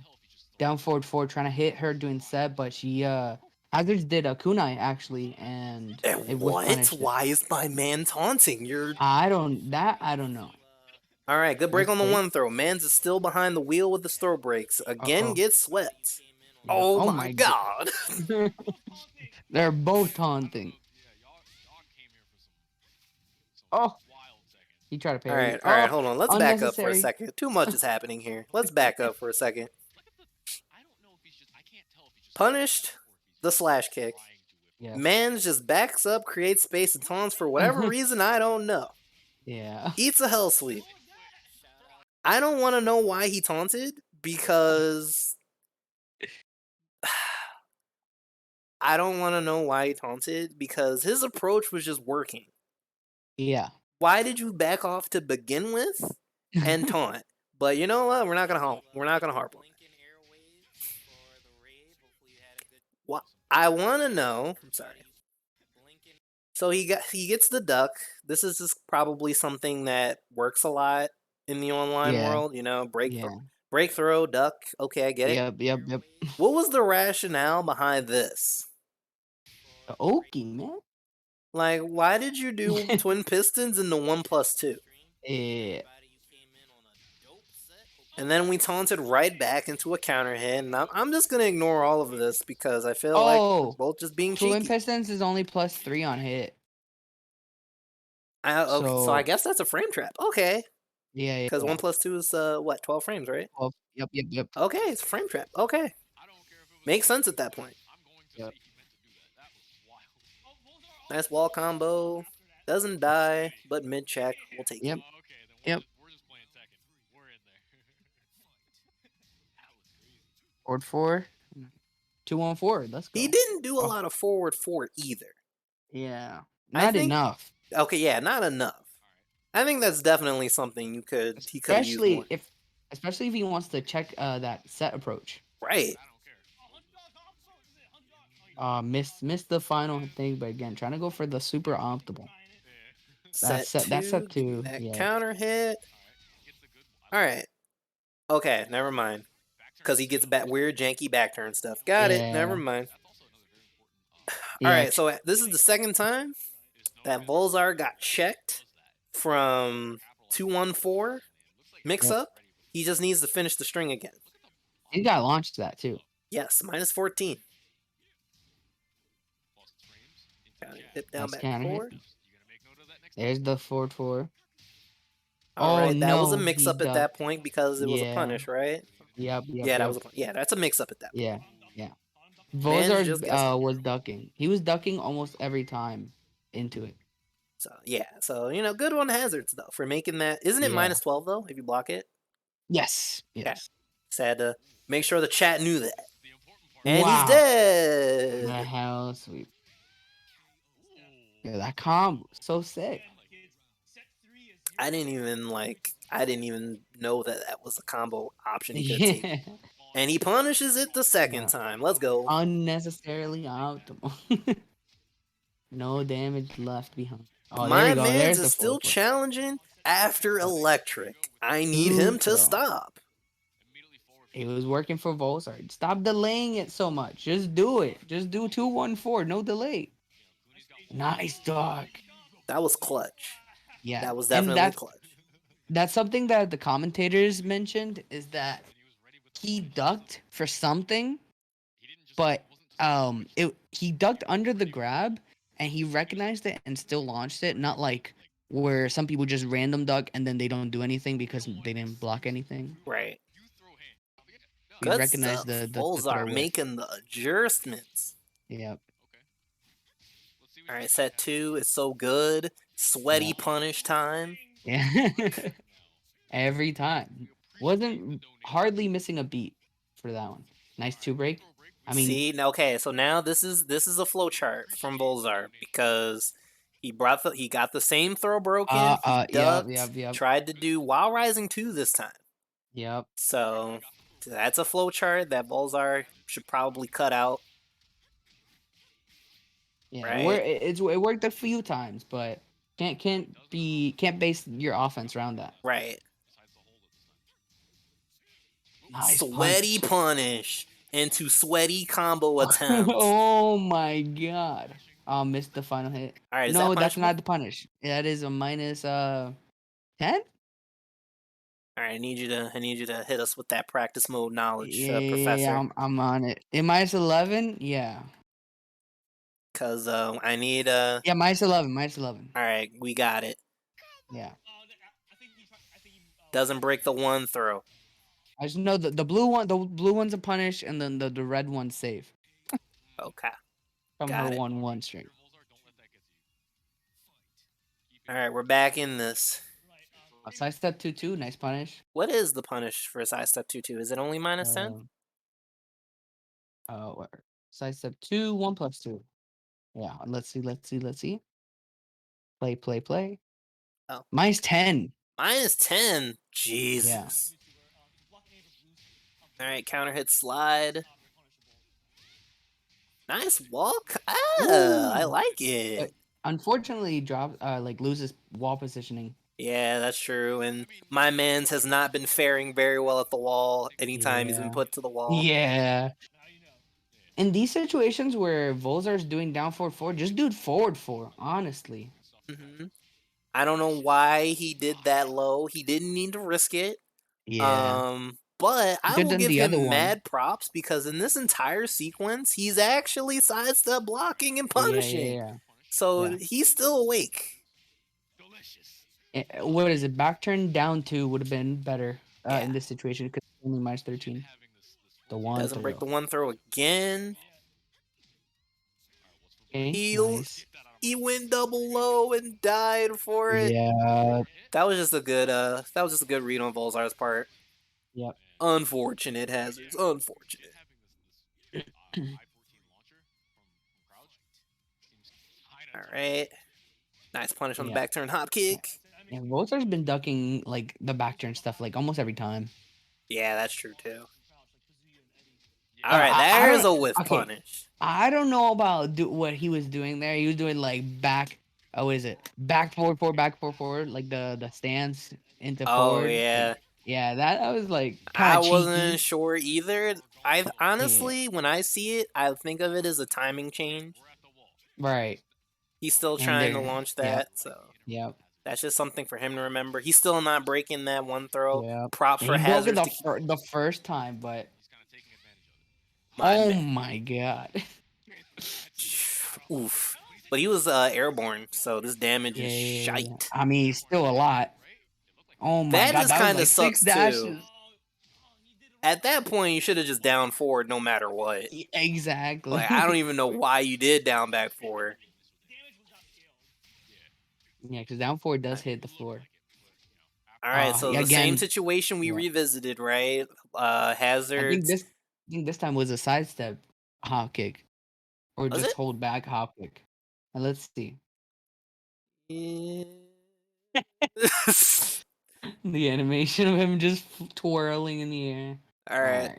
forward 4, trying to hit her doing set, but she Hazards did a kunai actually, and it was What? punished. Why is my man taunting? I don't know. All right, good break Nice on the break. one throw. Mans is still behind the wheel with the Throwbreaks. Again, Uh-oh. gets swept. Yeah. Oh my god. They're both taunting. Oh, he tried to parry. All right, hold on. Let's back up for a Unnecessary. second. Too much is happening here. Let's back up for a second. Punished the slash kick. Yeah. Mans just backs up, creates space, and taunts for whatever reason I don't know. Yeah. Eats a hell sweep. I don't want to know why he taunted, because I don't want to know why he taunted, because his approach was just working. Yeah. Why did you back off to begin with and taunt? But you know what? We're not gonna harp on it. I want to know. I'm sorry. So he gets the duck. This is just probably something that works a lot in the online Yeah. world. You know, Yeah. break throw duck. Okay, I get it. Yep. What was the rationale behind this? Okay, man. Like, why did you do twin pistons in the 1+2? Yeah. And then we taunted right back into a counter hit, and I'm just gonna ignore all of this because I feel like we're Oh, both just being Twin cheeky. Pistons is only +3 on hit. Okay, so I So guess that's a frame trap. Okay, yeah. because 1+2 is what 12 frames, right? Well, yep. Okay, it's a frame trap. Okay, makes sense at that point. Yep. Nice wall combo. Doesn't die, but mid check. We'll take Yep. it. Yep. We're just playing Tekken. We're in there. That was crazy. Forward 4. 2-1-4. Let's go. He didn't do a Oh. lot of forward 4 either. Yeah. I Not think- enough. Okay, yeah, not enough. I think that's definitely something he could have used more. Especially if he wants to check that set approach. Right. Missed the final thing, but again, trying to go for the super optimal. That's set getting two. That Yeah. counter hit. All right. Okay, never mind. Because he gets back weird, janky back turn stuff. Got it. Never Yeah. mind. Yeah. All right, so this is the second time that Volzar got checked from 2-1-4 mix Yep. up. He just needs to finish the string again. He got launched that too. Yes, -14. Got it. Hip down Nice back counter hit. forward. There's the forward 4. All right, that was a no, mix he up at that ducked. point because it was a Yeah. punish, right? Yep. Yeah, that was that's a mix up at that point. Yeah. Man Volzar just guessed. was ducking. He was ducking almost every time into it. So yeah, so good on hazards though for making that. Isn't it Yeah. -12 though if you block it? Yes. Just had to make sure the chat knew that. And Wow. he's dead. The hell sweep. Yeah, that combo so sick. I didn't even know that was a combo option he could take. Yeah. And he punishes it the second Yeah. time. Let's go. Unnecessarily optimal. No damage left behind. Oh, there My you go. man's There's is the still 4-4. challenging after electric. I need him to Neutral. stop. It was working for Volzard. Stop delaying it so much. Just do it. Just do 2-1-4. No delay. Nice dog. That was clutch. Yeah. That was And definitely clutch. that's something that the commentators mentioned is that he ducked for something, but he ducked under the grab and he recognized it and still launched it. Not like where some people just random duck and then they don't do anything because they didn't block anything. Right. He Good recognized stuff. the Bulls throw are whiff. making the adjustments. Yep. All right, set 2 is so good. Sweaty Yeah. punish time. Yeah. Every time. Wasn't hardly missing a beat for that one. Nice 2 break. I mean, See, okay, so now this is a flow chart from Bolzar because he got the same throw broken. He ducked, yep. tried to do while rising 2 this time. Yep. So that's a flow chart that Bolzar should probably cut out. Yeah. Right. It worked a few times, but can't base your offense around that. Right. Nice Sweaty punish into sweaty combo attempt. Oh my god. Missed the final hit. All right, is No, that that's punishable? not the punish. That is a minus 10? All right, I need you to hit us with that practice mode knowledge, Yeah, Professor. I'm on it. In minus 11? Yeah. Cause I need Yeah, minus 11. All right, we got it. Yeah. Doesn't break the 1 throw. I just know the blue one's a punish, and then the red one's save Okay. from Got her it. 1-1 string. All right, we're back in this. Side step 2-2, nice punish. What is the punish for side step 2-2? Is it only -10? Side step 2, 1+2. Yeah, let's see. Play. Oh. Minus 10. -10. Jesus. All right, counter hit slide. Nice walk. Ooh. I like Uh, it. Unfortunately, he drops like loses wall positioning. Yeah, that's true. And my man's has not been faring very well at the wall anytime he's been Yeah. put to the wall. Yeah. In these situations where Volzar's doing down forward four, just do it forward four, honestly. Hmm. I don't know why he did that low. He didn't need to risk it. Yeah. But He I could have will done give the other him one. mad props because in this entire sequence, he's actually sidestep blocking and Yeah, punishing. yeah. So he's still awake. What is it? Back turn down two would have been better Yeah. in this situation because only minus 13. The one Doesn't break throw. the one throw again. Okay, He nice. he went double low and died for it. Yeah. That was just a good read on Volzar's part. Yep. Unfortunate hazards. Unfortunate. All right. Nice punish on the Yeah. back turn hop kick. Yeah, Volzar's been ducking like the back turn stuff like almost every time. Yeah, that's true too. All right, I there's don't. a whiff Okay, punish. I don't know about what he was doing there. He was doing like back. Oh, is it back forward, forward, back forward, forward, like the stance into Oh forward. Like, yeah. yeah, that was like kind I of wasn't cheeky. sure either. I Yeah, honestly, when I see it, I think of it as a timing change. right. He's still And trying to there. launch Yep. that, so Yep. that's just something for him to remember. He's still not breaking that one throw. Yep. Props And for he broke it hazards to keep. the first time, but My oh man. my god. Oof. But he was airborne, so this damage is Yeah. shite. I mean, still a lot. Oh my That god, just that was kind of like six sucks too. dashes. At that point, you should have just down forward no matter what. Like, I don't Exactly. even know why you did down back forward. Yeah, because down four does hit the floor. All right, so Yeah, the same again. situation we Yeah. revisited, right? I think Hazards. this time was a sidestep hop kick, or Was just it? hold back hop kick. Let's see. Yeah. The animation of him just twirling in the air. All All right. right.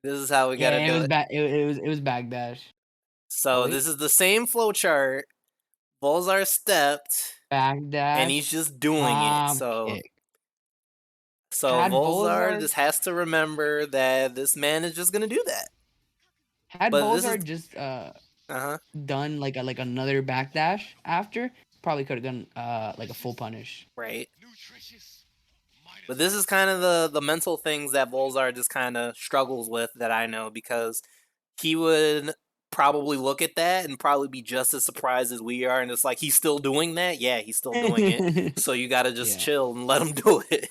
This is how we gotta Yeah, it do was it. back. It was back dash. So Oh this wait, is the same flow chart. Bulls stepped, back and he's dash. just doing it. Hop So kick. Had Volzar Bozar just has to remember that this man is just gonna do that. had But this is Bozar just uh-huh. done like another backdash after, probably could have done like a full punish. Right. But this is kind of the mental things that Volzar just kind of struggles with that I know, because he would probably look at that and probably be just as surprised as we are, and it's like, he's still doing that? Yeah, he's still doing it. So you gotta just Yeah. chill and let him do it.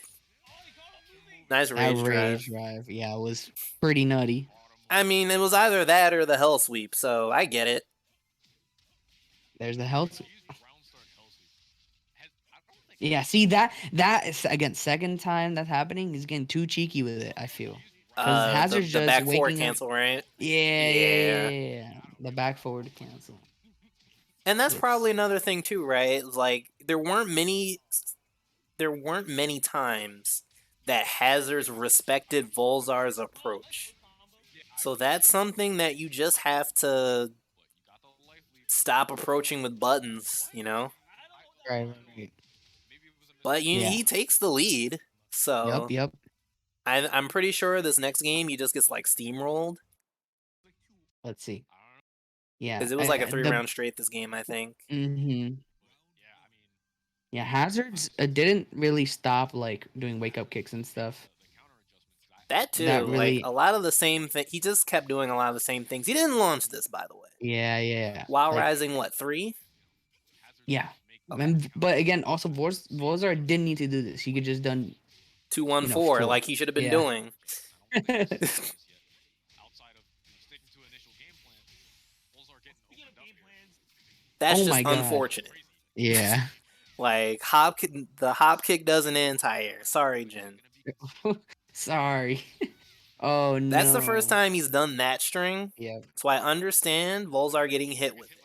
Nice That rage rage drive. drive, yeah, was pretty nutty. I mean, it was either that or the hell sweep, so I get it. There's the health. Yeah, see that is again second time that's happening. He's getting too cheeky with it. I feel because Hazard's The just back forward waking up. cancel, right? Yeah. Yeah. The back forward cancel. And that's It's probably another thing too, right? Like, there weren't many times that Hazards respected Volzar's approach. So that's something that you just have to stop approaching with buttons, you know? right. But Yeah. he takes the lead, so Yep. I'm pretty sure this next game he just gets like steamrolled, Let's see. Yeah, because it was like a 3-round straight this game, I think. Mm-hmm. Yeah, Hazards didn't really stop like doing wake up kicks and stuff. That too, That like really, a lot of the same thing. He just kept doing a lot of the same things. He didn't launch this, by the way. yeah. While Like, rising, what, 3? yeah. Okay. But again, also Vozar didn't need to do this. He could just done 2-1-4, full. like he should have been Yeah. doing. That's Oh just my God. unfortunate. Yeah. Like, the hop kick doesn't anti-air. Sorry, Jin. Sorry. Oh no. That's the first time he's done that string. Yeah. So I understand Volzar getting hit with it.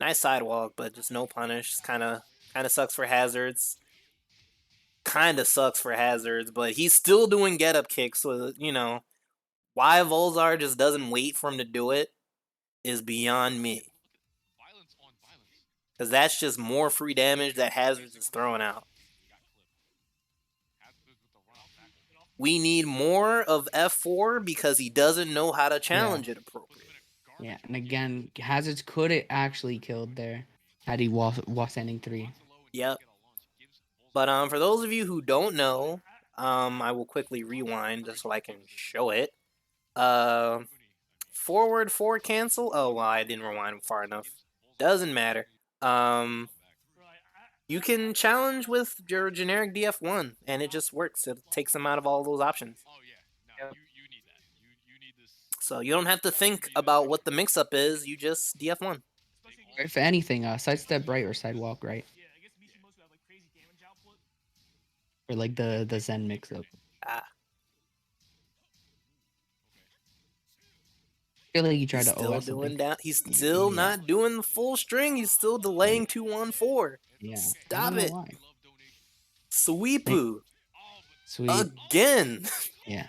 Nice sidewalk, but just no punish. Kind of sucks for Hazards. But he's still doing get up kicks. So, Why Volzar just doesn't wait for him to do it is beyond me. Violence on violence. Because that's just more free damage that Hazards is throwing out. He got clipped. Hazard with the run out tackle. We need more of F4 because he doesn't know how to challenge it Puts him appropriately. in a garbage. Yeah, and again, Hazards could have actually killed there had he was standing 3. Yep. But for those of you who don't know, I will quickly rewind just so I can show it. Forward 4 cancel. Oh, well, I didn't rewind far enough. Doesn't matter. You can challenge with your generic DF1, and it just works. It takes them out of all those options. Oh yeah, no, you need that. You need this. So you don't have to think about what the mix-up is. You just DF1. If anything, sidestep right or sidewalk right. Or like the Zen mix-up. Ah, I feel like you tried he's to still OS doing something. down. He's still Yeah. not doing the full string. He's still delaying 2-1-4. Yeah. I Stop don't know it. why. Sweepu. Sweet. Again. Yeah.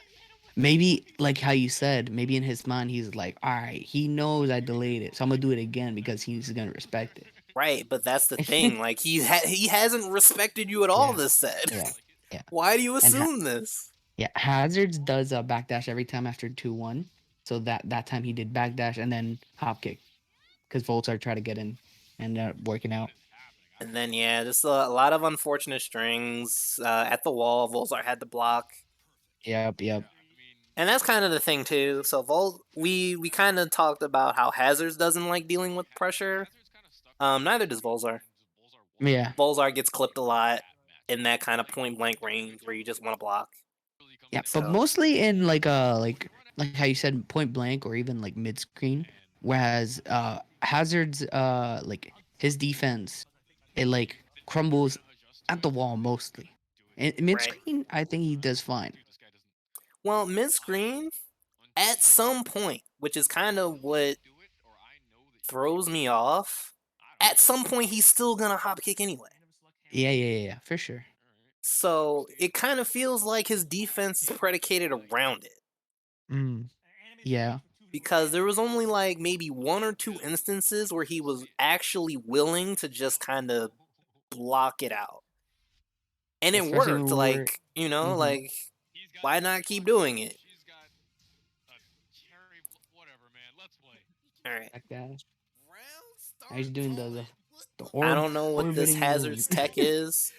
Maybe, like how you said, maybe in his mind, he's like, all right, he knows I delayed it, so I'm going to do it again because he's going to respect it. Right, but that's the thing. Like, he hasn't respected you at all Yeah. this set. Yeah. Yeah. Why do you assume this? Yeah. Hazards does a backdash every time after 2-1. So that time he did backdash and then hop kick. Because Voltar tried to get in and working out. And then, yeah, just a lot of unfortunate strings. At the wall, Volzar had to block. Yep. And that's kind of the thing, too. So, we kind of talked about how Hazards doesn't like dealing with pressure. Neither does Volzar. Yeah. Volzar gets clipped a lot in that kind of point-blank range where you just want to block. Yeah, So- but mostly in like how you said, point blank or even like mid screen. Whereas Hazard's like his defense, it like crumbles at the wall mostly. In mid screen, I think he does fine. Well, mid-screen, at some point, which is kind of what throws me off, at some point he's still gonna hop kick anyway. Yeah, for sure. So it kind of feels like his defense is predicated around it. Yeah. Because there was only like maybe 1 or 2 instances where he was actually willing to just kind of block it out. And it Especially worked, when we were- like, like, why not keep doing it? Whatever, man. Let's play. Alright. Backdash. He's doing the I don't know what this orbiting Hazard's move. tech is,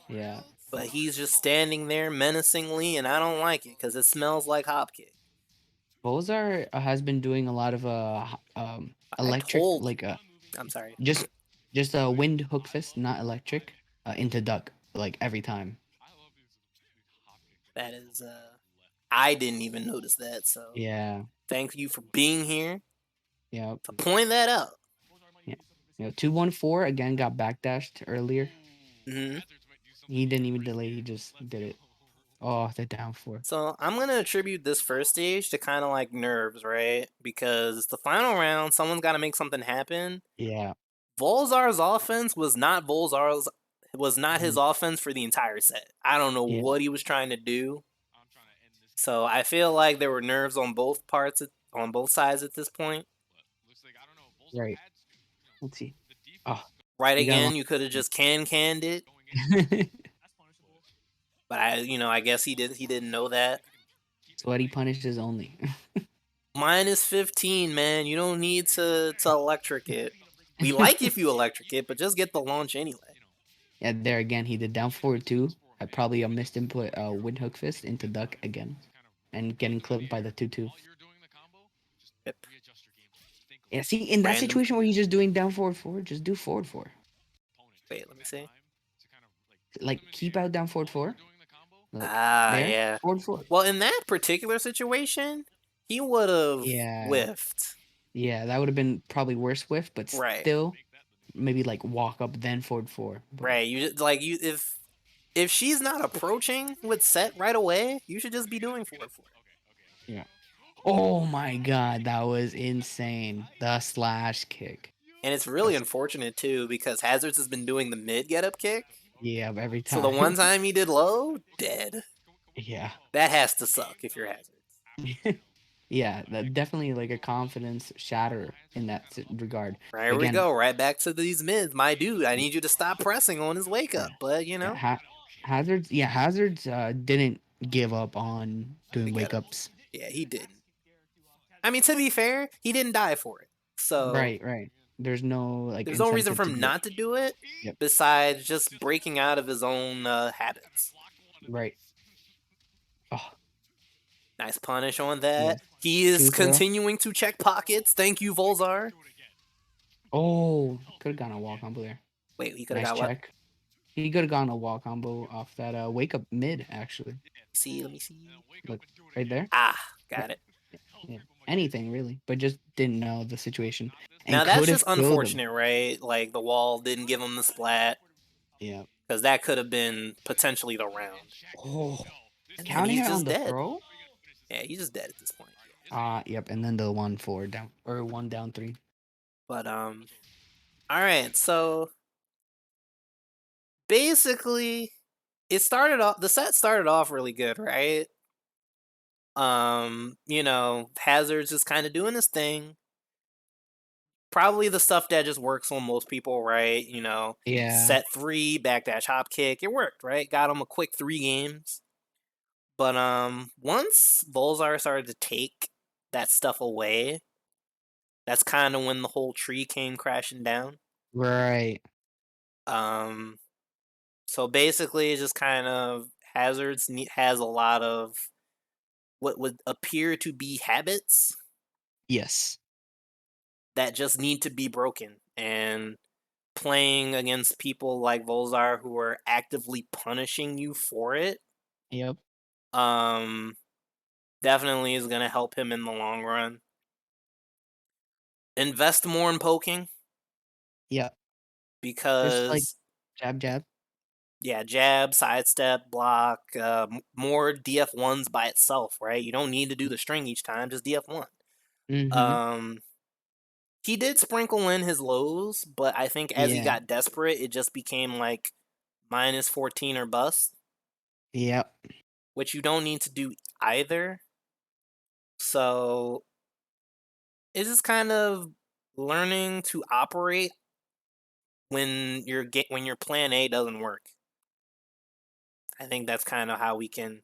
Yeah. but he's just standing there menacingly, and I don't like it because it smells like hop kick. Bozar has been doing a lot of electric, told like I'm sorry. just a wind hook fist, not electric, into duck like every time. That is, I didn't even notice that, so Yeah. thank you for being here Yeah. to point that out. 2-1-4 again got backdashed earlier. hmm He didn't even delay. He just did it. Oh, the down 4. So I'm gonna attribute this first stage to kind of like nerves, right? Because it's the final round. Someone's got to make something happen. Yeah. Volzar's offense was not his offense for the entire set. I don't know Yeah. what he was trying to do. So I feel like there were nerves on both on both sides at this point. Right. Let's see. Oh. Right You got again, one. you could have just canned it, but I guess he didn't know that. Sweaty punishes only. Minus 15, man. You don't need to electric it. We like if you electric it, but just get the launch anyway. Yeah, there again, he did down 4-2. I probably missed input wind hook fist into duck again. And getting clipped by the 2-2. Yep. Yeah, see, in that Random. situation where he's just doing down forward 4, just do forward 4. Wait, let me see. Like, keep out down forward 4. Like, there, Yeah. forward 4. Well, in that particular situation, he would have Yeah. whiffed. Yeah, that would have been probably worse whiff, but Right. still, maybe like walk up then forward 4. But Right. You just, like you if she's not approaching with set right away, you should just be doing forward 4. Oh my god, that was insane. The slash kick. And it's really unfortunate too because Hazards has been doing the mid get up kick. Yeah, every So time. the one time he did low, dead. Yeah. That has to suck if you're Hazards. Yeah, definitely like a confidence shatter in that regard. Right, here we Again, go, right back to these mids. My dude, I need you to stop pressing on his wake yeah, up. But yeah, Hazards didn't give up on we doing wake gotta, ups. yeah, he didn't. I mean, to be fair, he didn't die for it. So Right, right. There's no like there's no reason incentive for to him do it. not to do it Yep. besides just breaking out of his own habits. Right. Oh, Nice punish on that. yes. He is 2 throw. continuing to check pockets. Thank you, Volzar. Oh, could have gone a wall combo there. Wait, he could have Nice got what? check. He could have gone a wall combo off that wake up mid actually. Let me see. Look right there. Ah, Yeah, got it. yeah. Anything really, but just didn't know the situation Now and that's could just have killed him. unfortunate, right? Like the wall didn't give him the splat Yeah. because that could have been potentially the round. Oh, And then counting he's it on just the dead. throw. Yeah, he's just dead at this point. Yep, and then the 1-4 down or 1 down 3. But all right. So basically, the set started off really good, right? Hazard's just kind of doing his thing. Probably the stuff that just works on most people, right? Yeah. Set 3, backdash hop kick. It worked, right? Got him a quick 3 games. But once Volzar started to take that stuff away, that's kind of when the whole tree came crashing down. Right. Um, so basically, just kind of Hazards has a lot of what would appear to be habits Yes. that just need to be broken. And playing against people like Volzar who are actively punishing you for it, Yep. um, definitely is gonna help him in the long run. Invest more in poking Yep. Just like because jab. yeah, jab, sidestep, block, more DF1s by itself, right? You don't need to do the string each time, just DF1. Mm-hmm. Um, he did sprinkle in his lows, but I think as he Yeah. got desperate, it just became like minus 14 or bust, Yep. which you don't need to do either. So it's just kind of learning to operate when your plan A doesn't work. I think that's kind of how we can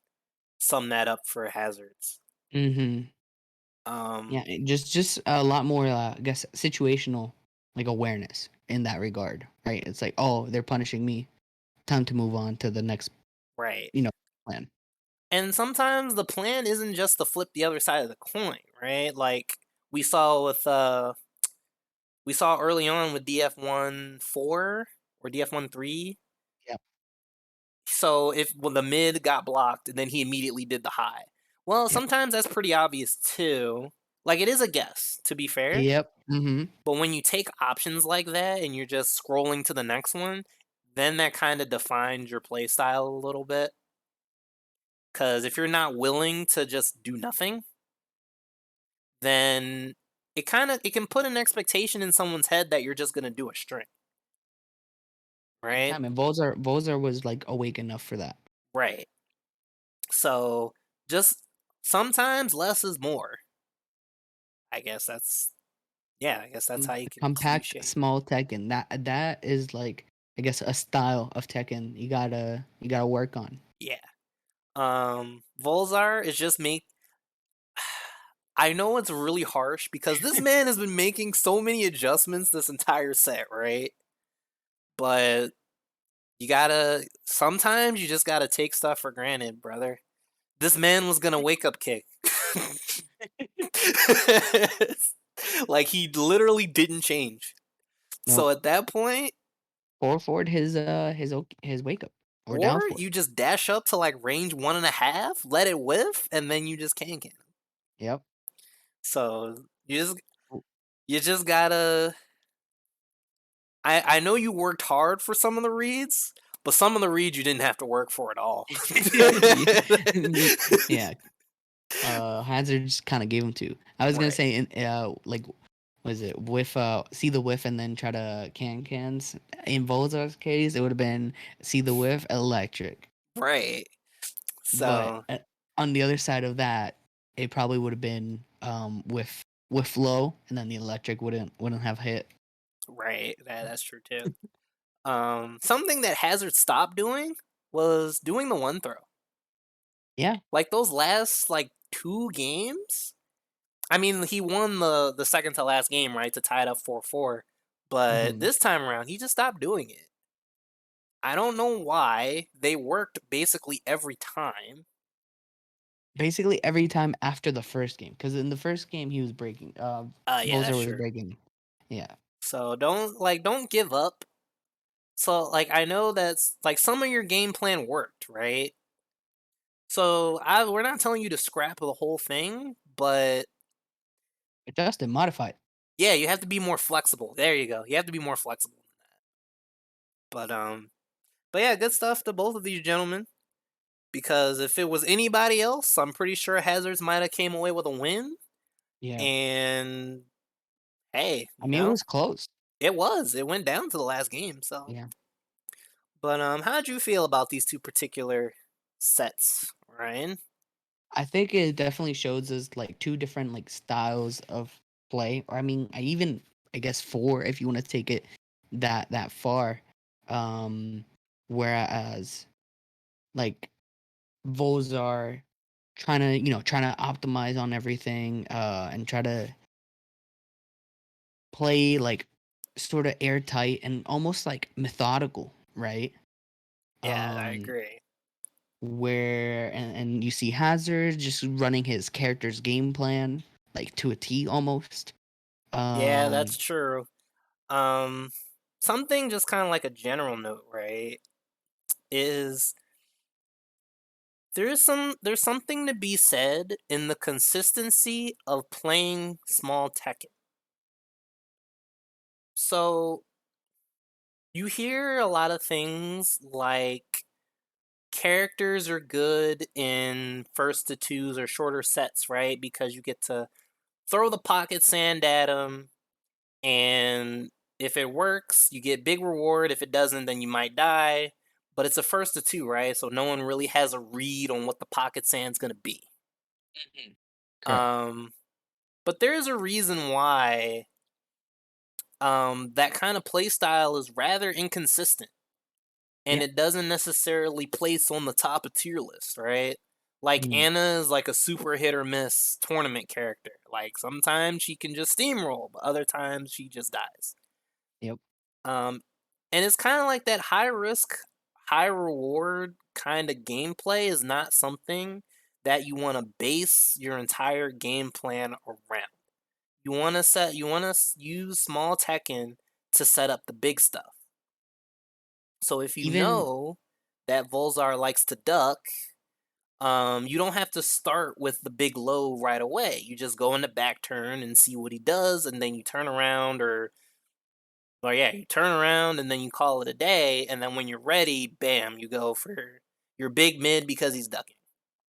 sum that up for hazards. Mm-hmm. Um, Yeah. Just a lot more, I guess, situational like awareness in that regard, right? It's like, oh, they're punishing me. Time to move on to the next, right. plan. And sometimes the plan isn't just to flip the other side of the coin, right? Like we saw early on with DF1-4 or DF1-3. Yep. So when the mid got blocked and then he immediately did the high. Well, Yep. sometimes that's pretty obvious too. Like it is a guess, to be fair. Yep. Mm-hmm. But when you take options like that and you're just scrolling to the next one, then that kind of defines your play style a little bit. Because if you're not willing to just do nothing, then it can put an expectation in someone's head that you're just gonna do a string, right? Yeah, man. Volzar was like awake enough for that. Right. So just sometimes less is more. I guess that's I guess that's how you can Compact, cliche. small Tekken. That is like, I guess, a style of Tekken you gotta work on. Yeah. Volzar is just make. I know it's really harsh because this man has been making so many adjustments this entire set, right? But sometimes you just gotta take stuff for granted, brother. This man was gonna wake up kick. Like he literally didn't change. So Nope. at that point, Forward his wake up or down or forward. you just dash up to like range 1.5, let it whiff, and then you just can. Yep. So you just Oh. you just gotta. I know you worked hard for some of the reads, but some of the reads you didn't have to work for at all. Yeah. Hazard just kind of gave him two. I was gonna Right. say like, was it whiff? See the whiff and then try to cans. In Volzar's case, it would have been see the whiff, electric. Right. But So on the other side of that, it probably would have been with flow, and then the electric wouldn't have hit. Right, that's true too. Something that Hazard stopped doing was doing the one throw. Yeah. Like those last like 2 games. I mean, he won the second to last game, right, to tie it up 4-4. But Hmm. this time around, he just stopped doing it. I don't know why. They worked basically every time. Basically every time after the first game, because in the first game he was breaking. Yeah, Bowser that's was true. breaking. Yeah. So don't give up. So like I know that's like some of your game plan worked, right? So we're not telling you to scrap the whole thing, but Adjust and modify it. yeah, you have to be more flexible. There you go. You have to be more flexible than that. But yeah, good stuff to both of these gentlemen. Because if it was anybody else, I'm pretty sure Hazards might have came away with a win. Yeah. And hey, I mean, it was close. it was. It went down to the last game. So, Yeah. but how'd you feel about these two particular sets, Ryan? I think it definitely shows us like two different like styles of play. Or I mean, I guess four if you want to take it that far. Um, whereas like Volzar trying to optimize on everything, and try to play like sort of airtight and almost like methodical, right? Yeah, I Um, agree. where and you see Hazard just running his character's game plan like to a T almost. Yeah, Um, that's true. Um, Something just kind of like a general note, right? Is there's something to be said in the consistency of playing small Tekken. So you hear a lot of things like characters are good in first to twos or shorter sets, right? Because you get to throw the pocket sand at them, and if it works, you get big reward. If it doesn't, then you might die. But it's a first to two, right? So no one really has a read on what the pocket sand's gonna be. correct. Um, but there is a reason why that kind of play style is rather inconsistent, and Yeah. it doesn't necessarily place on the top of tier list, right? Like Mm, Anna is like a super hit or miss tournament character. Like sometimes she can just steamroll, but other times she just dies. yep. Um, and it's kind of like that high risk, high reward kind of gameplay is not something that you want to base your entire game plan around. You want to use small Tekken to set up the big stuff. So if you Even know that Volzar likes to duck, you don't have to start with the big low right away. You just go in the back turn and see what he does, and then you turn around, or yeah, you turn around and then you call it a day, and then when you're ready, bam, you go for your big mid because he's ducking.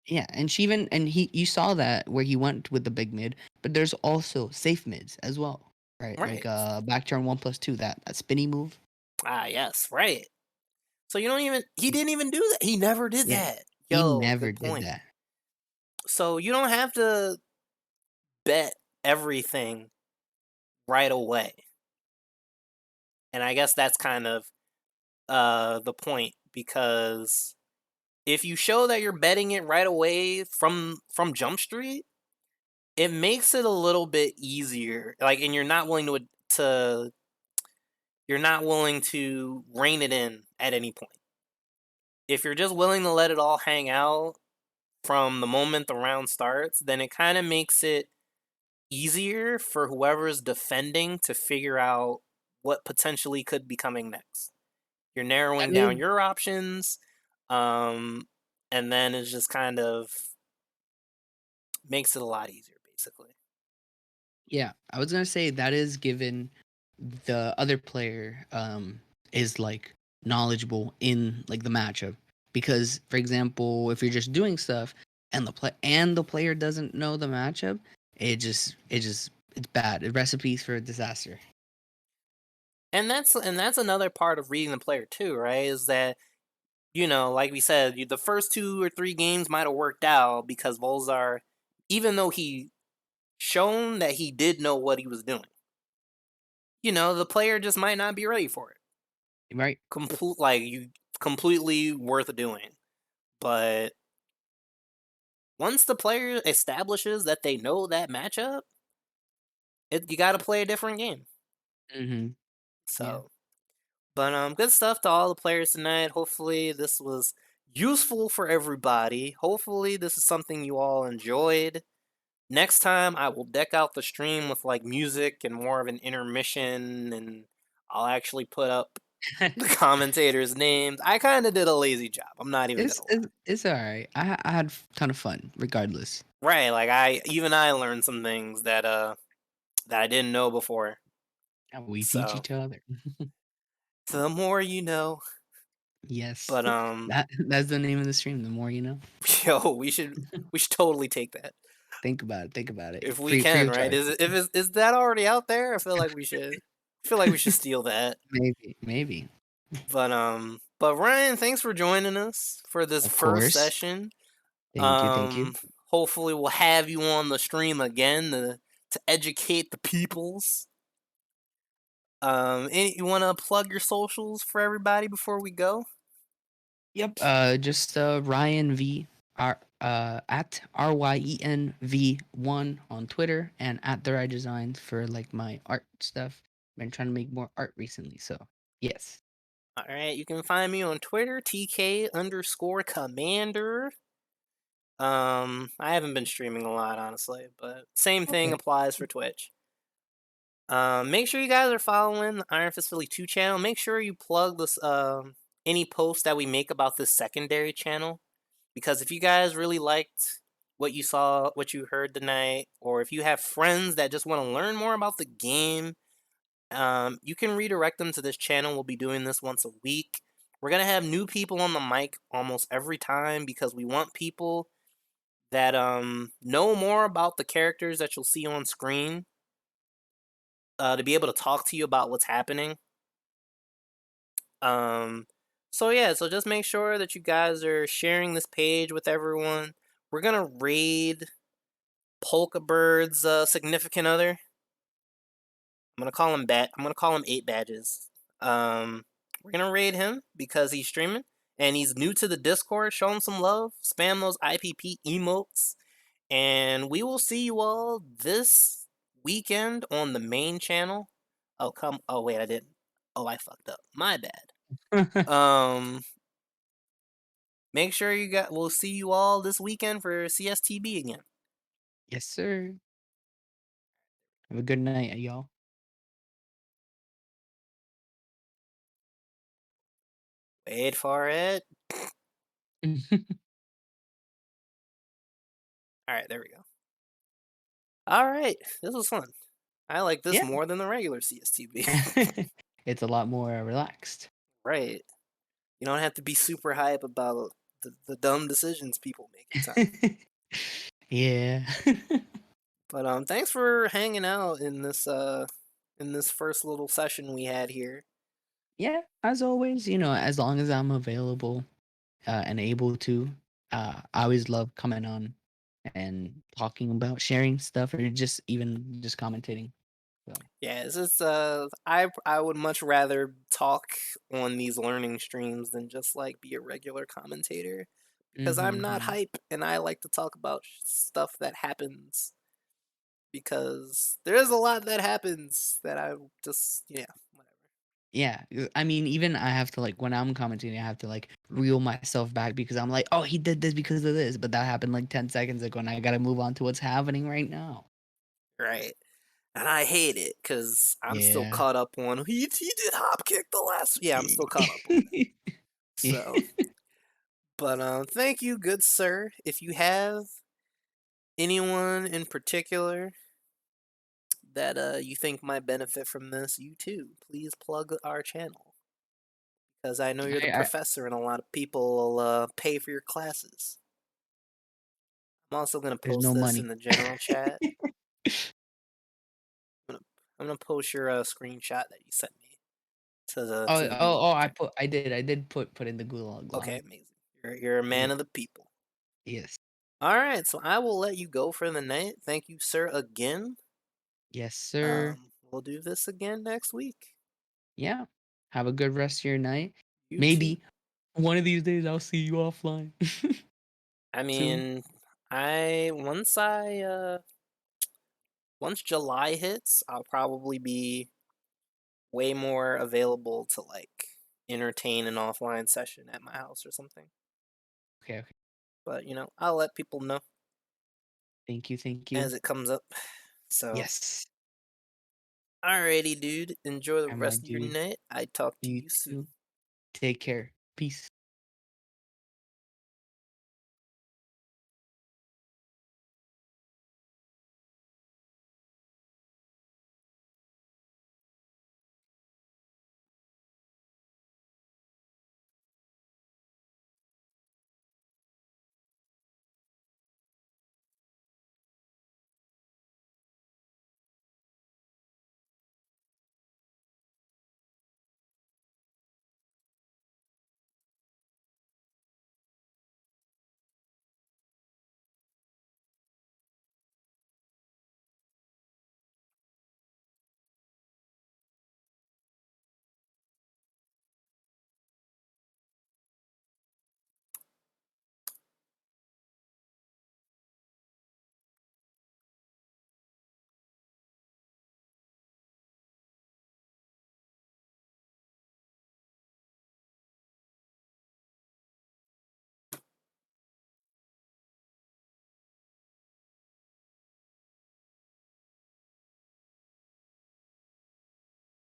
yeah, and she even and he you saw that where he went with the big mid, but there's also safe mids as well, right? Like Right. back turn 1+2, that spinny move. Ah, yes, right. So he didn't even do that. He never did Yeah, that. he Yo, never good did point. that. So you don't have to bet everything right away. And I guess that's kind of the point, because if you show that you're betting it right away from Jump Street, it makes it a little bit easier. Like, and to you're not willing to rein it in at any point. If you're just willing to let it all hang out from the moment the round starts, then it kind of makes it easier for whoever's defending to figure out what potentially could be coming next. You're narrowing That is down your options, um, and then it's just kind of makes it a lot easier, basically. Yeah, I was gonna say that is given the other player is like knowledgeable in like the matchup. Because for example, if you're just doing stuff and the player doesn't know the matchup, it's bad. It recipes for disaster. And that's another part of reading the player too, right? Is that, like we said, the first 2 or 3 games might have worked out because Volzar, even though he shown that he did know what he was doing. The player just might not be ready for it. Right. Completely worth doing. But once the player establishes that they know that matchup, you got to play a different game. Mm-hmm. Yeah. So, but good stuff to all the players tonight. Hopefully this was useful for everybody. Hopefully this is something you all enjoyed. Next time I will deck out the stream with like music and more of an intermission, and I'll actually put up the commentators' names. I kind of did a lazy job. I'm not even It's gonna lie. it's, it's all right. I had a ton of fun, regardless. Right, like I learned some things that I didn't know before. And we teach So each other. the more you know. Yes, But that's the name of the stream. The more you know. yo, we should totally take that Think about it. Think about it. if we Free can, of right? charge. Is that already out there? I feel like we should. I feel like we should steal that. Maybe. But Ryan, thanks for joining us for this Of first course. session. Thank you. Hopefully we'll have you on the stream again to educate the peoples. You want to plug your socials for everybody before we go? Yep. Just Ryan V. At RYENV1 on Twitter and at the Right Designs for like my art stuff. Been trying to make more art recently, so yes. All right, you can find me on Twitter, TK_Commander. I haven't been streaming a lot, honestly, but same thing Okay. applies for Twitch. Make sure you guys are following the Iron Fist Philly 2 channel. Make sure you plug this any post that we make about this secondary channel. Because if you guys really liked what you saw, what you heard tonight, or if you have friends that just want to learn more about the game, you can redirect them to this channel. We'll be doing this once a week. We're going to have new people on the mic almost every time because we want people that know more about the characters that you'll see on screen to be able to talk to you about what's happening. So yeah, so just make sure that you guys are sharing this page with everyone. We're gonna raid Polka Bird's significant other. I'm gonna call him 8 Badges. We're gonna raid him because he's streaming and he's new to the Discord. Show him some love. Spam those IPP emotes, and we will see you all this weekend on the main channel. Oh wait, I didn't. Oh, I fucked up. My bad. Make sure we'll see you all this weekend for CSTB again. Yes, sir. Have a good night, y'all. Wait for it. All right, there we go. All right, this was fun. I like this Yeah. more than the regular CSTB. It's a lot more relaxed. Right. You don't have to be super hype about the dumb decisions people make at times. Yeah. But thanks for hanging out in this first little session we had here. Yeah, as always, as long as I'm available and able to, I always love coming on and talking about sharing stuff or just even just commentating. So. Yeah, it's just I would much rather talk on these learning streams than just like be a regular commentator because I'm not Mm-hmm. hype and I like to talk about stuff that happens because there is a lot that happens that I just whatever. Yeah, I mean, even I have to like when I'm commentating, I have to like reel myself back because I'm like, oh, he did this because of this, but that happened like 10 seconds ago, and I gotta move on to what's happening right now. Right. And I hate it because I'm still Yeah. caught up on he did hop kick the last. Yeah, I'm still caught up on that. So, but thank you, good sir. If you have anyone in particular that you think might benefit from this, you too, please plug our channel because I know you're the I professor and a lot of people will pay for your classes. I'm also gonna there's post no this money. in the general chat. I'm gonna post your screenshot that you sent me to the Google chat. I did put in the gulag Okay, log. amazing. You're a man Yeah. of the people. Yes. All right, so I will let you go for the night. Thank you, sir, again. Yes, sir. We'll do this again next week. Yeah. Have a good rest of your night. You too. Maybe one of these days I'll see you offline. I Soon. mean, once July hits, I'll probably be way more available to like entertain an offline session at my house or something. Okay, okay. But I'll let people know Thank you, thank you. as it comes up. So, Yes. alrighty, dude. Enjoy the And my rest of your dude, night. I talk to you you soon. too. Take care. Peace.